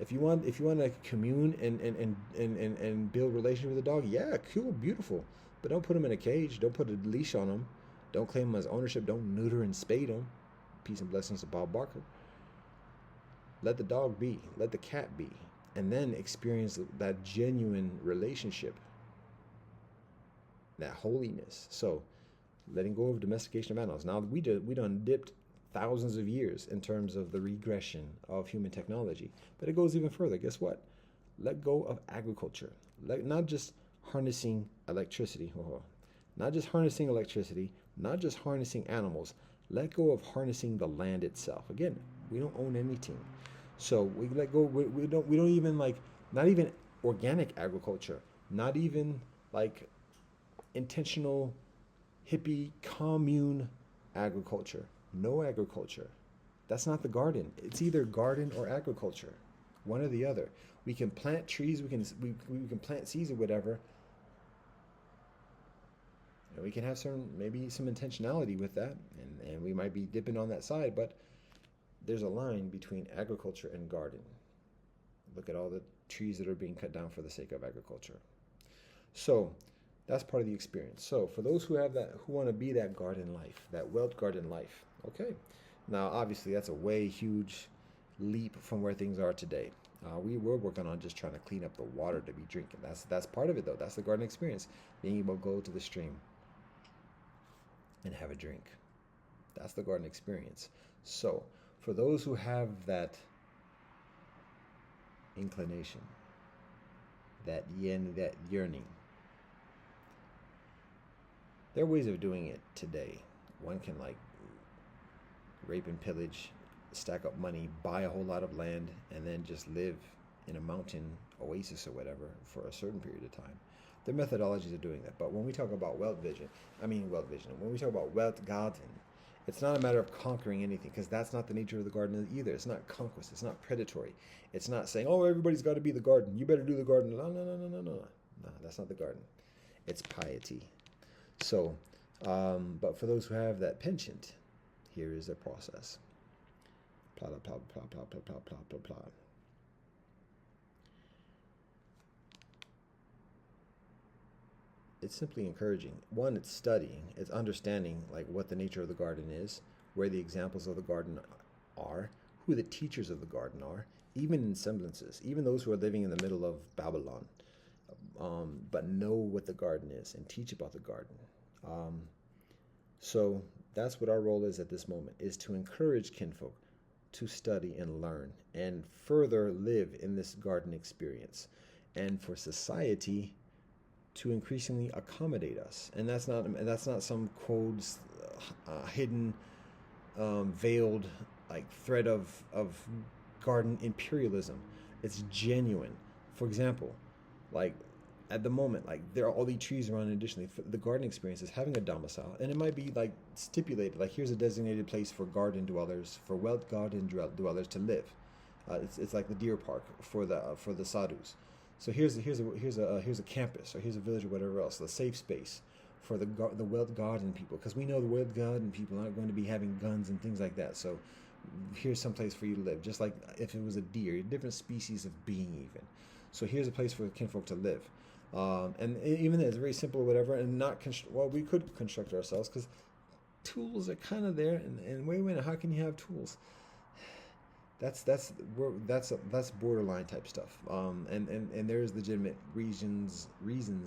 If you want to commune and build relationship with a dog, yeah, cool, beautiful. But don't put him in a cage. Don't put a leash on him. Don't claim him as ownership. Don't neuter and spade him. Peace and blessings to Bob Barker. Let the dog be. Let the cat be. And then experience that genuine relationship, that holiness. So, letting go of domestication of animals. Now we done dipped thousands of years in terms of the regression of human technology, but it goes even further. Guess what? Let go of agriculture. Not just harnessing electricity. Not just harnessing electricity. Not just harnessing animals. Let go of harnessing the land itself. Again, we don't own anything. So we let go. We don't even like, not even organic agriculture, not even like intentional hippie commune agriculture. No agriculture. That's not the garden. It's either garden or agriculture, one or the other. We can plant trees. We can plant seeds or whatever. And we can have maybe some intentionality with that, and we might be dipping on that side, but there's a line between agriculture and garden. Look at all the trees that are being cut down for the sake of agriculture. So that's part of the experience. So for those who want to be that garden life, that wealth garden life, okay. Now, obviously, that's a way huge leap from where things are today. We were working on just trying to clean up the water to be drinking. That's part of it, though. That's the garden experience. Being able to go to the stream and have a drink. That's the garden experience. So for those who have that inclination, that yearning, there are ways of doing it today. One can like rape and pillage, stack up money, buy a whole lot of land, and then just live in a mountain oasis or whatever for a certain period of time. There are methodologies of doing that. But when we talk about when we talk about wealth garden, it's not a matter of conquering anything, because that's not the nature of the garden either. It's not conquest. It's not predatory. It's not saying, oh, everybody's got to be the garden. You better do the garden. No, that's not the garden. It's piety. So, but for those who have that penchant, here is the process. Blah, blah, blah, blah, blah, blah, blah, blah, blah, blah. It's simply encouraging. One, it's studying. It's understanding like what the nature of the garden is, where the examples of the garden are, who the teachers of the garden are, even in semblances, even those who are living in the middle of Babylon, but know what the garden is and teach about the garden. So that's what our role is at this moment, is to encourage kinfolk to study and learn and further live in this garden experience, and for society to increasingly accommodate us. And that's not some codes, hidden, veiled like thread of garden imperialism. It's genuine. For example, like at the moment, like there are all these trees around. Additionally, for the garden experience is having a domicile, and it might be like stipulated, like here's a designated place for garden dwellers, for wealth garden dwellers to live. It's like the deer park for the sadhus. So here's a campus, or here's a village or whatever else, the safe space for the wealth garden people, because we know the wealth garden people aren't going to be having guns and things like that. So here's some place for you to live, just like if it was a deer, different species of being even. So here's a place for kinfolk to live. And even then, it's very simple or whatever, and not we could construct ourselves, because tools are kind of there. And wait a minute, how can you have tools? That's borderline type stuff. And there's legitimate reasons,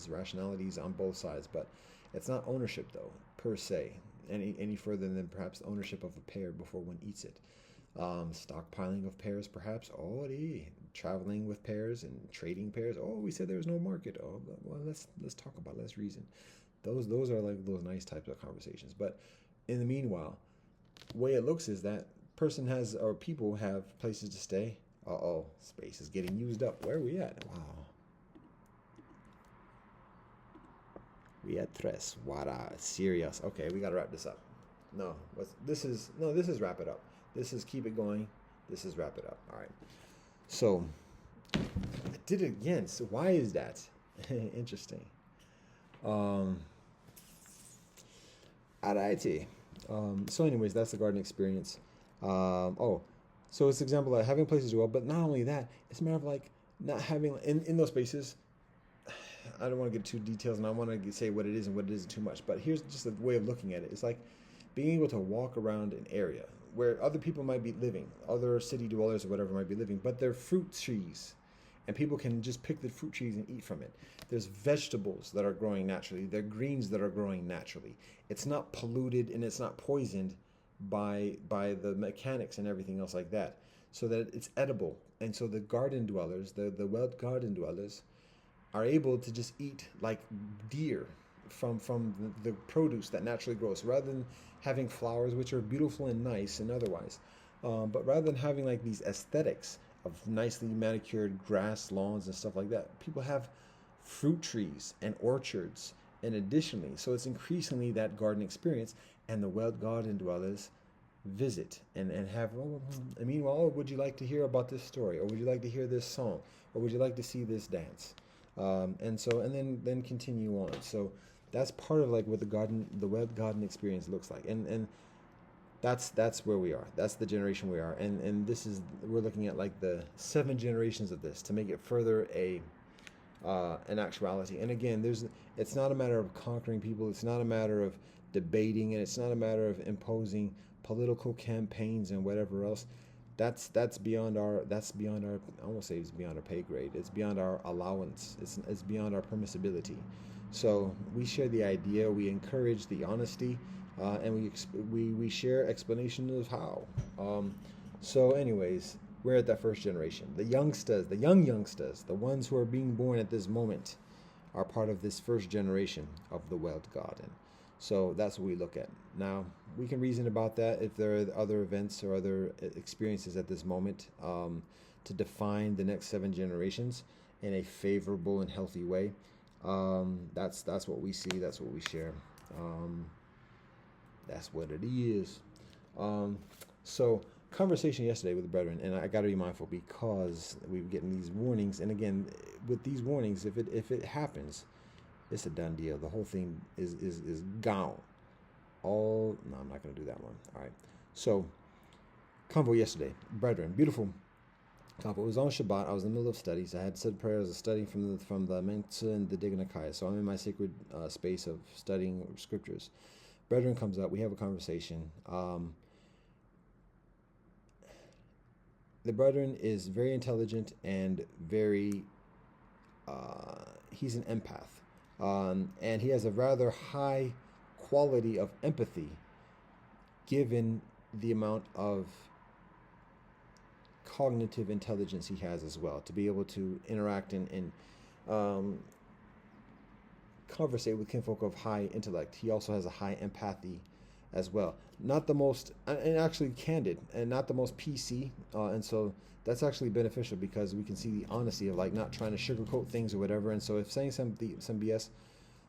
rationalities on both sides, but it's not ownership though per se, any further than perhaps ownership of a pear before one eats it. Stockpiling of pears, perhaps. Traveling with pears and trading pears. We said there was no market. Well, let's talk about it. Let's reason. Those are like those nice types of conversations. But in the meanwhile, the way it looks is that people have places to stay. Space is getting used up. Where are we at? Wow. We at tres. Wara. Serious. Okay, we gotta wrap this up. This is wrap it up. This is keep it going. This is wrap it up. All right. So I did it again. So why is that? Interesting. Um, Alrighty. So, anyways, that's the garden experience. Oh, so it's an example of having places to go, but not only that, it's a matter of like not having in those spaces. I don't want to get too details, and I want to say what it is and what it isn't too much. But here's just a way of looking at it. It's like being able to walk around an area where other people might be living, other city dwellers or whatever might be living, but they're fruit trees, and people can just pick the fruit trees and eat from it. There's vegetables that are growing naturally. There are greens that are growing naturally. It's not polluted and it's not poisoned by the mechanics and everything else like that, so that it's edible. And so the garden dwellers, the wild garden dwellers, are able to just eat like deer from the produce that naturally grows, rather than having flowers which are beautiful and nice and otherwise, but rather than having like these aesthetics of nicely manicured grass lawns and stuff like that, people have fruit trees and orchards. And additionally, so it's increasingly that garden experience, and the wild garden dwellers visit and have, oh, and meanwhile, oh, would you like to hear about this story, or would you like to hear this song, or would you like to see this dance, and so, and then continue on. So that's part of like what the web garden experience looks like, and that's where we are. That's the generation we are, and this is, we're looking at like the 7 generations of this to make it further an actuality. And again, it's not a matter of conquering people. It's not a matter of debating, and it's not a matter of imposing political campaigns and whatever else. That's beyond our, I won't say it's beyond our pay grade. It's beyond our allowance. It's beyond our permissibility. So we share the idea. We encourage the honesty, and we share explanations of how. So, anyways, we're at that first generation. The youngsters, the youngsters, the ones who are being born at this moment, are part of this first generation of the Wild Garden. So that's what we look at. Now, we can reason about that if there are other events or other experiences at this moment, to define the next 7 generations in a favorable and healthy way. That's what we see. That's what we share. That's what it is. So conversation yesterday with the brethren, and I got to be mindful because we're getting these warnings. And again, with these warnings, if it happens, it's a done deal. The whole thing is gone. No, I'm not going to do that one. All right. So convo yesterday, brethren, beautiful convo. It was on Shabbat. I was in the middle of studies. I had said prayers of studying from the Mensa and the Digna Nikaya. So I'm in my sacred space of studying scriptures. Brethren comes up. We have a conversation. The brethren is very intelligent and very, he's an empath. And he has a rather high quality of empathy, given the amount of cognitive intelligence he has as well, to be able to interact and conversate with kinfolk of high intellect. He also has a high empathy as well. Not the most, and actually candid, and not the most PC, and so that's actually beneficial because we can see the honesty of like not trying to sugarcoat things or whatever. And so if saying some BS,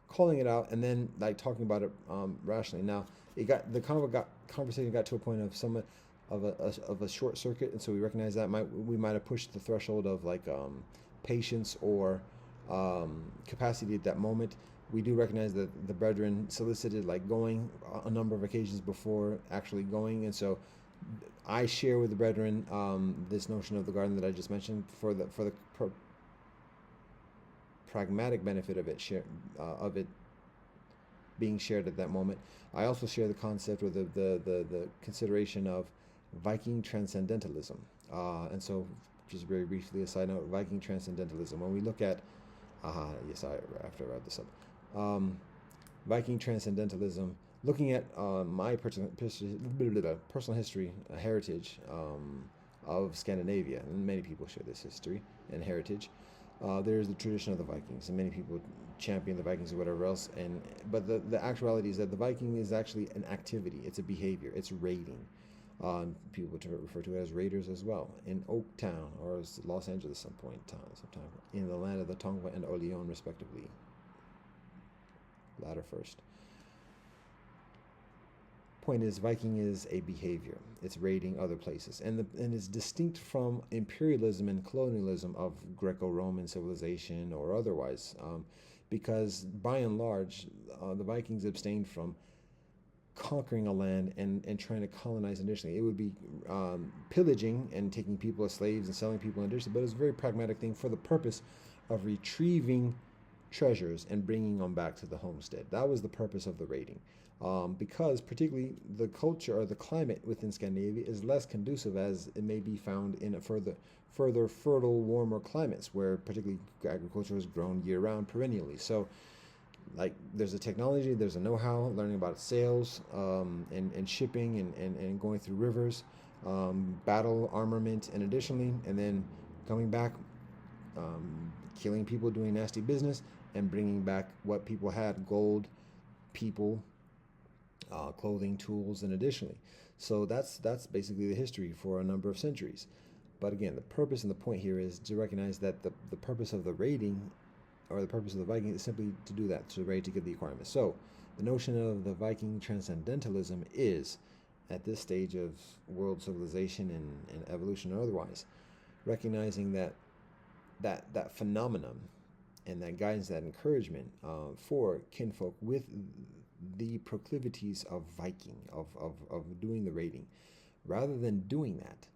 calling it out, and then like talking about it rationally. Now the conversation got to a point of somewhat of a short circuit, and so we recognize that we might have pushed the threshold of like patience or capacity at that moment. We do recognize that the brethren solicited like going a number of occasions before actually going, and so I share with the brethren this notion of the garden that I just mentioned for the pragmatic benefit of it being shared at that moment. I also share the concept or the consideration of Viking transcendentalism, and so just very briefly a side note: Viking transcendentalism. When we look at yes, after I read this up. Viking transcendentalism, looking at my personal history, heritage of Scandinavia, and many people share this history and heritage. There's the tradition of the Vikings, and many people champion the Vikings or whatever else. But the actuality is that the Viking is actually an activity. It's a behavior. It's raiding. People refer to it as raiders as well. In Oaktown or Los Angeles, sometime in the land of the Tongva and Oleon, respectively. Latter first. Point is, Viking is a behavior. It's raiding other places, and it's distinct from imperialism and colonialism of Greco-Roman civilization or otherwise, because by and large, the Vikings abstained from conquering a land and trying to colonize initially. It would be pillaging and taking people as slaves and selling people initially, but it was a very pragmatic thing for the purpose of retrieving treasures and bringing them back to the homestead. That was the purpose of the raiding. Because particularly the culture or the climate within Scandinavia is less conducive as it may be found in a further fertile, warmer climates where particularly agriculture is grown year-round perennially. So like there's a technology, there's a know-how, learning about sales and shipping and going through rivers, battle armament, and additionally, and then coming back, killing people, doing nasty business, and bringing back what people had: gold, people, clothing, tools, and additionally. So that's basically the history for a number of centuries. But again, the purpose and the point here is to recognize that the purpose of the raiding or the purpose of the Viking is simply to do that, to raid to get the requirements. So the notion of the Viking transcendentalism is, at this stage of world civilization and evolution or otherwise, recognizing that phenomenon and that guidance, that encouragement for kinfolk with the proclivities of Viking, of doing the raiding, rather than doing that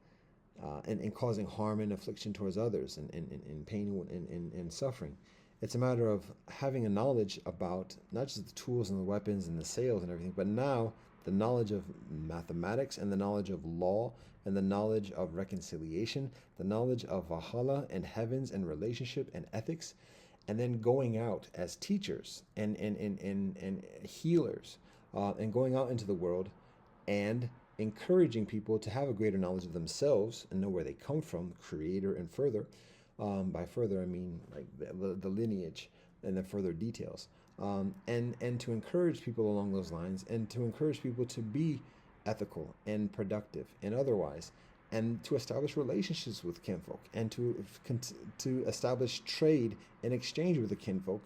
and causing harm and affliction towards others and pain and suffering. It's a matter of having a knowledge about not just the tools and the weapons and the sails and everything, but now the knowledge of mathematics and the knowledge of law and the knowledge of reconciliation, the knowledge of Valhalla and heavens and relationship and ethics, and then going out as teachers and healers and going out into the world and encouraging people to have a greater knowledge of themselves and know where they come from, creator and further. By further, I mean like the lineage and the further details, and to encourage people along those lines, and to encourage people to be ethical and productive and otherwise, and to establish relationships with kinfolk, and to establish trade and exchange with the kinfolk,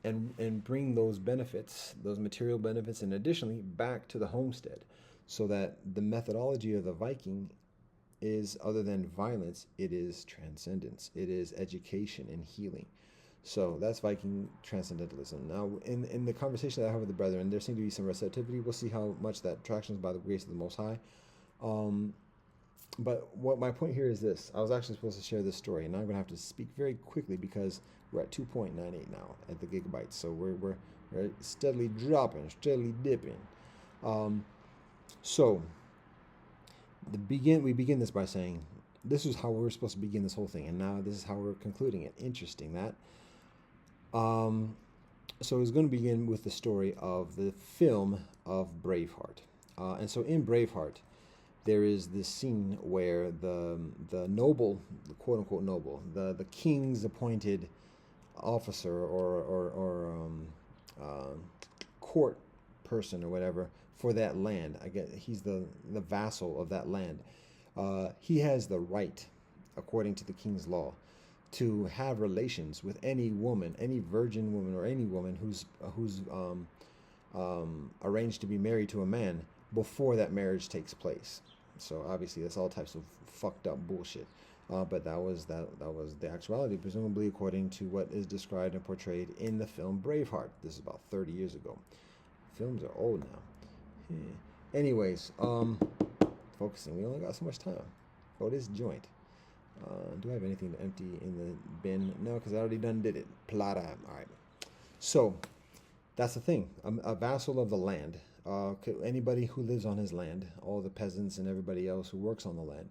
and bring those benefits, those material benefits, and additionally back to the homestead, so that the methodology of the Viking is, other than violence, it is transcendence, it is education and healing. So that's Viking transcendentalism. Now, in the conversation that I have with the brethren, there seems to be some receptivity. We'll see how much that traction is by the grace of the Most High. But what my point here is this. I was actually supposed to share this story, and now I'm going to have to speak very quickly because we're at 2.98 now at the gigabytes. So we're steadily dropping, steadily dipping. So we begin this by saying this is how we were supposed to begin this whole thing, and now this is how we're concluding it. Interesting that. So it's going to begin with the story of the film of Braveheart. And so in Braveheart, there is this scene where the noble, the quote unquote noble, the king's appointed officer or court person or whatever for that land. I guess he's the vassal of that land. He has the right, according to the king's law, to have relations with any woman, any virgin woman, or any woman who's arranged to be married to a man before that marriage takes place. So obviously that's all types of fucked up bullshit. But that was the actuality, presumably according to what is described and portrayed in the film Braveheart. This is about 30 years ago. Films are old now. Anyways, focusing. We only got so much time. Oh, this joint. Do I have anything to empty in the bin? No, because I already did it. Plata. All right. So that's the thing. A vassal of the land. Anybody who lives on his land, all the peasants and everybody else who works on the land.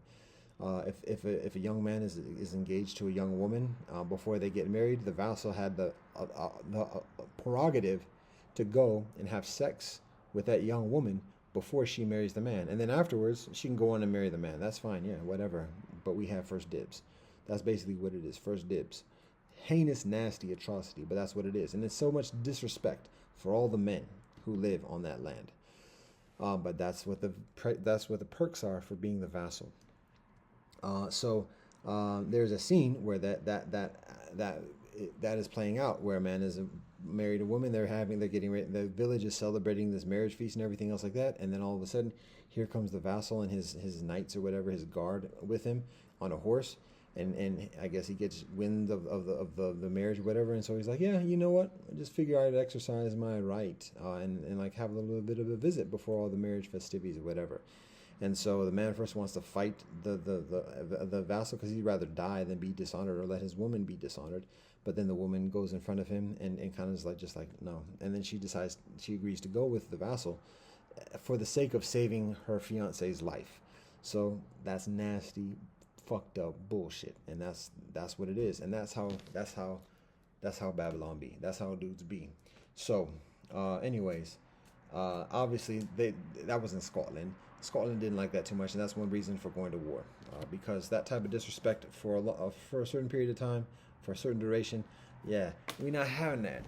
If a young man is engaged to a young woman before they get married, the vassal had the prerogative to go and have sex with that young woman before she marries the man, and then afterwards she can go on and marry the man. That's fine, yeah, whatever. But we have first dibs. That's basically what it is. First dibs. Heinous, nasty atrocity, but that's what it is, and it's so much disrespect for all the men who live on that land. But that's what the perks are for being the vassal. So there's a scene where that that is playing out where a man is married a woman. They're getting ready. The village is celebrating this marriage feast and everything else like that. And then all of a sudden, here comes the vassal and his knights or whatever, his guard with him on a horse. And I guess he gets wind of the marriage or whatever. And so he's like, yeah, you know what? I just figure I'd exercise my right and like have a little bit of a visit before all the marriage festivities or whatever. And so the man first wants to fight the vassal because he'd rather die than be dishonored or let his woman be dishonored. But then the woman goes in front of him and kind of is like, just like, no. And then she agrees to go with the vassal for the sake of saving her fiance's life. So that's nasty, fucked up bullshit. And that's what it is. And that's how Babylon be. That's how dudes be. So, anyways, obviously that was in Scotland. Scotland didn't like that too much, and that's one reason for going to war, because that type of disrespect for a certain period of time, for a certain duration, yeah, we're not having that.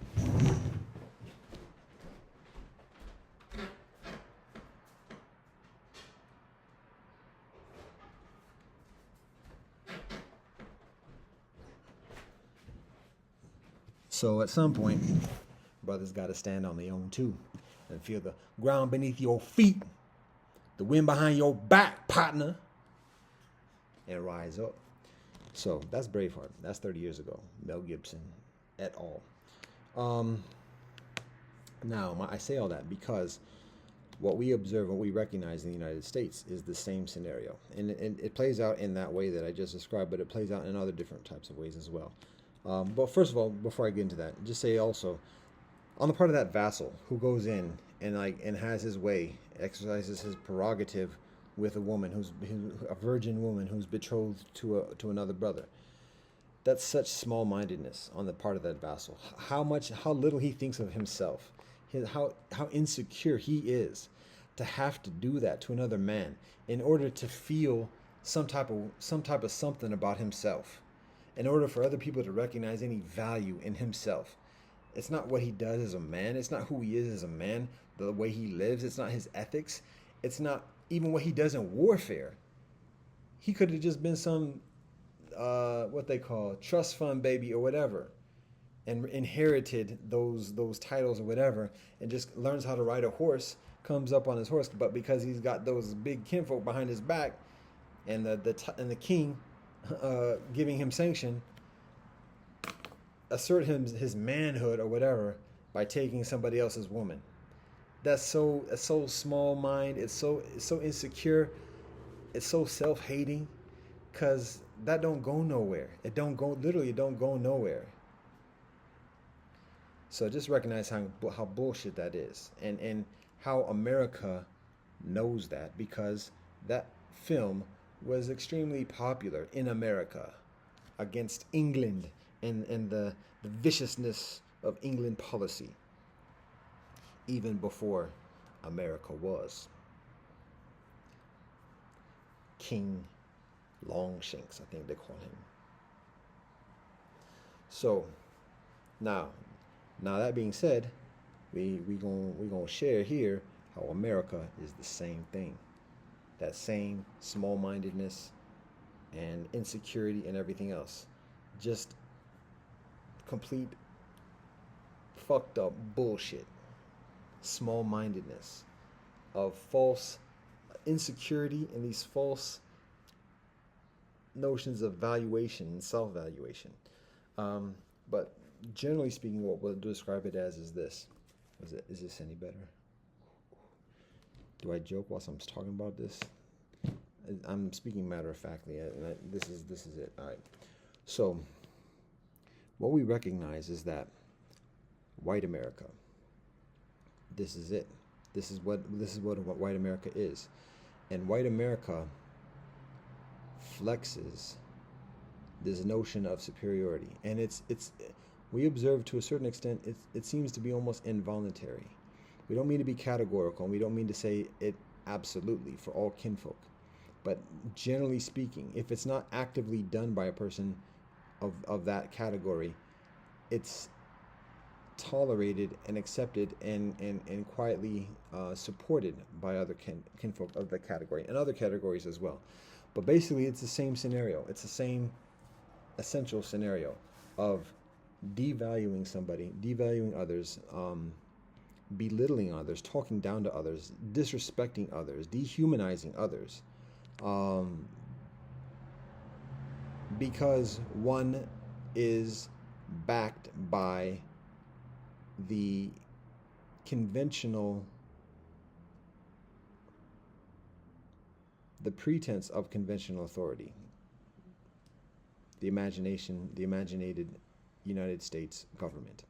So at some point, brothers got to stand on their own too, and feel the ground beneath your feet, the wind behind your back, partner, and rise up. So that's Braveheart. That's 30 years ago. Mel Gibson et al. Now, I say all that because what we observe, what we recognize in the United States is the same scenario. And it plays out in that way that I just described, but it plays out in other different types of ways as well. But first of all, before I get into that, just say also, on the part of that vassal who goes in and has his way, exercises his prerogative with a woman who's a virgin woman who's betrothed to another brother. That's such small-mindedness on the part of that vassal. How little he thinks of himself, how insecure he is to have to do that to another man in order to feel some type of something about himself, in order for other people to recognize any value in himself. It's not what he does as a man. It's not who he is as a man, the way he lives. It's not his ethics. It's not even what he does in warfare. He could have just been some, what they call trust fund baby or whatever, and inherited those titles or whatever, and just learns how to ride a horse, comes up on his horse. But because he's got those big kinfolk behind his back, and the king giving him sanction, assert his manhood or whatever by taking somebody else's woman. That's so small mind. It's so insecure. It's so self-hating, because that don't go nowhere. It don't go nowhere. So just recognize how bullshit that is, and how America knows that, because that film was extremely popular in America against England and the viciousness of England policy, even before America was. King Longshanks, I think they call him. So now that being said, we gonna share here how America is the same thing. That same small-mindedness and insecurity and everything else. Just complete fucked up bullshit. Small-mindedness of false insecurity and these false notions of valuation and self-valuation. But generally speaking, what we'll describe it as is this. Is this any better? Do I joke whilst I'm talking about this? I'm speaking matter-of-factly, and this is it. All right. So, what we recognize is that white America. This is it. This is what white America is, and white America flexes this notion of superiority, and it's we observe to a certain extent it seems to be almost involuntary. We don't mean to be categorical, and we don't mean to say it absolutely for all kinfolk, but generally speaking, if it's not actively done by a person of that category, it's tolerated and accepted and quietly supported by other kinfolk of the category and other categories as well. But basically, it's the same scenario. It's the same essential scenario of devaluing somebody, devaluing others, belittling others, talking down to others, disrespecting others, dehumanizing others, um, because one is backed by the conventional, the pretense of conventional authority, the imagination, the imaginated United States government.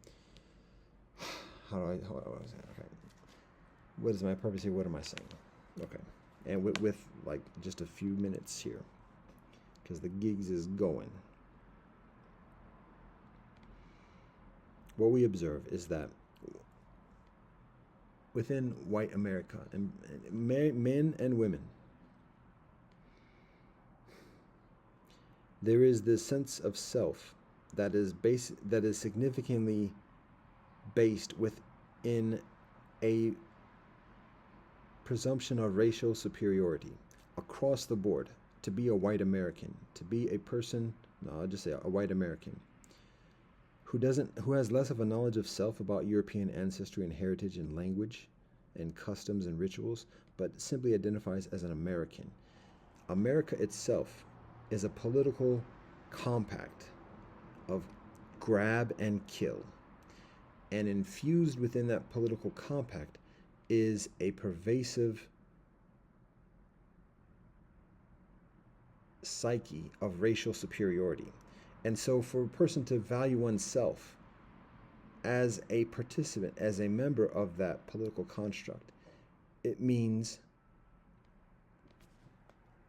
How do I say? Okay. What is my purpose here? What am I saying? Okay. And with like just a few minutes here, because the gigs is going. What we observe is that within white America, and men and women, there is this sense of self that is significantly based within a presumption of racial superiority across the board. To be a white American, to be a person, no, I'll just say a white American, who has less of a knowledge of self about European ancestry and heritage and language and customs and rituals, but simply identifies as an American. America itself is a political compact of grab and kill. And infused within that political compact is a pervasive psyche of racial superiority. And so for a person to value oneself as a participant, as a member of that political construct, it means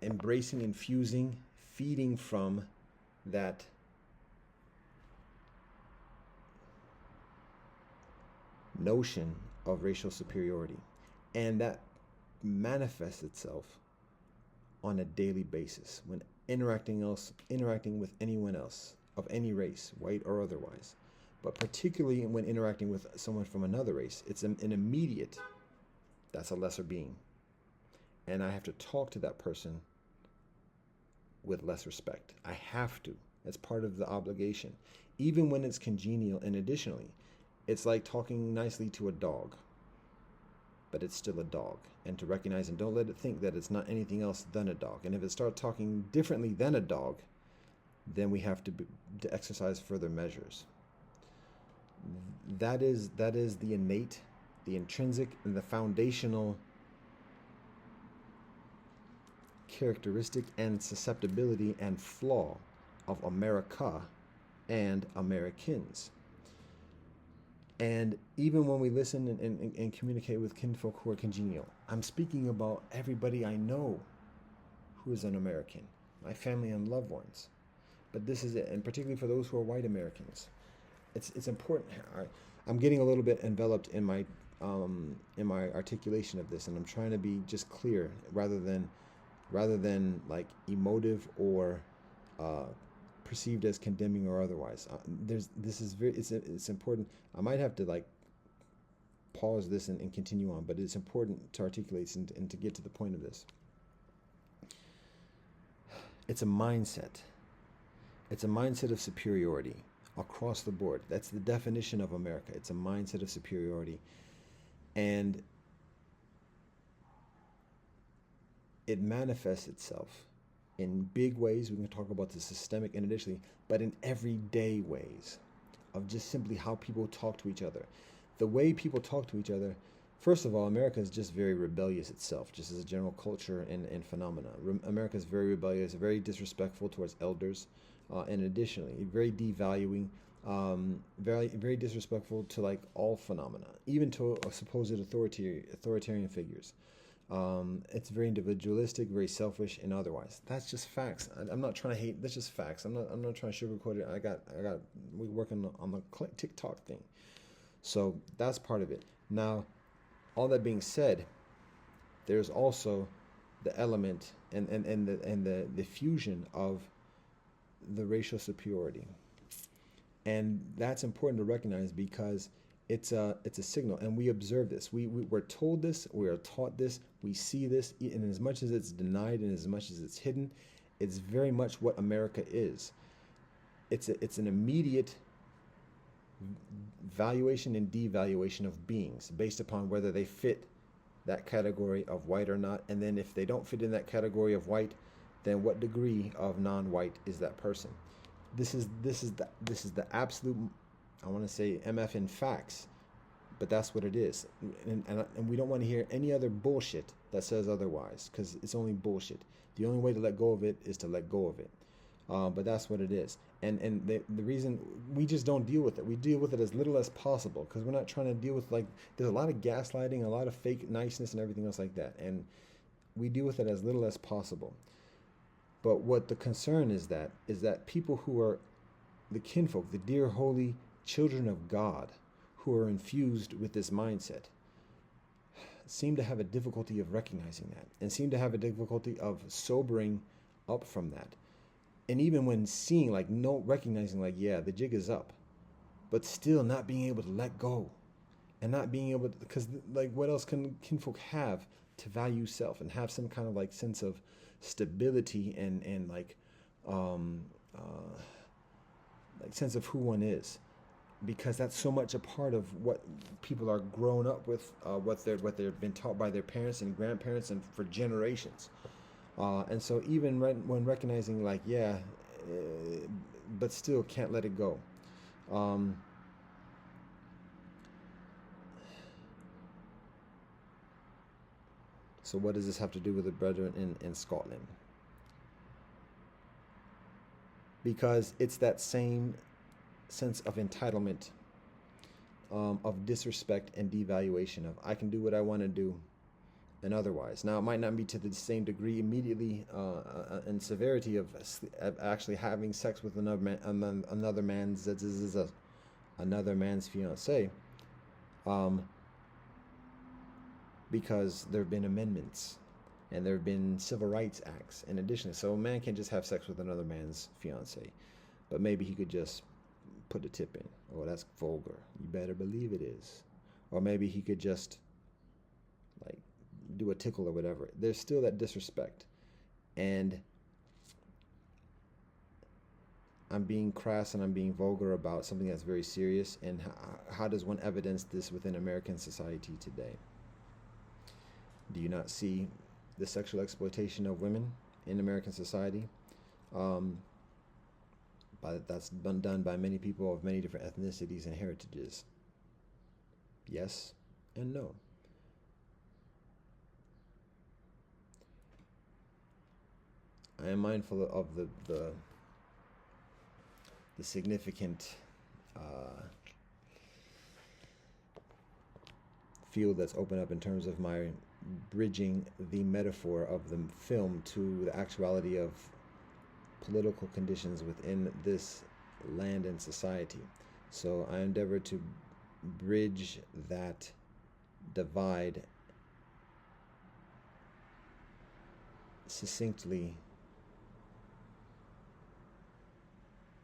embracing, infusing, feeding from that notion of racial superiority. And that manifests itself on a daily basis when interacting with anyone else of any race, white or otherwise. But particularly when interacting with someone from another race, it's an immediate, that's a lesser being. And I have to talk to that person with less respect. I have to. It's part of the obligation. Even when it's congenial, and additionally, it's like talking nicely to a dog, but it's still a dog. And to recognize and don't let it think that it's not anything else than a dog. And if it starts talking differently than a dog, then we have to exercise further measures. That is the innate, the intrinsic, and the foundational characteristic and susceptibility and flaw of America and Americans. And even when we listen and communicate with kinfolk who are congenial, I'm speaking about everybody I know who is an American, my family and loved ones. But this is it, and particularly for those who are white Americans, it's important. I'm getting a little bit enveloped in my articulation of this, and I'm trying to be just clear rather than like emotive or perceived as condemning or otherwise. It's important. I might have to like pause this and continue on, but it's important to articulate and to get to the point of this. It's a mindset. It's a mindset of superiority across the board. That's the definition of America. It's a mindset of superiority. And it manifests itself in big ways. We can talk about the systemic and additionally, but in everyday ways of just simply how people talk to each other. The way people talk to each other, first of all, America is just very rebellious itself, just as a general culture and phenomena. America is very rebellious, very disrespectful towards elders, and additionally, very devaluing, very disrespectful to like all phenomena, even to supposed authoritarian figures. It's very individualistic, very selfish, and otherwise. That's just facts. I'm not trying to hate. That's just facts. I'm not trying to sugarcoat it. We're working on the TikTok thing, so that's part of it. Now, all that being said, there's also the element and the fusion of the racial superiority, and that's important to recognize because it's a signal, and we observe this. We're told this, we are taught this, we see this, and as much as it's denied and as much as it's hidden, it's very much what America is. It's an immediate valuation and devaluation of beings based upon whether they fit that category of white or not. And then if they don't fit in that category of white, then what degree of non-white is that person? This is the absolute, I want to say MF in facts, but that's what it is. And we don't want to hear any other bullshit that says otherwise, because it's only bullshit. The only way to let go of it is to let go of it. But that's what it is. And the reason we just don't deal with it, we deal with it as little as possible, because we're not trying to deal with, like, there's a lot of gaslighting, a lot of fake niceness and everything else like that. And we deal with it as little as possible. But what the concern is that people who are the kinfolk, the dear holy children of God, who are infused with this mindset, seem to have a difficulty of recognizing that, and seem to have a difficulty of sobering up from that. And even when seeing, like, no, recognizing, like, yeah, the jig is up, but still not being able to let go, and not being able to, because, like, what else can kinfolk have to value self and have some kind of, like, sense of stability and like sense of who one is, because that's so much a part of what people are grown up with, what they've been taught by their parents and grandparents and for generations. And so even when recognizing, like, yeah, but still can't let it go. So what does this have to do with the brethren in Scotland? Because it's that same sense of entitlement, of disrespect and devaluation of, I can do what I want to do and otherwise. Now, it might not be to the same degree immediately and severity of actually having sex with another man's fiance, because there have been amendments and there have been civil rights acts in addition. So a man can't just have sex with another man's fiance, but maybe he could just put a tip in. Oh, that's vulgar. You better believe it is. Or maybe he could just, like, do a tickle or whatever. There's still that disrespect. And I'm being crass and I'm being vulgar about something that's very serious. And how does one evidence this within American society today? Do you not see the sexual exploitation of women in American society? That's been done by many people of many different ethnicities and heritages. Yes and no. I am mindful of the significant field that's opened up in terms of my bridging the metaphor of the film to the actuality of political conditions within this land and society. So I endeavor to bridge that divide succinctly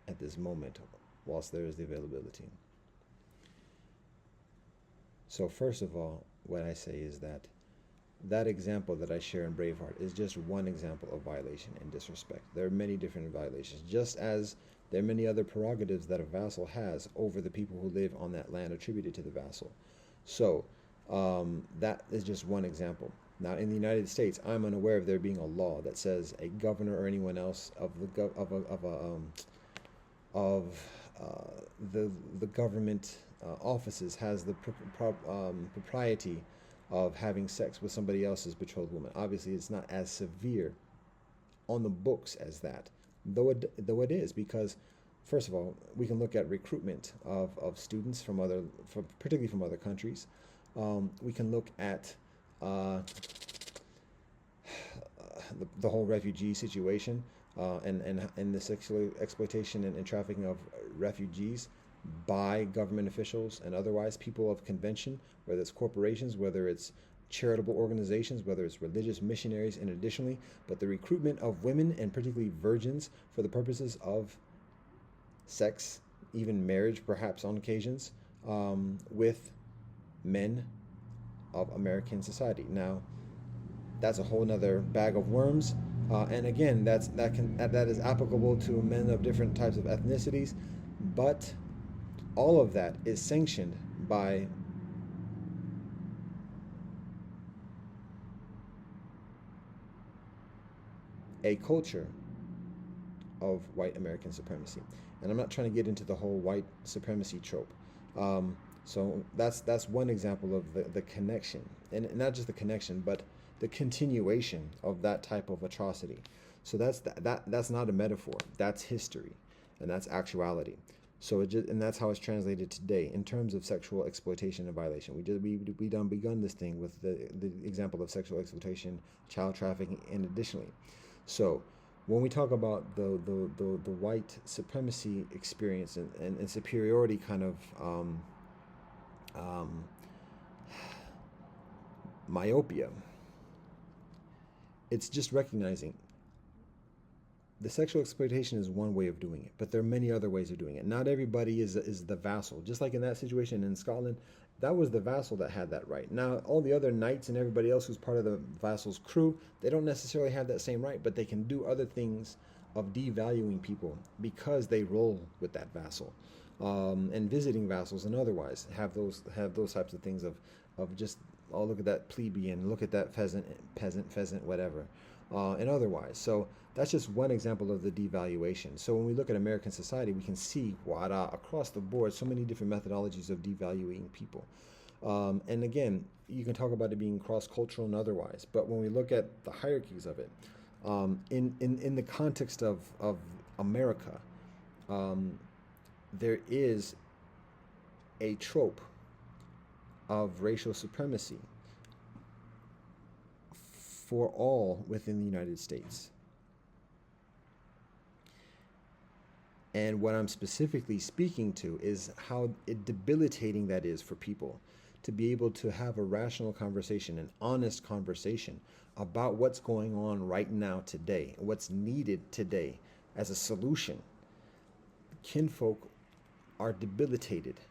at this moment, whilst there is the availability. So first of all, what I say is that example that I share in Braveheart is just one example of violation and disrespect. There are many different violations, just as there are many other prerogatives that a vassal has over the people who live on that land attributed to the vassal. So that is just one example. Now, in the United States, I'm unaware of there being a law that says a governor or anyone else of the government offices has the propriety of having sex with somebody else's betrothed woman. Obviously, it's not as severe on the books as that, though it is, because first of all, we can look at recruitment of students particularly from other countries. We can look at the whole refugee situation and the sexual exploitation and trafficking of refugees by government officials and otherwise people of convention, whether it's corporations, whether it's charitable organizations, whether it's religious missionaries, and additionally, but the recruitment of women and particularly virgins for the purposes of sex, even marriage perhaps on occasions, with men of American society. Now, that's a whole nother bag of worms, and again, that is applicable to men of different types of ethnicities, but All of that is sanctioned by a culture of white American supremacy. And I'm not trying to get into the whole white supremacy trope. Um, so that's one example of the connection, and not just the connection, but the continuation of that type of atrocity. So that's not a metaphor. That's history, and that's actuality. So and that's how it's translated today in terms of sexual exploitation and violation. We done begun this thing with the example of sexual exploitation, child trafficking, and additionally. So when we talk about the white supremacy experience and superiority kind of um, myopia, it's just recognizing the sexual exploitation is one way of doing it, but there are many other ways of doing it. Not everybody is the vassal. Just like in that situation in Scotland, that was the vassal that had that right. Now, all the other knights and everybody else who's part of the vassal's crew, they don't necessarily have that same right, but they can do other things of devaluing people because they roll with that vassal. And visiting vassals and otherwise have those types of things of just, oh, look at that plebeian, look at that peasant, pheasant, whatever, and otherwise. So that's just one example of the devaluation. So when we look at American society, we can see across the board so many different methodologies of devaluing people. And again, you can talk about it being cross-cultural and otherwise, but when we look at the hierarchies of it, in the context of America, there is a trope of racial supremacy for all within the United States. And what I'm specifically speaking to is how debilitating that is for people to be able to have a rational conversation, an honest conversation about what's going on right now today, what's needed today as a solution. Kinfolk are debilitated.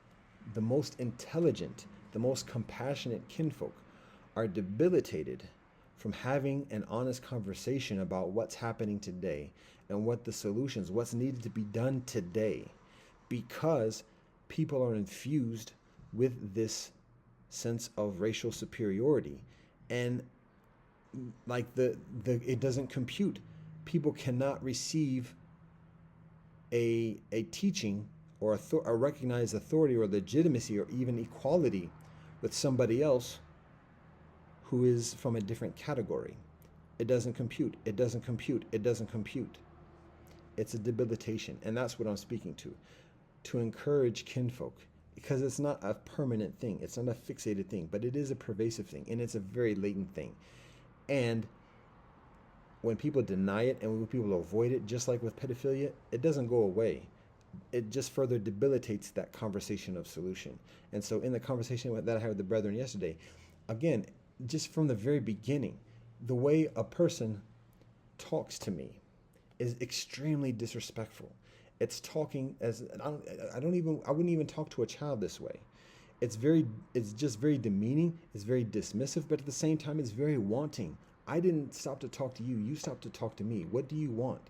The most intelligent, the most compassionate kinfolk are debilitated from having an honest conversation about what's happening today and what the solutions, what's needed to be done today, because people are infused with this sense of racial superiority, and like it doesn't compute. People cannot receive a teaching or a recognized authority or legitimacy or even equality with somebody else who is from a different category. It doesn't compute. It doesn't compute. It doesn't compute. It's a debilitation, and that's what I'm speaking to encourage kinfolk, because it's not a permanent thing. It's not a fixated thing, but it is a pervasive thing, and it's a very latent thing. And when people deny it and when people avoid it, just like with pedophilia, it doesn't go away. It just further debilitates that conversation of solution. And so in the conversation that I had with the brethren yesterday, again, just from the very beginning, the way a person talks to me is extremely disrespectful. It's talking as I wouldn't even talk to a child this way. It's just very demeaning. It's very dismissive, but at the same time, it's very wanting. I didn't stop to talk to you. You stopped to talk to me. What do you want?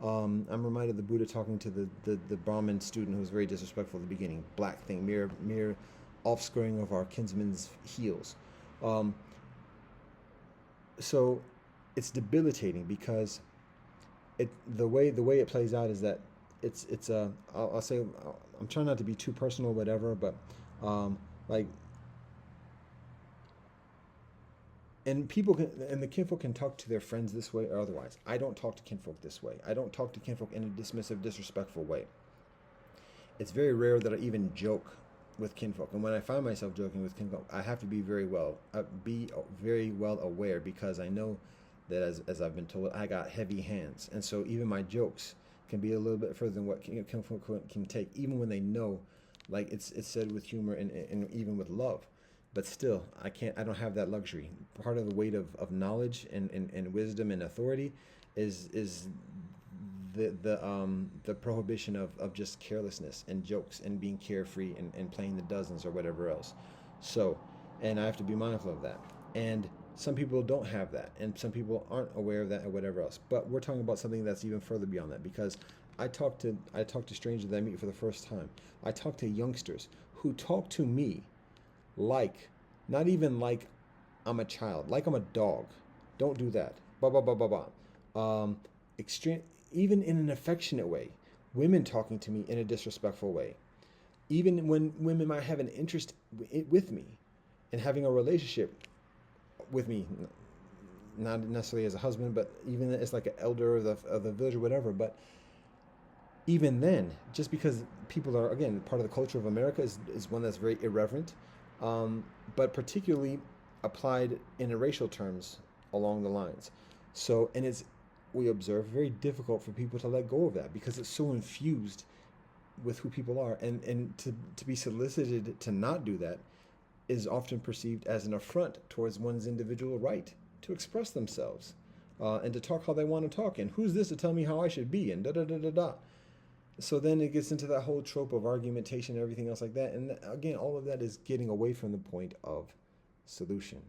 I'm reminded of the Buddha talking to the Brahmin student who was very disrespectful at the beginning. Black thing, mere offscouring of our kinsman's heels. So it's debilitating because the way it plays out is that I'll say, I'm trying not to be too personal, whatever, but like, and the kinfolk can talk to their friends this way or otherwise. I don't talk to kinfolk this way. I don't talk to kinfolk in a dismissive, disrespectful way. It's very rare that I even joke with kinfolk, and when I find myself joking with kinfolk, I have to be very well aware, because I know that as I've been told, I got heavy hands, and so even my jokes can be a little bit further than what kinfolk can take, even when they know, like it's said with humor and even with love. But still, I don't have that luxury. Part of the weight of knowledge and wisdom and authority is the prohibition of just carelessness and jokes and being carefree and playing the dozens or whatever else. So, and I have to be mindful of that. And Some people don't have that, and some people aren't aware of that, or whatever else. But we're talking about something that's even further beyond that, because I talk to strangers that I meet for the first time. I talk to youngsters who talk to me like, not even like I'm a child, like I'm a dog. Don't do that. Blah blah blah blah blah. Extreme, even in an affectionate way. Women talking to me in a disrespectful way. Even when women might have an interest with me and having a relationship with me, not necessarily as a husband, but even as like an elder of the village or whatever. But even then, just because people are, again, part of the culture of America is one that's very irreverent, but particularly applied in a racial terms along the lines. So, and it's, we observe, very difficult for people to let go of that because it's so infused with who people are. And to be solicited to not do that is often perceived as an affront towards one's individual right to express themselves, and to talk how they want to talk. And who's this to tell me how I should be? And da da da da da. So then it gets into that whole trope of argumentation and everything else like that. And again, all of that is getting away from the point of solution,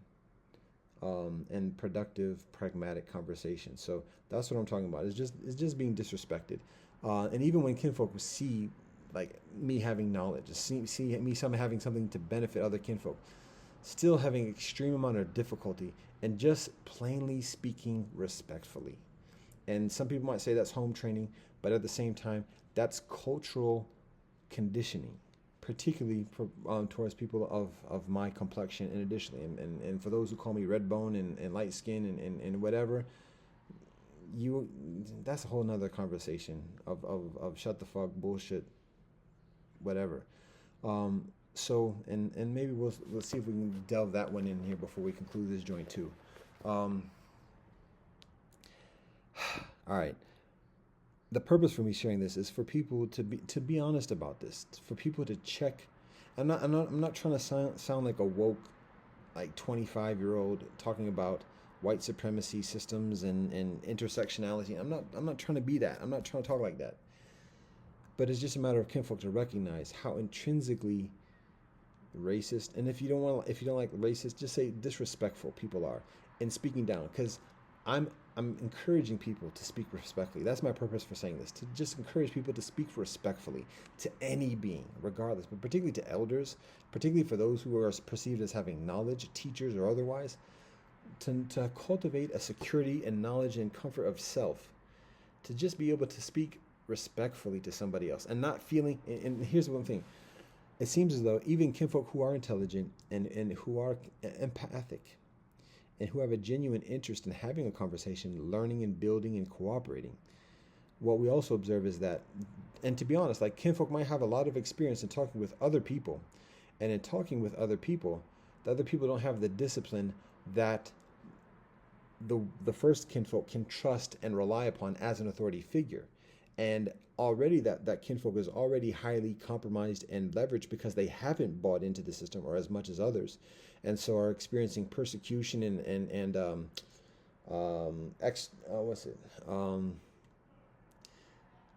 and productive, pragmatic conversation. So that's what I'm talking about. It's just being disrespected. And even when kinfolk see like me having knowledge, see me some having something to benefit other kinfolk, still having extreme amount of difficulty and just plainly speaking respectfully. And some people might say that's home training, but at the same time, that's cultural conditioning, particularly towards people of my complexion, and additionally, and for those who call me red bone and light skin and whatever, that's a whole nother conversation of shut the fuck bullshit, whatever. So and maybe we'll see if we can delve that one in here before we conclude this joint too. All right. The purpose for me sharing this is for people to be honest about this, for people to check. I'm not trying to sound like a woke, like 25-year-old talking about white supremacy systems and intersectionality. I'm not trying to be that. I'm not trying to talk like that. But it's just a matter of kinfolk to recognize how intrinsically racist, and if you don't like racist, just say disrespectful people are, and speaking down, because I'm encouraging people to speak respectfully. That's my purpose for saying this, to just encourage people to speak respectfully to any being, regardless, but particularly to elders, particularly for those who are perceived as having knowledge, teachers or otherwise, to cultivate a security and knowledge and comfort of self, to just be able to speak respectfully to somebody else and not feeling, and here's one thing, it seems as though even kinfolk who are intelligent and who are empathic and who have a genuine interest in having a conversation, learning and building and cooperating, what we also observe is that, and to be honest, like kinfolk might have a lot of experience in talking with other people, and in talking with other people, the other people don't have the discipline that the first kinfolk can trust and rely upon as an authority figure. And already that kinfolk is already highly compromised and leveraged because they haven't bought into the system or as much as others, and so are experiencing persecution and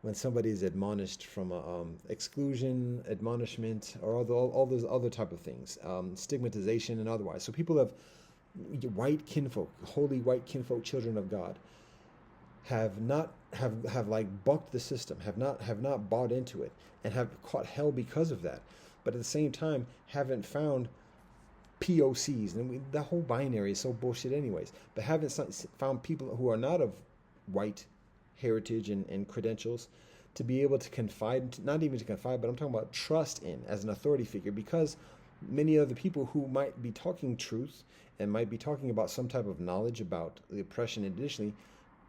when somebody is admonished from exclusion, admonishment, or all those other type of things, stigmatization and otherwise. So people have white kinfolk, holy white kinfolk, children of God, have like bucked the system, have not bought into it, and have caught hell because of that. But at the same time, haven't found POCs, and the whole binary is so bullshit anyways. But haven't found people who are not of white heritage and credentials to be able to confide, not even to confide, but I'm talking about trust in as an authority figure, because many other people who might be talking truth and might be talking about some type of knowledge about the oppression, additionally,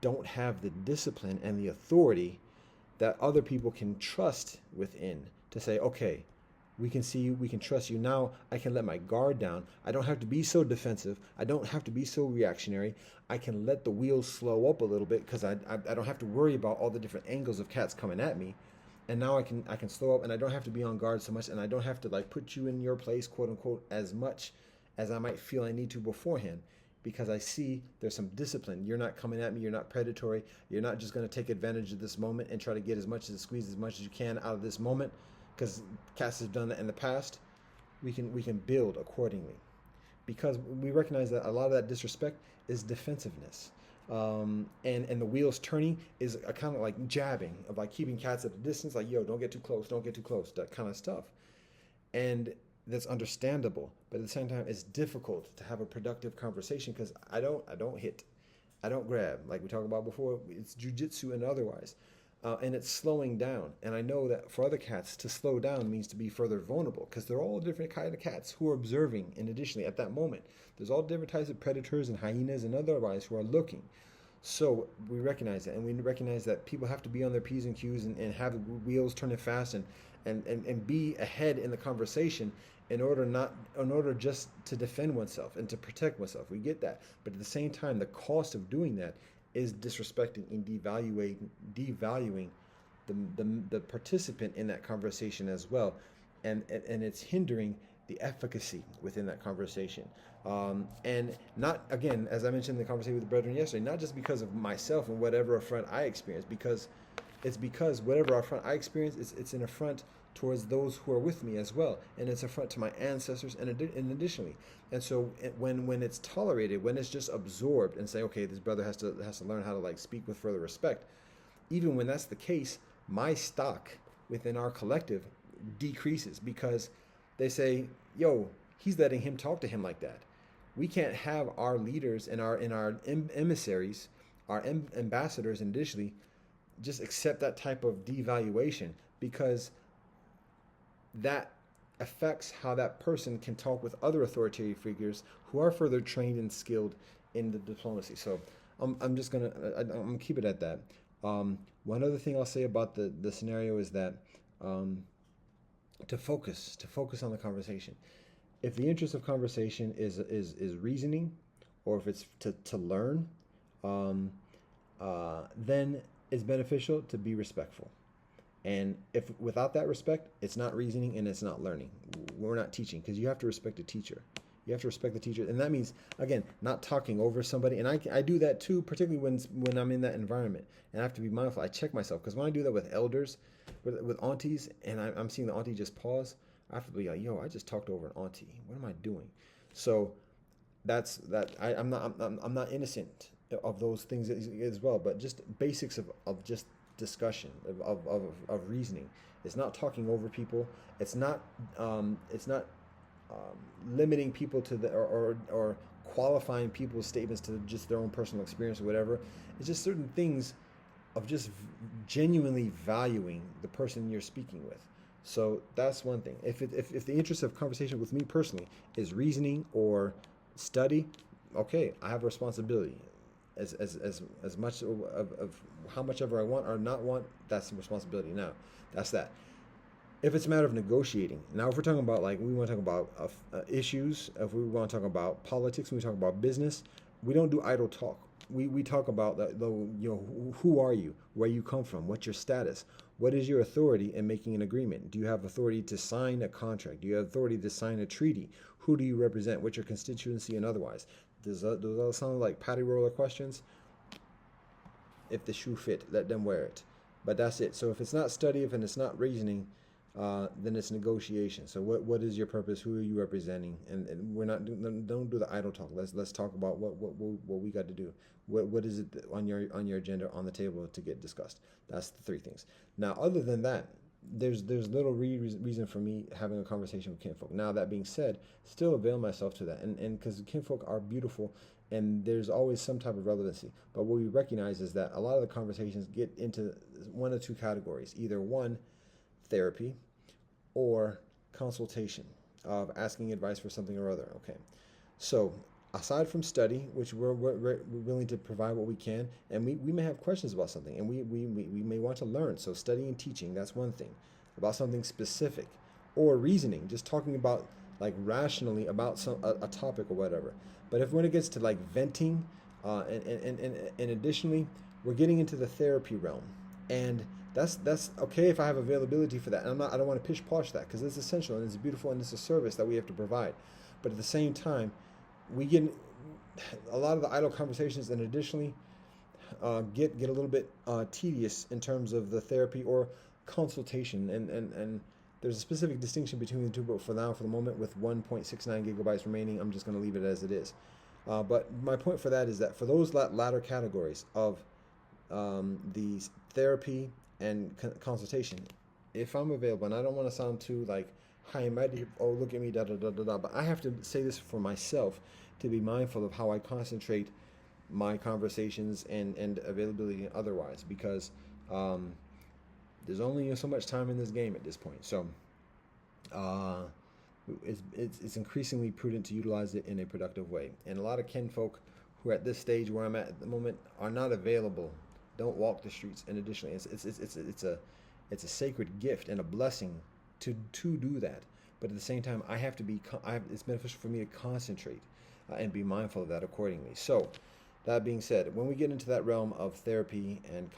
don't have the discipline and the authority that other people can trust within to say, okay, we can see you, we can trust you. Now I can let my guard down. I don't have to be so defensive. I don't have to be so reactionary. I can let the wheels slow up a little bit because I don't have to worry about all the different angles of cats coming at me. And now I can slow up, and I don't have to be on guard so much, and I don't have to like put you in your place, quote unquote, as much as I might feel I need to beforehand, because I see there's some discipline. You're not coming at me. You're not predatory. You're not just going to take advantage of this moment and try to get squeeze as much as you can out of this moment, because cats have done that in the past. We can build accordingly. because we recognize that a lot of that disrespect is defensiveness. And the wheels turning is a kind of like jabbing, of like keeping cats at a distance, like, yo, don't get too close, don't get too close, that kind of stuff. And that's understandable, but at the same time, it's difficult to have a productive conversation because I don't hit, I don't grab, like we talked about before. It's jujitsu and otherwise, and it's slowing down. And I know that for other cats, to slow down means to be further vulnerable because they're all different kind of cats who are observing. And additionally, at that moment, there's all different types of predators and hyenas and otherwise who are looking. So we recognize that, and we recognize that people have to be on their P's and Q's and have the wheels turning fast and be ahead in the conversation in order just to defend oneself and to protect oneself. We get that, but at the same time, the cost of doing that is disrespecting and devaluing the participant in that conversation as well, and it's hindering the efficacy within that conversation. And not, again, as I mentioned in the conversation with the brethren yesterday, not just because of myself and whatever affront I experience, because whatever affront I experience, it's an affront towards those who are with me as well, and it's an affront to my ancestors, and additionally. And so when it's tolerated, when it's just absorbed, and say, okay, this brother has to learn how to like speak with further respect. Even when that's the case, my stock within our collective decreases because they say, yo, he's letting him talk to him like that. We can't have our leaders and our emissaries, our ambassadors, and additionally, just accept that type of devaluation, because that affects how that person can talk with other authoritarian figures who are further trained and skilled in the diplomacy. So I'm just gonna keep it at that. One other thing I'll say about the scenario is that to focus on the conversation. If the interest of conversation is reasoning, or if it's to learn, then it's beneficial to be respectful. And if without that respect, it's not reasoning and it's not learning. We're not teaching, because you have to respect the teacher. You have to respect the teacher, and that means, again, not talking over somebody. And I do that too, particularly when I'm in that environment, and I have to be mindful. I check myself, because when I do that with elders, with aunties, and I'm seeing the auntie just pause, I have to be like, yo, I just talked over an auntie. What am I doing? So that's that. I'm not innocent of those things as well, but just basics of just discussion of reasoning. It's not talking over people. It's not limiting people to or qualifying people's statements to just their own personal experience or whatever. It's just certain things of just genuinely valuing the person you're speaking with. So that's one thing. If the interest of conversation with me personally is reasoning or study, okay, I have a responsibility. As much of how much ever I want or not want, that's the responsibility. Now, that's that. If it's a matter of negotiating, now if we're talking about, like, we want to talk about issues, if we want to talk about politics, we talk about business, we don't do idle talk. We talk about who are you, where you come from, what's your status, what is your authority in making an agreement? Do you have authority to sign a contract? Do you have authority to sign a treaty? Who do you represent? What's your constituency and otherwise? Does that sound like patty roller questions? If the shoe fit, let them wear it. But that's it. So if it's not study, if it's not reasoning, then it's negotiation. So what is your purpose? Who are you representing? And we're not don't do the idle talk. Let's talk about what we got to do. What is it on your agenda on the table to get discussed? That's the three things. Now, other than that, there's little reason for me having a conversation with kinfolk. Now, that being said, still avail myself to that, and because kinfolk are beautiful, and there's always some type of relevancy. But what we recognize is that a lot of the conversations get into one of two categories: either one, therapy, or consultation, of asking advice for something or other. Okay, so aside from study, which we're willing to provide what we can, and we may have questions about something, and we may want to learn. So study and teaching, that's one thing, about something specific, or reasoning, just talking about, like, rationally about a topic or whatever. But if when it gets to, like, venting, and additionally, we're getting into the therapy realm, and that's okay if I have availability for that. And I don't want to pish posh that, because it's essential and it's beautiful and it's a service that we have to provide. But at the same time, we get a lot of the idle conversations, and additionally get a little bit tedious in terms of the therapy or consultation, and there's a specific distinction between the two, but for now, for the moment, with 1.69 gigabytes remaining, I'm just going to leave it as it is. But my point for that is that for those latter categories of the therapy and consultation, if I'm available, and I don't want to sound too like high and mighty, oh, look at me, da da da da da, but I have to say this for myself to be mindful of how I concentrate my conversations and availability and otherwise, because there's only so much time in this game at this point. So it's increasingly prudent to utilize it in a productive way. And a lot of kinfolk who are at this stage where I'm at the moment are not available, don't walk the streets. And additionally, it's a sacred gift and a blessing to do that. But at the same time, it's beneficial for me to concentrate and be mindful of that accordingly. So that being said, when we get into that realm of therapy and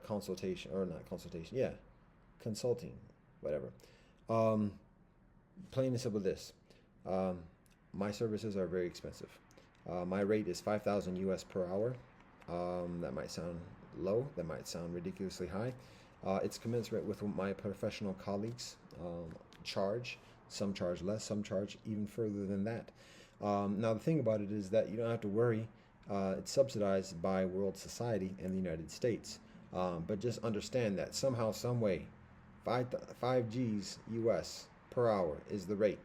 consultation, or not consultation, yeah, consulting, whatever. Plain and simple this. My services are very expensive. My rate is 5,000 US per hour. That might sound low. That might sound ridiculously high. It's commensurate with what my professional colleagues charge. Some charge less, some charge even further than that. Now, the thing about it is that you don't have to worry. It's subsidized by World Society and the United States. But just understand that somehow, some way, 5 G's US per hour is the rate.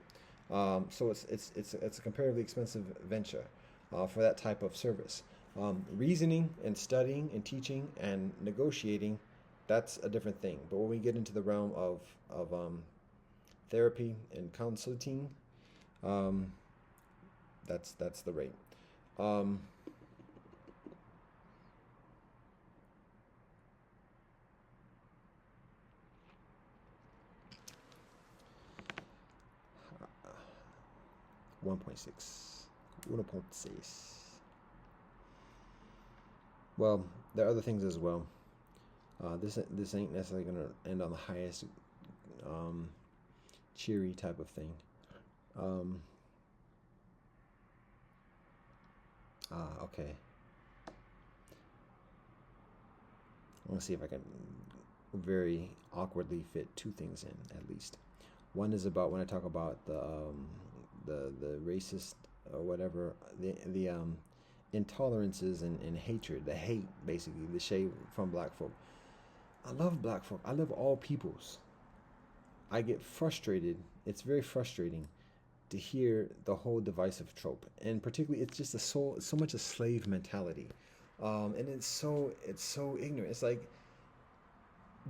So it's a comparatively expensive venture for that type of service. Reasoning and studying and teaching and negotiating, that's a different thing. But when we get into the realm of therapy and consulting, that's the rate. 1.6. Well, there are other things as well. This ain't necessarily going to end on the highest cheery type of thing. Okay. I want to see if I can very awkwardly fit two things in, at least. One is about when I talk about the racist or whatever, the intolerances and hatred, the hate, basically, the shade from black folk. I love black folk. I love all peoples. I get frustrated. It's very frustrating to hear the whole divisive trope, and particularly it's just so much a slave mentality, and it's so ignorant. It's like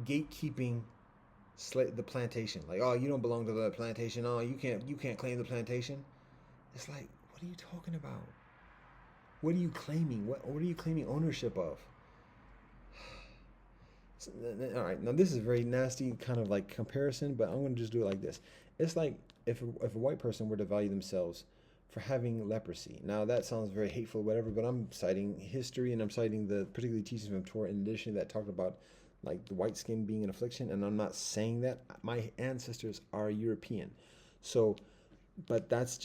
gatekeeping the plantation. Like, oh, you don't belong to the plantation. Oh, you can't claim the plantation. It's like, what are you talking about? What are you claiming? What are you claiming ownership of? All right, now this is a very nasty kind of like comparison, but I'm going to just do it like this. It's like if a white person were to value themselves for having leprosy. Now that sounds very hateful, whatever, but I'm citing history and I'm citing the particularly teachings from Torah in addition that talked about like the white skin being an affliction, and I'm not saying that. My ancestors are European. So, but that's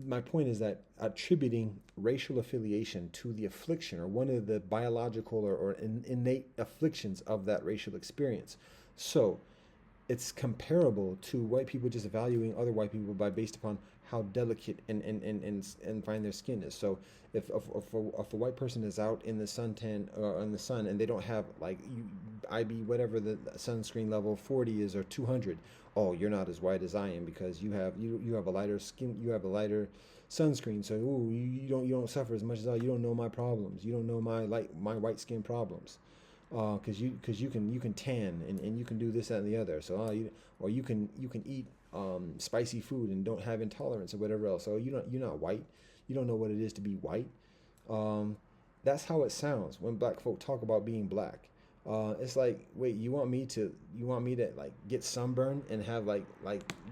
my point is that attributing racial affiliation to the affliction or one of the biological or innate afflictions of that racial experience. So it's comparable to white people just valuing other white people based upon how delicate and fine their skin is. So if a white person is out in the suntan or in the sun and they don't have like IB whatever the sunscreen level 40 is or 200, oh, you're not as white as I am because you have a lighter skin, you have a lighter sunscreen, so ooh, you don't suffer as much as I. You don't know my problems. You don't know my white skin problems. Because you can tan and you can do this that, and the other. So you can eat spicy food and don't have intolerance or whatever else. So you're not white. You don't know what it is to be white. That's how it sounds when black folk talk about being black. It's like, wait, you want me to like get sunburn and have like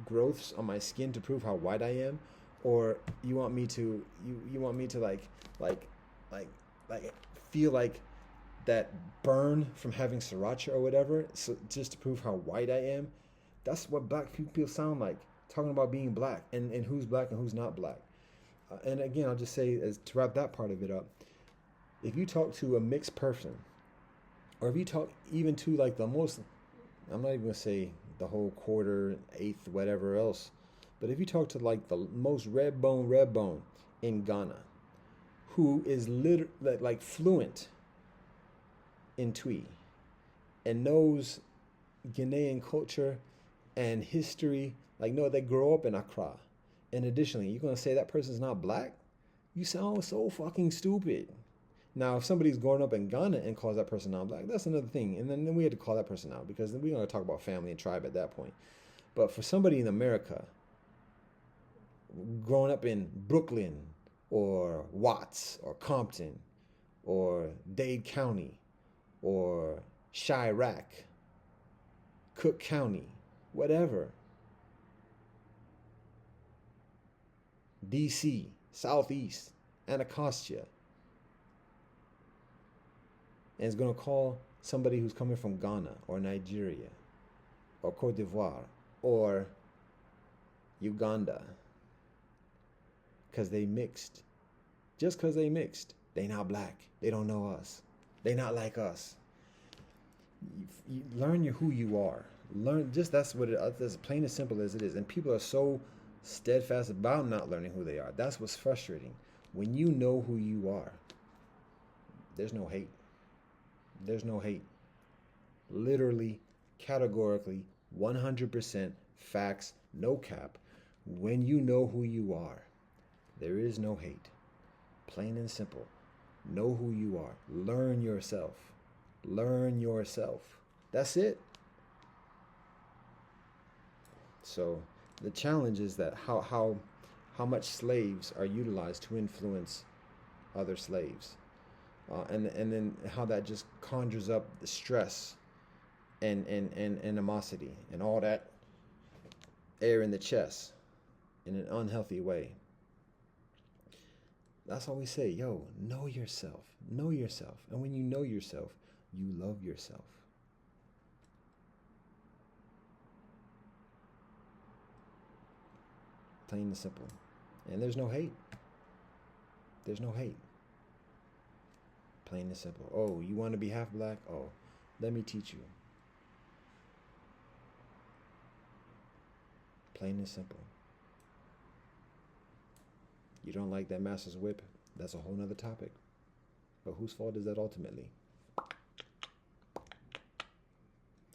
growths on my skin to prove how white I am, or you want me to like feel like that burn from having sriracha or whatever, so just to prove how white I am. That's what black people sound like, talking about being black and who's black and who's not black. And again, I'll just say, as to wrap that part of it up, if you talk to a mixed person, or if you talk even to like the most, I'm not even gonna say the whole quarter, eighth, whatever else. But if you talk to like the most red bone in Ghana, who is like fluent in Twi and knows Ghanaian culture and history, like no, they grow up in Accra. And additionally, you're gonna say that person's not black? You sound so fucking stupid. Now, if somebody's growing up in Ghana and calls that person not black, that's another thing. And then we had to call that person out because then we're gonna talk about family and tribe at that point. But for somebody in America, growing up in Brooklyn or Watts or Compton or Dade County or Chirac, Cook County, whatever, DC, Southeast, Anacostia, and is going to call somebody who's coming from Ghana or Nigeria or Cote d'Ivoire or Uganda because they mixed. Just because they mixed, they not black. They don't know us. They not like us. You learn who you are. Learn, just that's what that's plain as simple as it is. And people are so steadfast about not learning who they are. That's what's frustrating. When you know who you are, there's no hate. There's no hate. Literally, categorically, 100% facts, no cap. When you know who you are, there is no hate. Plain and simple. Know who you are. Learn yourself. Learn yourself. That's it. So the challenge is that how much slaves are utilized to influence other slaves, and then how that just conjures up the stress and animosity and all that air in the chest in an unhealthy way. That's all we say. Yo, know yourself. Know yourself. And when you know yourself, you love yourself. Plain and simple. And there's no hate. There's no hate. Plain and simple. Oh, you want to be half black? Oh, let me teach you. Plain and simple. You don't like that master's whip? That's a whole nother topic. But whose fault is that ultimately?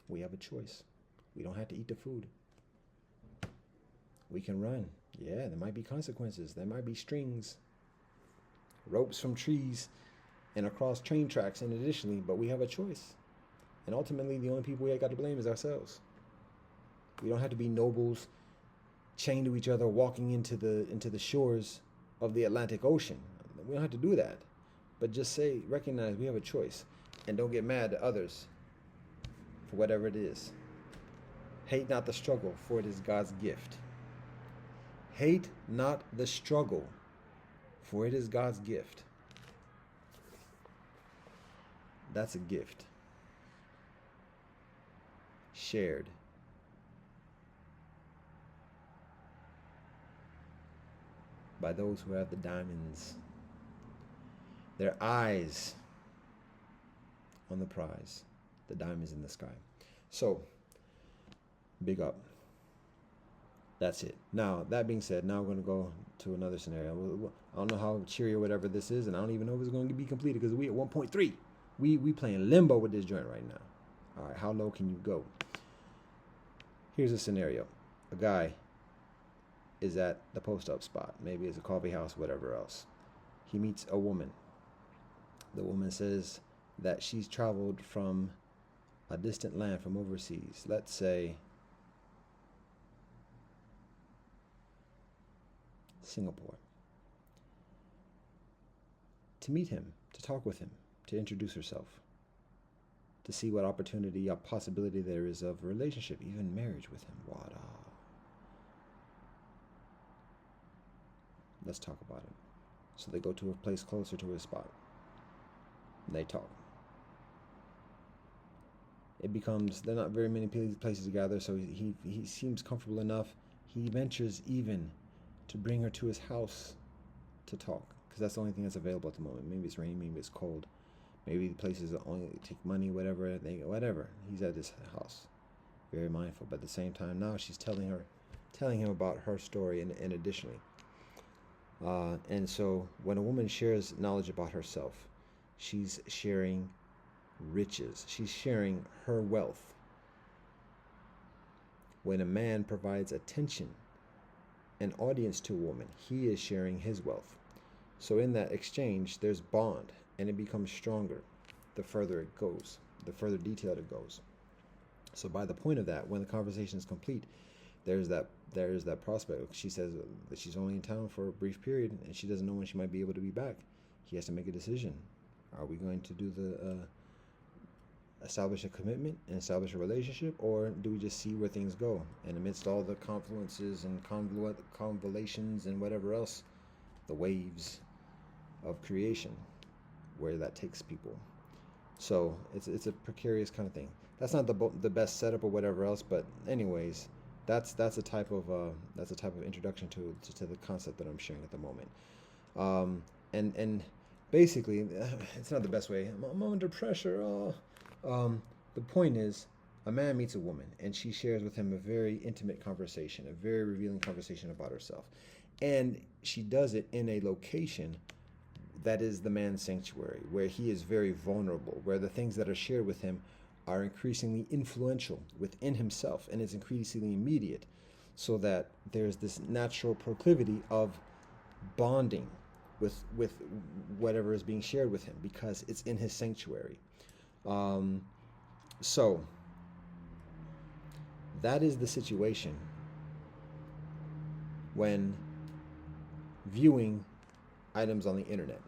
We have a choice. We don't have to eat the food. We can run. Yeah, there might be consequences. There might be strings, ropes from trees, and across train tracks, and additionally, but we have a choice. And ultimately, the only people we got to blame is ourselves. We don't have to be nobles chained to each other, walking into the shores of the Atlantic Ocean. We don't have to do that. But just recognize we have a choice. And don't get mad at others for whatever it is. Hate not the struggle, for it is God's gift. Hate not the struggle, for it is God's gift. That's a gift. Shared. By those who have the diamonds. Their eyes on the prize. The diamonds in the sky. So, big up. That's it. Now, that being said, now we're going to go to another scenario. I don't know how cheery or whatever this is, and I don't even know if it's going to be completed because we at 1.3. We playing limbo with this joint right now. All right, how low can you go? Here's a scenario. A guy is at the post-up spot. Maybe it's a coffee house, whatever else. He meets a woman. The woman says that she's traveled from a distant land, from overseas. Let's say Singapore. To meet him, to talk with him, to introduce herself, to see what opportunity or possibility there is of a relationship, even marriage with him. What? Let's talk about it. So they go to a place closer to his spot. They talk. It becomes, there are not very many places to gather, so he seems comfortable enough. He ventures even to bring her to his house to talk, because that's the only thing that's available at the moment. Maybe it's raining, maybe it's cold, maybe the places only take money, whatever. He's at his house. very mindful. But at the same time, now she's telling him about her story, and additionally, and so when a woman shares knowledge about herself, she's sharing riches. She's sharing her wealth. When a man provides attention and audience to a woman, he is sharing his wealth. So in that exchange, there's bond, and it becomes stronger the further it goes, the further detailed it goes. So by the point of that, when the conversation is complete, there's that prospect. She says that she's only in town for a brief period, and she doesn't know when she might be able to be back. He has to make a decision. Are we going to do the establish a commitment and establish a relationship, or do we just see where things go? And amidst all the confluences and convolutions and whatever else, the waves of creation, where that takes people. So it's a precarious kind of thing. That's not the best setup or whatever else, but anyways, that's a type of introduction to the concept that I'm sharing at the moment. And basically, it's not the best way. I'm under pressure. The point is, a man meets a woman, and she shares with him a very intimate conversation, a very revealing conversation about herself. And she does it in a location that is the man's sanctuary, where he is very vulnerable, where the things that are shared with him are increasingly influential within himself, and is increasingly immediate, so that there's this natural proclivity of bonding with whatever is being shared with him, because it's in his sanctuary. So that is the situation when viewing items on the internet.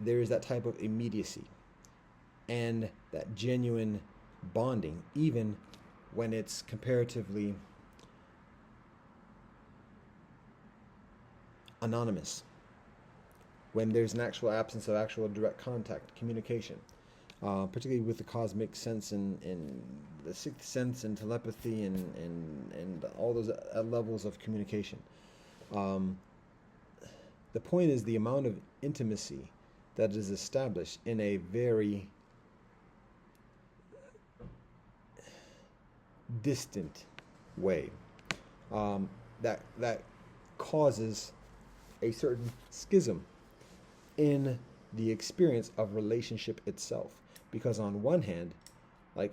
There is that type of immediacy and that genuine bonding, even when it's comparatively anonymous, when there's an actual absence of actual direct contact, communication, particularly with the cosmic sense and the sixth sense and telepathy and all those levels of communication. The point is the amount of intimacy that is established in a very distant way, that causes a certain schism in the experience of relationship itself. Because on one hand, like,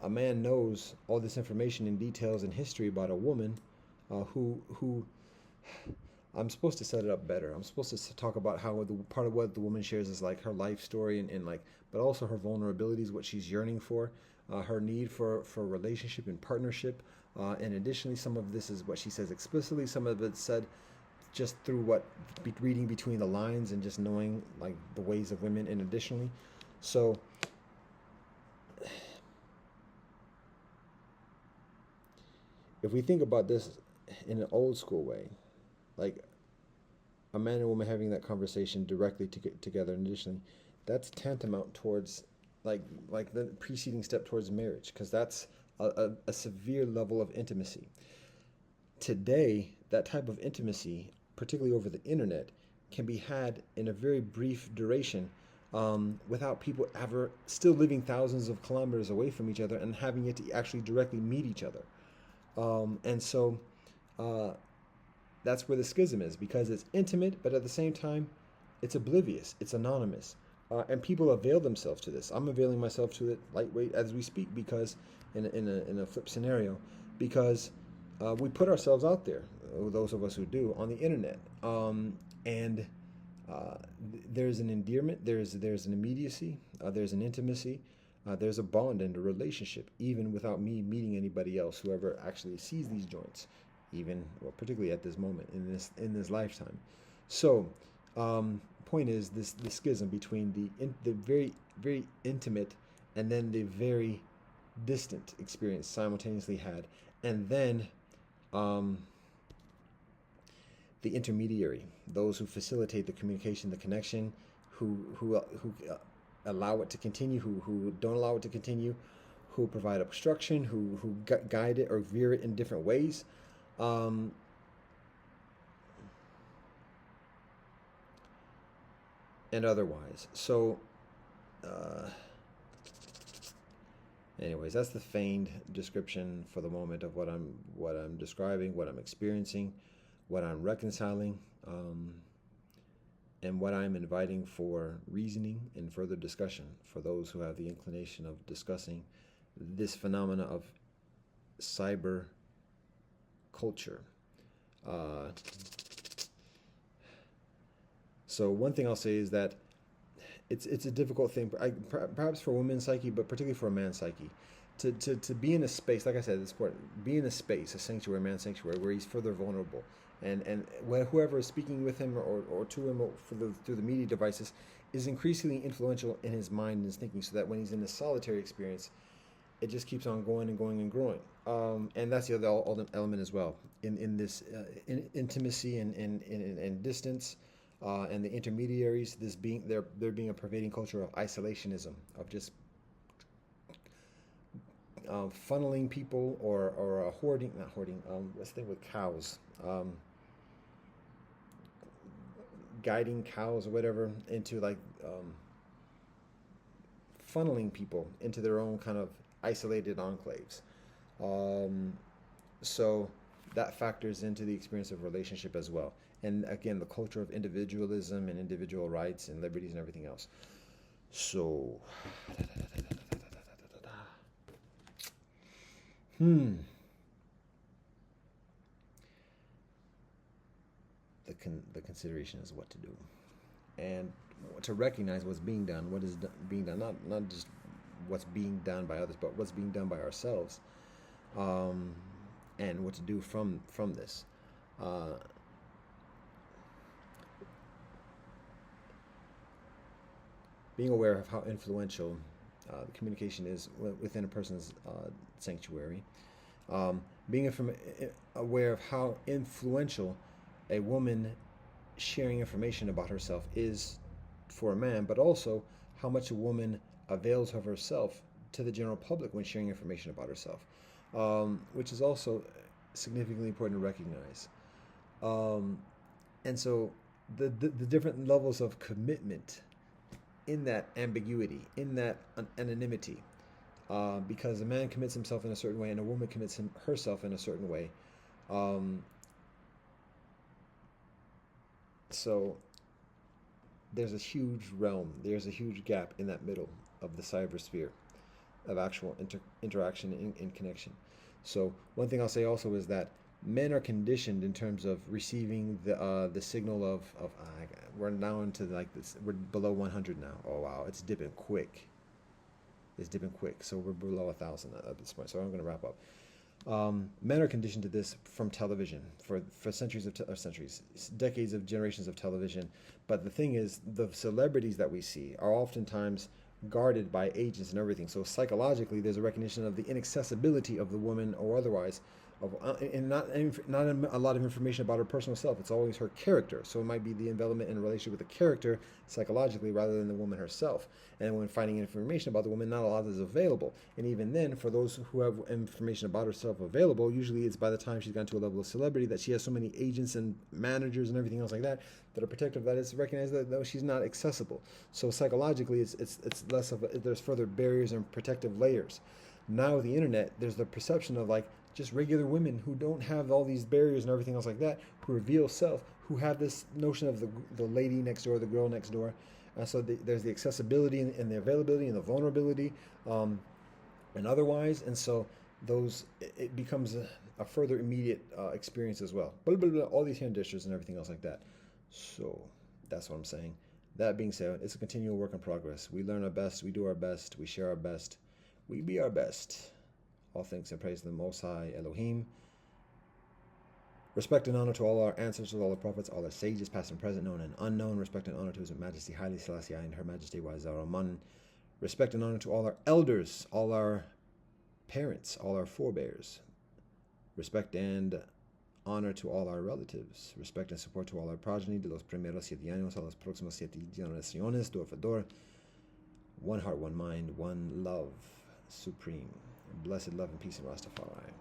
a man knows all this information and details and history about a woman who I'm supposed to set it up better. I'm supposed to talk about how part of what the woman shares is like her life story and like, but also her vulnerabilities, what she's yearning for, her need for relationship and partnership. And additionally, some of this is what she says explicitly. Some of it's said just through reading between the lines and just knowing like the ways of women. And additionally, so if we think about this in an old school way, like a man and woman having that conversation directly together, and additionally, that's tantamount towards like the preceding step towards marriage, because that's a severe level of intimacy. Today, that type of intimacy, particularly over the internet, can be had in a very brief duration, without people ever still living thousands of kilometers away from each other and having yet to actually directly meet each other. And so that's where the schism is, because it's intimate, but at the same time, it's oblivious, it's anonymous. And people avail themselves to this. I'm availing myself to it lightweight as we speak, because in a flip scenario, because we put ourselves out there, those of us who do, on the internet. And there's an endearment, there's an immediacy, there's an intimacy, there's a bond and a relationship, even without me meeting anybody else who ever actually sees these joints, even, well, particularly at this moment in this lifetime. So, point is the schism between the very very intimate and then the very distant experience simultaneously had, and then the intermediary, those who facilitate the communication, the connection, who allow it to continue, who don't allow it to continue, who provide obstruction, who guide it or veer it in different ways. And otherwise. So uh, anyways, that's the feigned description for the moment of what I'm describing, what I'm experiencing, what I'm reconciling, and what I'm inviting for reasoning and further discussion for those who have the inclination of discussing this phenomena of cyber culture. Uh, so one thing I'll say is that it's a difficult thing, perhaps for a woman's psyche, but particularly for a man's psyche, to be in a space, like I said, it's important. Be in a space, a sanctuary, man's sanctuary, where he's further vulnerable, and whoever is speaking with him or to him through the media devices is increasingly influential in his mind and his thinking, so that when he's in a solitary experience, it just keeps on going and going and growing. And that's the other element as well in this intimacy and distance. And the intermediaries, there being a pervading culture of isolationism, of just funneling people or hoarding, not hoarding. Let's think with cows, guiding cows or whatever into funneling people into their own kind of isolated enclaves. So that factors into the experience of relationship as well. And again, the culture of individualism and individual rights and liberties and everything else. So, the consideration is what to do, and to recognize what's being done, what is being done, not just what's being done by others, but what's being done by ourselves, and what to do from this. Being aware of how influential the communication is within a person's sanctuary. Being aware of how influential a woman sharing information about herself is for a man, but also how much a woman avails of herself to the general public when sharing information about herself, which is also significantly important to recognize. And so the different levels of commitment in that ambiguity, in that anonymity, because a man commits himself in a certain way and a woman commits herself in a certain way. So there's a huge realm, there's a huge gap in that middle of the cyber sphere of actual interaction and connection. So one thing I'll say also is that men are conditioned in terms of receiving the signal of we're now into like this, we're below 100 now. Oh wow, it's dipping quick. So we're below 1,000 at this point. So I'm going to wrap up. Men are conditioned to this from television for centuries decades of generations of television. But the thing is, the celebrities that we see are oftentimes guarded by agents and everything. So psychologically, there's a recognition of the inaccessibility of the woman or otherwise, and not a lot of information about her personal self. It's always her character. So it might be the envelopment in a relationship with the character psychologically rather than the woman herself. And when finding information about the woman, not a lot is available. And even then, for those who have information about herself available, usually it's by the time she's gotten to a level of celebrity that she has so many agents and managers and everything else like that that are protective, that it's recognized that no, she's not accessible. So psychologically, it's less of there's further barriers and protective layers. Now with the internet, there's the perception of like just regular women who don't have all these barriers and everything else like that, who reveal self, who have this notion of the lady next door, the girl next door. So there's the accessibility and the availability and the vulnerability, and otherwise. And so it becomes a further immediate experience as well. All these hand gestures and everything else like that. So that's what I'm saying. That being said, it's a continual work in progress. We learn our best, we do our best, we share our best, we be our best. All thanks and praise to the Most High Elohim. Respect and honor to all our ancestors, all the prophets, all our sages, past and present, known and unknown. Respect and honor to His Majesty Haile Selassie and Her Majesty Wazaraman. Respect and honor to all our elders, all our parents, all our forebears. Respect and honor to all our relatives. Respect and support to all our progeny, de los primeros 7 años a las próximas 7 generaciones, door for door. One heart, one mind, one love, supreme. Blessed love and peace in Rastafari.